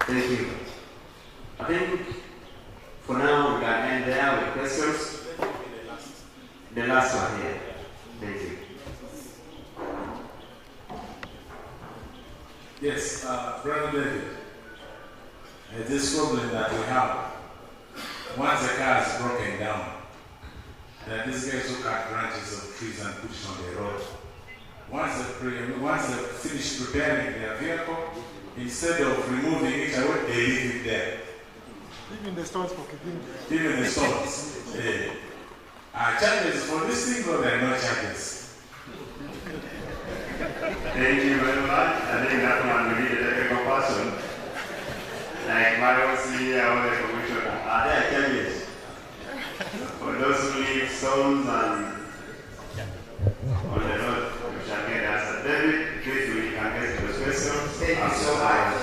Thank you. I think for now we can end there with questions. The last one here. Thank you. Yes, Brother David, this problem that we have, once a car is broken down, then these guys who cut branches of trees and put it on the road, once they finish preparing their vehicle, instead of removing it away, they leave it there. Even the stones for keeping. Even the stones. Are charges for this thing or there are no charges? Thank you very much. I think that one will be a technical person. Like my OC or the commissioner. Are there charges? For those who leave stones and on the road, we shall get answer. David, please we can get to the question. Thank you so much.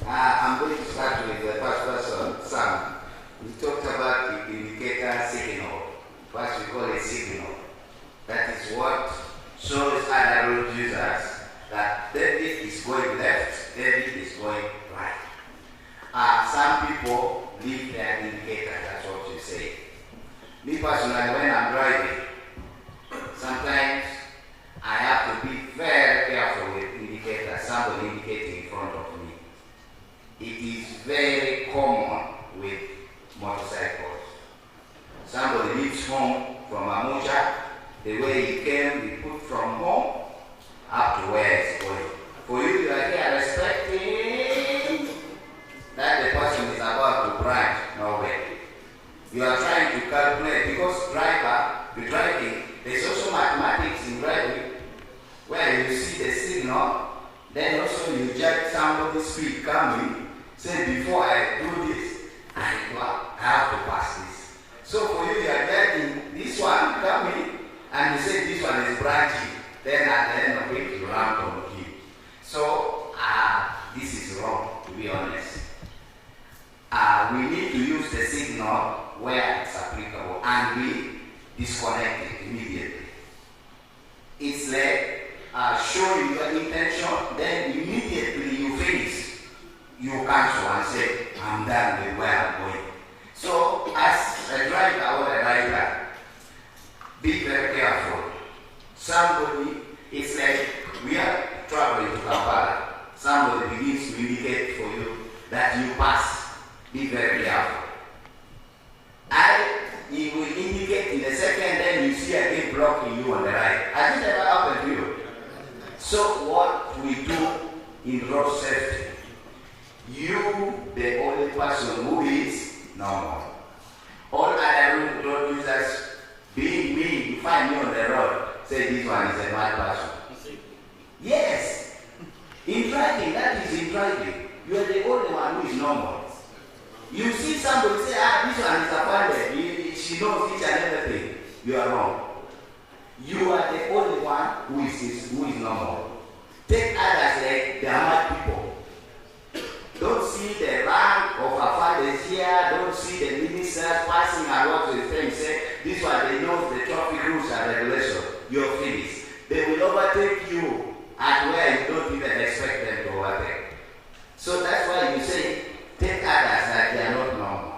I'm going to start with the first person, Sam. We talked about the indicator signal. What we call a signal. That is what shows other road users that David is going left, David is going right. Some people leave their indicator, that's what you say. Me personally, when I'm driving, sometimes I have to be very careful with indicators, somebody indicating in front of me. It is very common with motorcycles. Somebody leaves home from Amuja, the way he came, he put from home up to where he's going. For you are here respecting that the person is about to branch nowhere. You are trying to calculate because you're driving, there's also mathematics in driving where you see the signal, then also you judge somebody's speed coming, say before I do this, I have to pass this. So for you are judging this one coming, and you say this one is branching, then at the end of it, you run from him. So, this is wrong, to be honest. We need to use the signal where it's applicable, and we disconnect it immediately. It's like showing your intention, then immediately you finish. You cancel and say, I'm done with where I'm going. So, as a driver or a rider, be very careful. Somebody, it's like we are traveling to Kampala. Somebody begins to indicate for you that you pass. Be very careful. He will indicate in a second, then you see again blocking you on the right. Has it ever happened to you? So what we do in road safety, you, the only person who is normal. All other road users, being me, you find me on the road, say this one is a mad person. Yes. In driving, that is in driving. You are the only one who is normal. You see somebody say, this one is abandoned. She knows each and everything. You are wrong. You are the only one who is normal. Take others like they are mad people. Don't see the rank of our fathers here. Don't see the ministers passing and what they saying. Say, this one, they know the traffic rules and regulations. You're finished. They will overtake you at where you don't even expect them to overtake. So that's why you say, take others like they are not normal.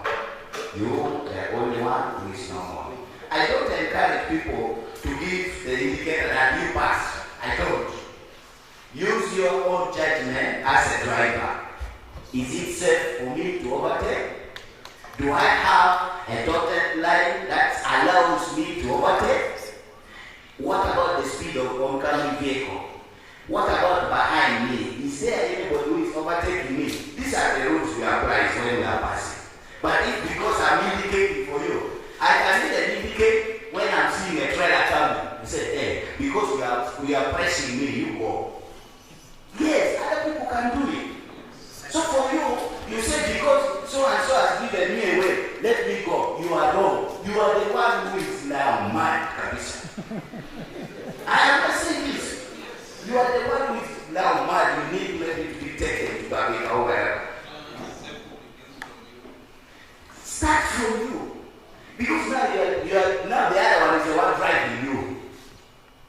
You, the only one who is normal. I don't encourage people to give the indicator that you pass. I don't. Use your own judgment as a driver. Is it safe for me to overtake? Do I have a dotted line that allows me to overtake? What about the speed of oncoming vehicle? What about behind me? Is there anybody who is overtaking me? These are the rules we apply when we are passing. But if because I'm indicating for you, I can even indicate when I'm seeing a trailer coming. You say, hey, because we are pressing me, you go. Yes, other people can do it. So for you say because so and so has given me away, let me go. You are wrong. You are the one who is now mad, Kabisa. I am not saying this. You are the one who is now mad. You need maybe to be taken to Babylon or wherever. Start from you. Because now now the other one is the one driving you.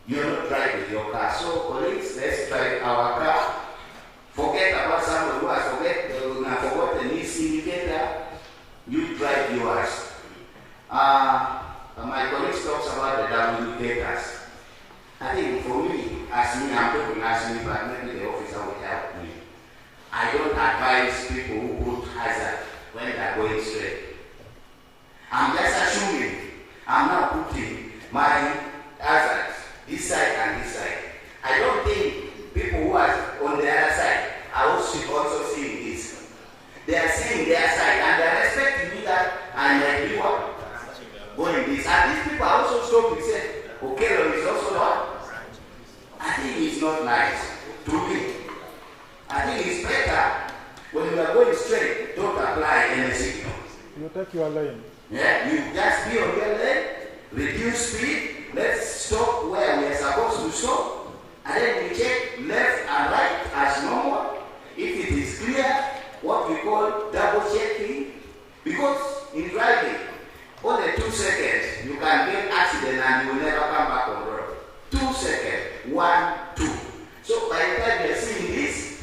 You are not driving your car. So colleagues, let's drive our car. Forget about somebody who has forgotten his indicator. You drive yours. My colleagues talks about the double indicators. I think for me, I'm talking as me, but maybe the officer will help me. I don't advise people who put hazard when they are going straight. I'm just assuming I'm not putting my hazards this side and this side. When you are going straight, don't apply any signal. You take your lane. Yeah, you just be on your lane, reduce speed, let's stop where we are supposed to stop, and then we check left and right as normal. If it is clear, what we call double checking, because in driving, only 2 seconds, you can get accident and you will never come back on road. 2 seconds, 1, 2. So by the time you are seeing this,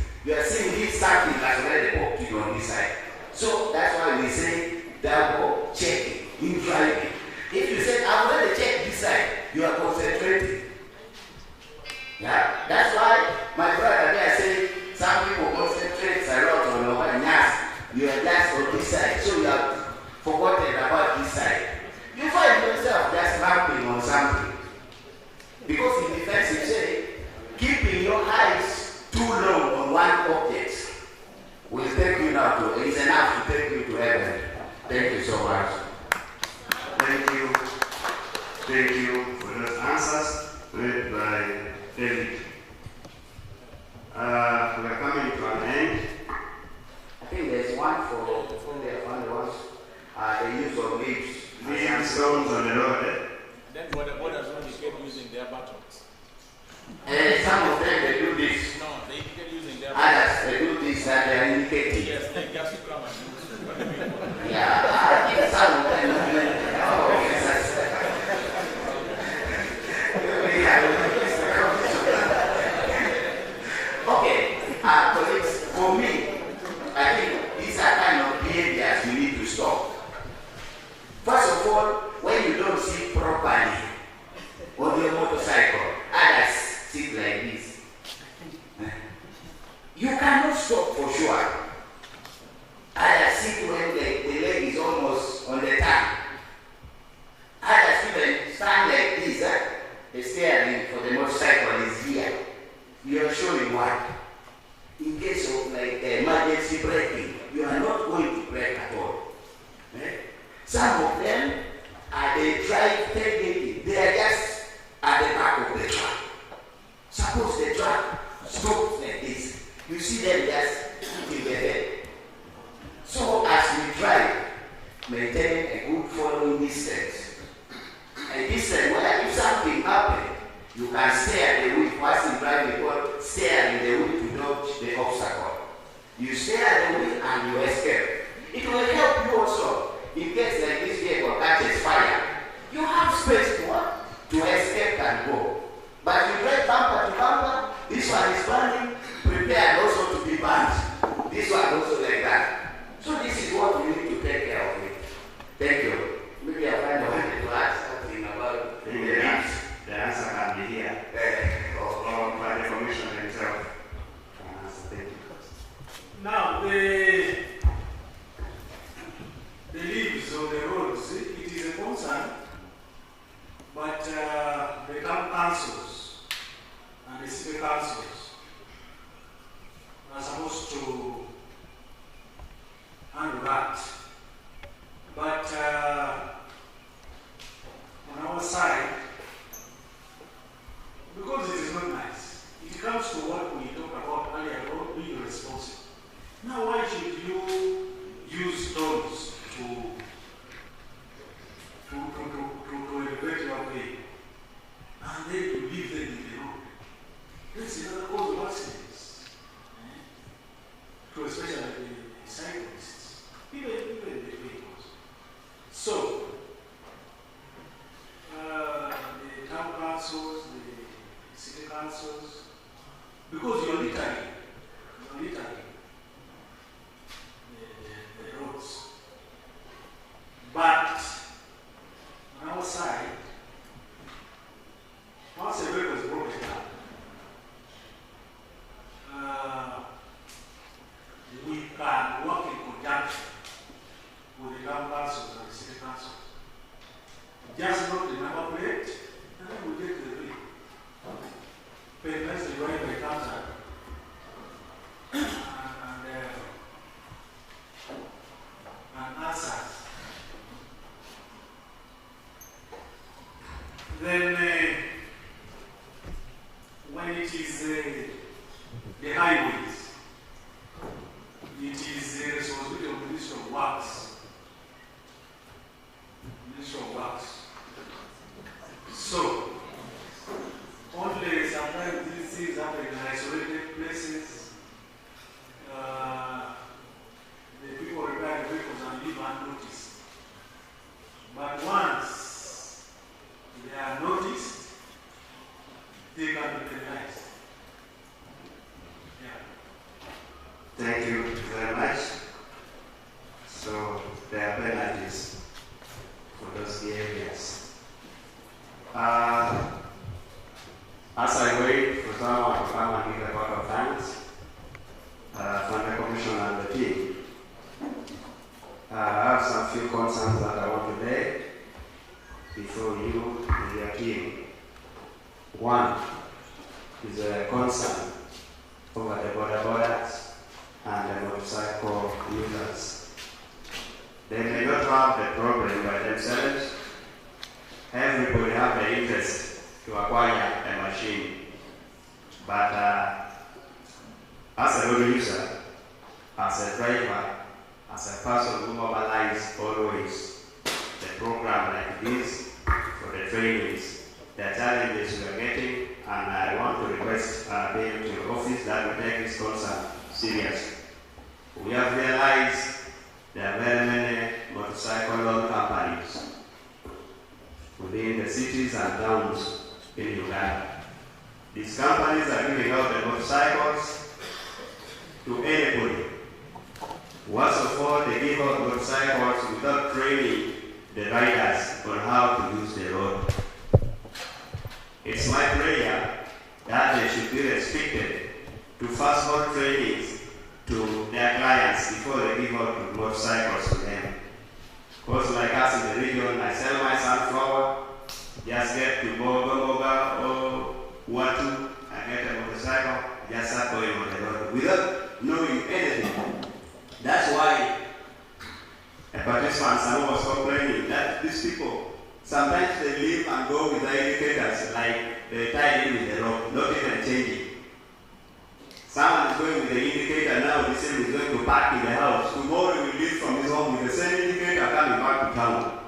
something has already popped you on this side. So that's why we say double checking in driving. If you say, I've already checked this side, you are concentrating. Yeah, that's why my brother there said some people concentrate a lot on over nyas. You are just on this side, so you have forgotten about this side. You find yourself just ramping on something. Because in defense you say, keeping your eyes too long on one object will take you now to, it's enough to take you to heaven. Thank you so much. Thank you. Thank you for those answers made by David. We are coming to an end. I think there's one for the ones, the use of leaves. Leaves, stones on the road. Then for the borders, when they kept using their buttons. Some of them they do this. No, they kept using their Others they do this and they are indicating. Yes, they just come and use. Yeah, I think some of them. Oh, yes. Okay, colleagues, for me, I think these are kind of behaviors we need to stop. First of all, when you don't sit properly on your motorcycle, others sit like this. You cannot stop for sure. Others sit when the leg is almost on the tongue. Others even stand like this. The steering for the motorcycle is here. You are showing what? In case of like emergency braking, you are not going to brake at all. Some of them, they drive technically. They are just at the back of the truck. Suppose the truck stops like this. You see them just in the head. So as we drive, maintain a good following distance. A distance where if something happens, you can stare at the wheel. Once you drive the car, stare at the wheel to dodge the obstacle. You stare at the wheel and you escape. It will help you also. In case like this vehicle catches fire, you have space to escape and go. But you drive bumper to bumper, this one is burning, prepared also to be burned. This one also like that. So this is what we need to take care of it. Thank you. Maybe I'll find a way to ask something about the answer can be here. Or by the commissioner himself. Thank you. Now, the leaves on the roads, it is a concern, but the town councils and the city councils are supposed to handle that. But on our side, because it is not nice, it comes to what we talked about earlier about being responsible. Now, why should you use stones to elevate your way and then you leave them in the road? That's another cause of accidents. To especially the cyclists, even the vehicles. So, the town councils, the city councils, because you're littering the roads. But on our side, once a vehicle is broken down, we can work in conjunction with the town councils and the city councils. Just note the number plate, and then we get to the vehicle. Pay less the driver comes out. you very much. So there are penalties for those areas. As I wait for someone to come and give a vote of thanks from the Commission and the team, I have some few concerns that I want to lay before you and your team. One is a concern over the borders and the motorcycle users. They may not have the problem by themselves. Everybody have the interest to acquire a machine. But as a road user, as a driver, as a person who mobilizes always the program like this for the trainings, the challenges we are getting, and I want to request them to your office that we take this concern serious. We have realized there are very many motorcycle loan companies within the cities and towns in Uganda. These companies are giving out the motorcycles to anybody. Once of all, they give out motorcycles without training the riders on how to use the road. It's my prayer that they should be restricted to fast-road trainings to their clients before they give out motorcycles to them. Because like us in the region, I sell my sunflower, just get to Boga or Watu, I get a motorcycle, just start going on the road without knowing anything. That's why a participant someone was complaining that these people, sometimes they leave and go with the indicators like they tied in with the rope, not even changing. Someone is going with the indicator now, the same is going to park in the house. Tomorrow he will leave from his home with the same indicator coming back to town.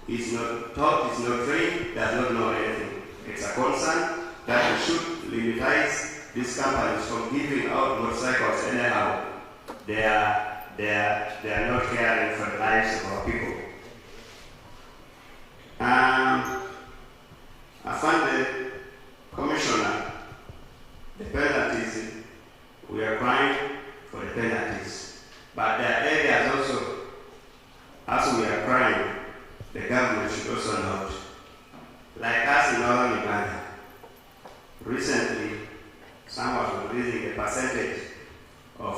He's not taught, he's not trained, does not know anything. It's a concern that we should limitize these companies from giving out motorcycles anyhow. They are not caring for the lives of our people. I found the commissioner, the penalties, we are crying for the penalties. But there are areas also, as we are crying, the government should also note. Like us in northern Uganda, recently, someone was releasing the percentage of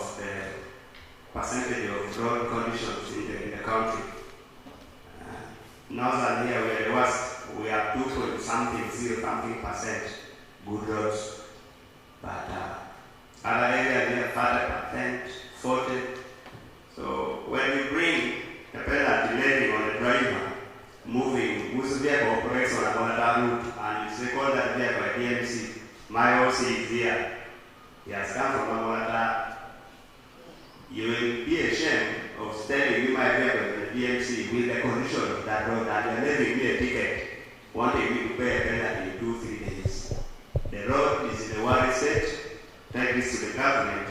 road conditions in the country. Northern here, we are the worst. We are 2.0% good roads. But other areas, we have 30%, 40%. So when you bring a penalty levy on the driver, moving, whose vehicle operates on a border route, and it's recalled that vehicle by DMC, my OC is here. He has come from Mawata. You will be ashamed of standing with my vehicle in the DMC with the condition of that road, and you're leaving me a ticket, wanting me to pay a penalty in 2-3 days. The road is in a worry state. Take this to the government.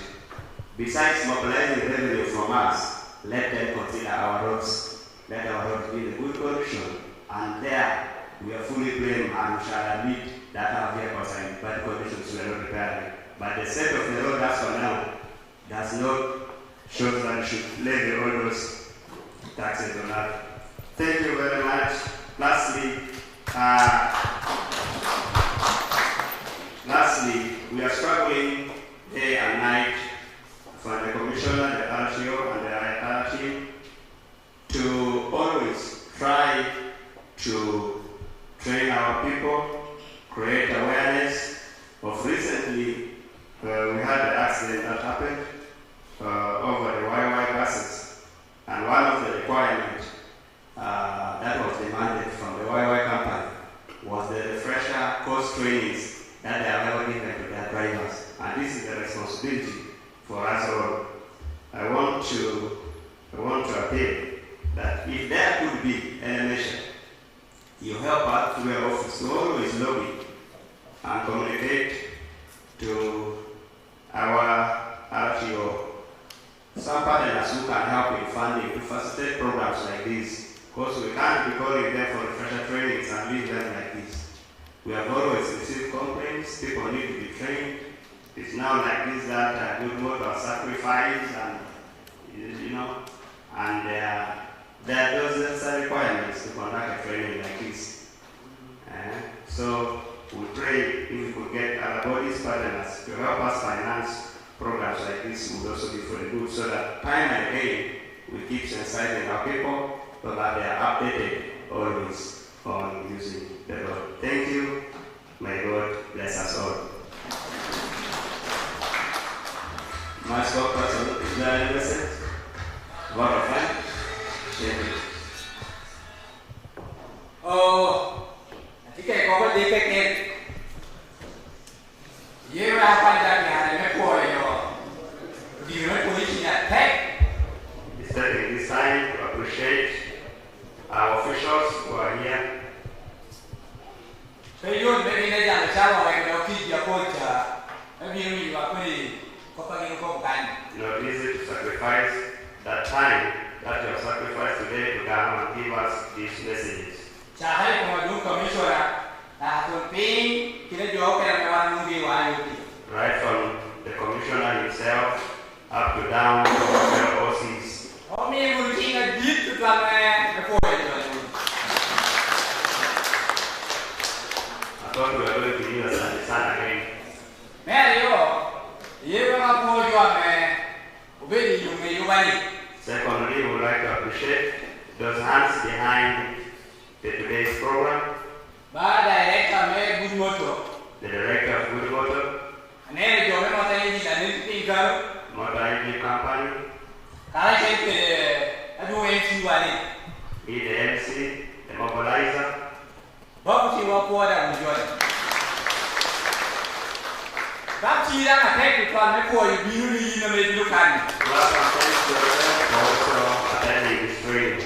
Besides mobilizing revenue from us, let them consider our roads. Let our roads be in a good condition. And there, we are fully blamed and shall admit that our vehicles are in bad conditions, we are not repairing. But the state of the road as for now does not show that we should levy all those taxes on that. Thank you very much. Lastly, we are struggling day and night for the commissioner, the RTO, and the IR team to always try to train our people, create awareness. Of recently, we had an accident that happened over the YY buses, and one of the requirements that was demanded from the YY company was the refresher course trainings that they have ever given to their drivers. And this is the responsibility for us all. I want to appeal that if there could be any measure, you help us through your office to always lobby and communicate to our RTO. Some partners who can help in funding to facilitate programs like this, because we can't be calling them for refresher trainings and leave them like this. We have always received complaints, people need to be trained, It's now like this that good motor sacrifice and and there are those necessary requirements to conduct a training like this. So we pray if we could get other bodies partners to help us finance programs like this would also be for the good, so that time and again we keep sensitizing our people so that they are updated always on using the road. Thank you. May God bless us all. My spokesperson, is there any message? What of time? Thank you. Oh, I think I covered the ticket. You are a position at tech. It's taking this time to appreciate our officials who are here. So you maybe need a shower like the kid your coach. Maybe you are pretty not easy to sacrifice that time that you have sacrificed today to come and give us these messages. Right from the commissioner himself up to down to the OCs. I thought we were going to give us an son again. Secondly, we would like to appreciate those hands behind today's program. The director of Good Motor, Motor Energy Company, the MC, the mobilizer. Attending this training.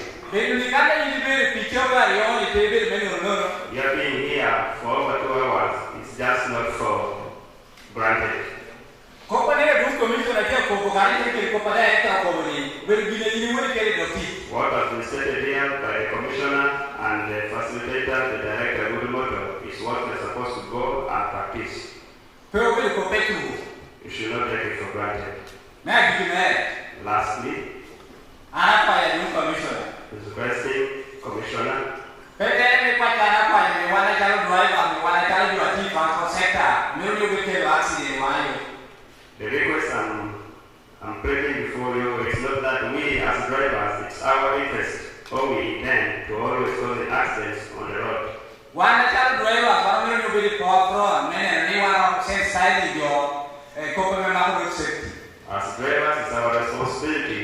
You're being here for over 2 hours. It's just not for granted. What has been stated here by the commissioner and the facilitator, the director of Good Motor, is what we're supposed to go and practice. You should not take it for granted. Lastly, is requesting commissioner the request I'm pleading before you is not that we as drivers, it's our interest or we intend to always cause the accidents on the road. As drivers, it's our responsibility.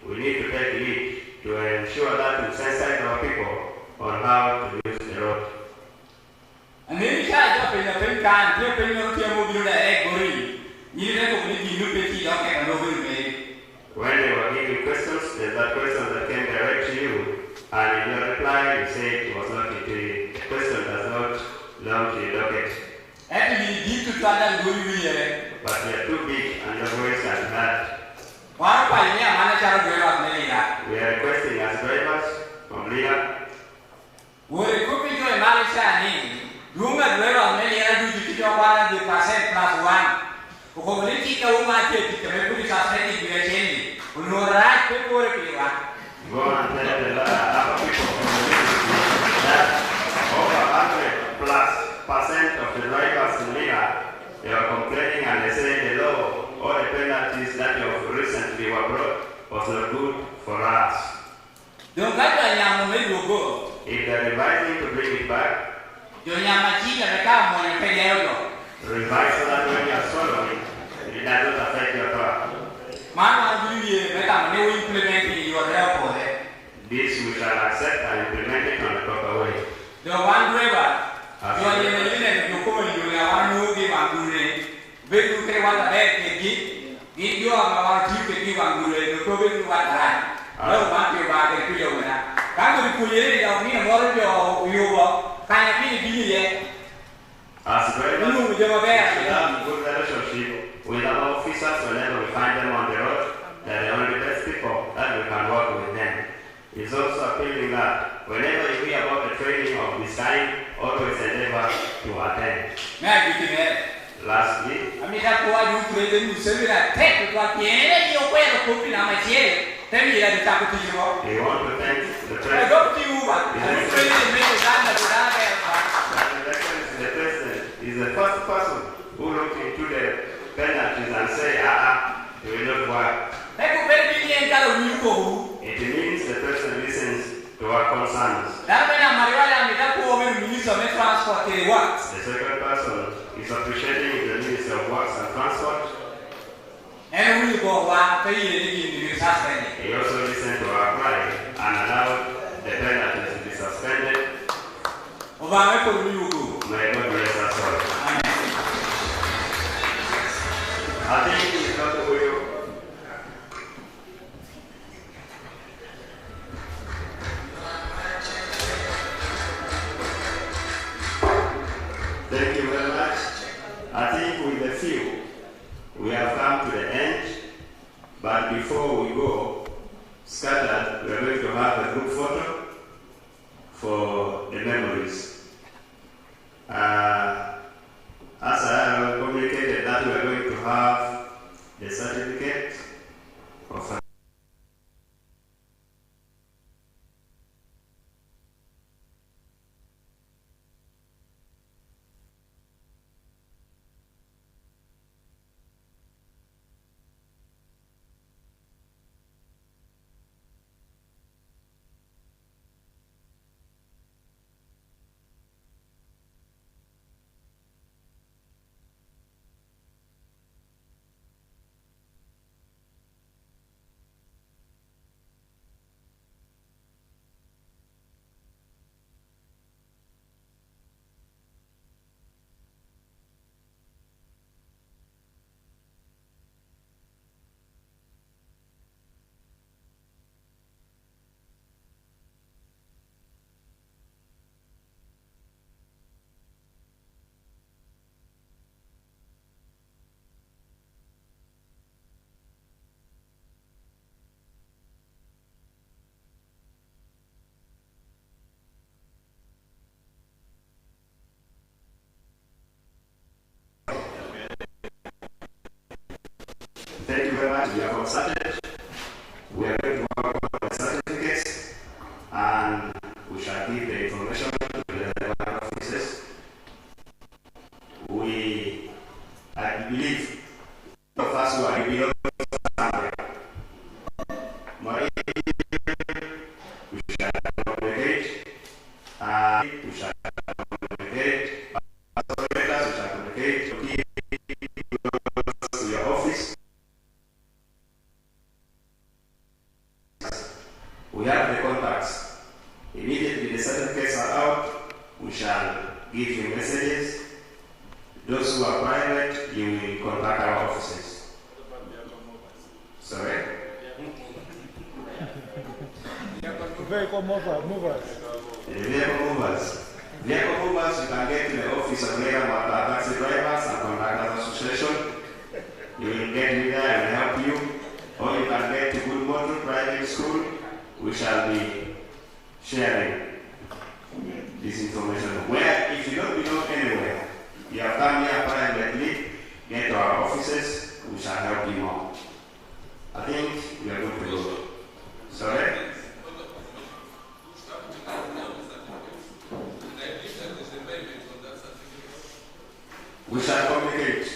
We need to take lead to ensure that we sensitize our people on how to use the road. When they were giving questions, there's that question that came direct to you, and in your reply you said it was not into you. The question does not belong to your docket. But we are too big and your voice can be heard. We are requesting as drivers from leader. Go and tell the other people that over 100+% of the drivers in Lira, they are complaining and they say the law or the penalties that you have recently were brought was not good for us. If they are revising to bring it back, revise so that when you are following, it does not affect your car. This we shall accept and implement it on the proper way. The one driver, you are in the unit, you come and you are one who give and do very good one that give you our team to give and do the problem to what right. No one to buy the video winner. Come to the Puye of me and what you can I be yet? As drivers, we have good relationship with our officers whenever we find them on the road. They are the best people that we can work with them. It's also appealing that whenever you hear about the training of this kind, always endeavor to attend. Lastly, that boy who created the service at Tech, but the end you wear the copy now, my chair. Tell me that the taco to you. We want to thank the I president. got you, but I'm afraid to make it done at The president is the first person who looked into the penalties and say, it will not work. It means the president listens to our concerns. The second person is appreciating the Ministry of Works and Transport. And we go one pay. He also listened to our cry and allowed the penalties to be suspended. May God bless us all. I think it's not the way. Thank you very much. I think with the few, we have come to the end. But before we go scattered, we are going to have a group photo for the memories. As I have communicated that we are going to have the certificate of Thank you very much. We have consulted. We are going to work on the certificates and we shall give the information to the relevant officers. I believe, of us who are below somewhere. We shall communicate. We shall communicate. As operators, we shall communicate to your office. We have the contacts. Immediately the certificates are out, we shall give you messages. Those who are private, you will contact our offices. Sorry? Vehicle movers. The vehicle movers. Vehicle movers, you can get to the office of Lega Taxi Drivers and Contractors Association. You will get me there and help you. Or you can get to Good Motor Driving School. We shall be sharing this information. Where, if you don't belong anywhere, you have come here privately, get to our offices, we shall help you more. I think we are good to go. Sorry? We shall communicate.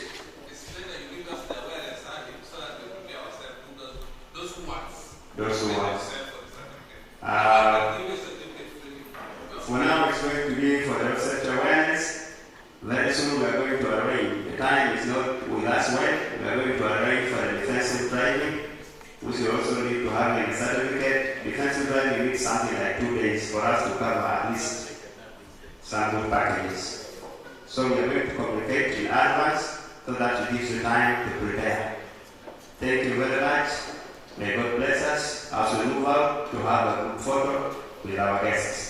Those who want. For now, it's going to be for the sexual awareness. Very soon we are going to arrange. The time is not with us when we are going to arrange for the defensive driving, which we also need to have a certificate. Defensive driving needs something like 2 days for us to cover at least some good packages. So we are going to communicate in advance so that it gives you time to prepare. Thank you very much. May God bless us as we move out to have a group photo with our guests.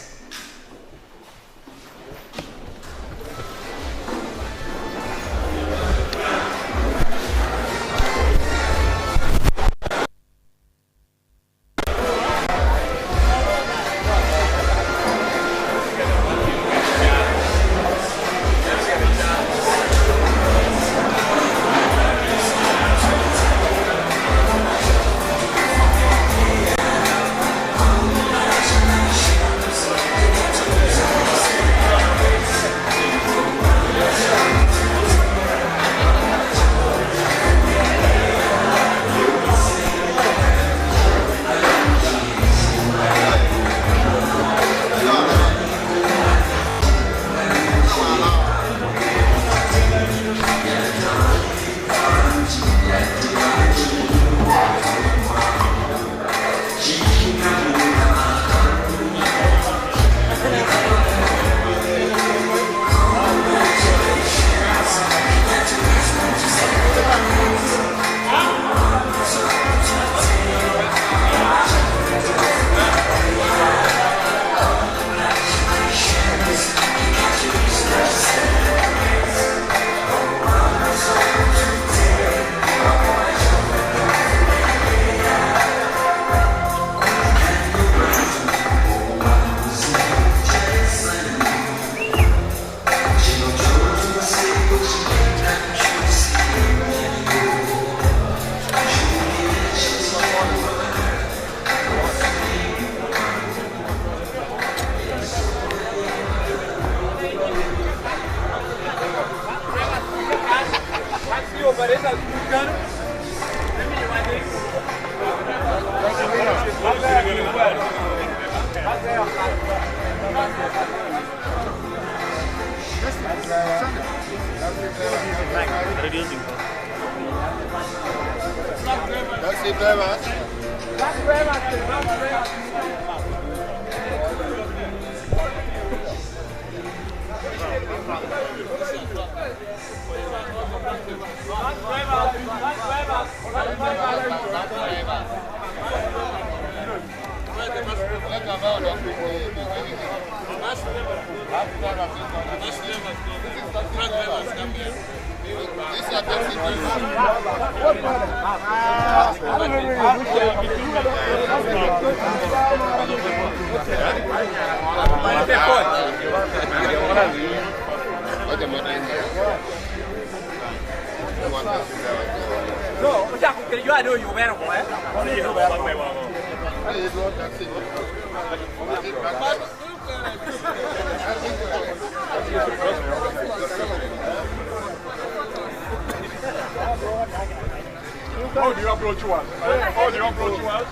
How do you approach one? How do you approach one?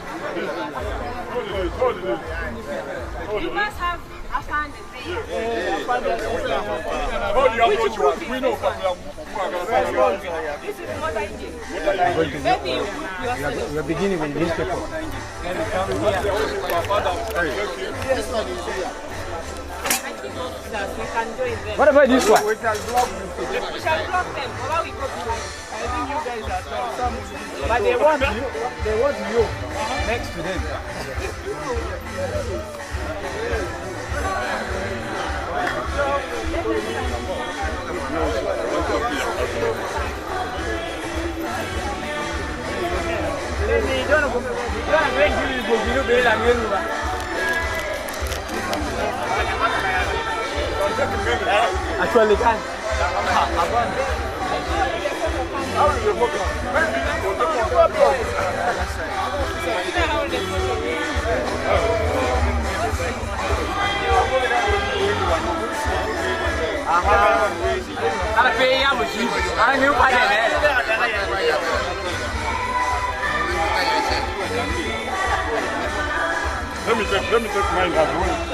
You must have a fan. How do you approach one? We know from This is what I did. Maybe you group yourself. we are beginning with these people. We can do it then. What about this one? We shall block them. How we go behind? I think you guys are done. But they want you next to them. Actually, can. Let me take mine as well.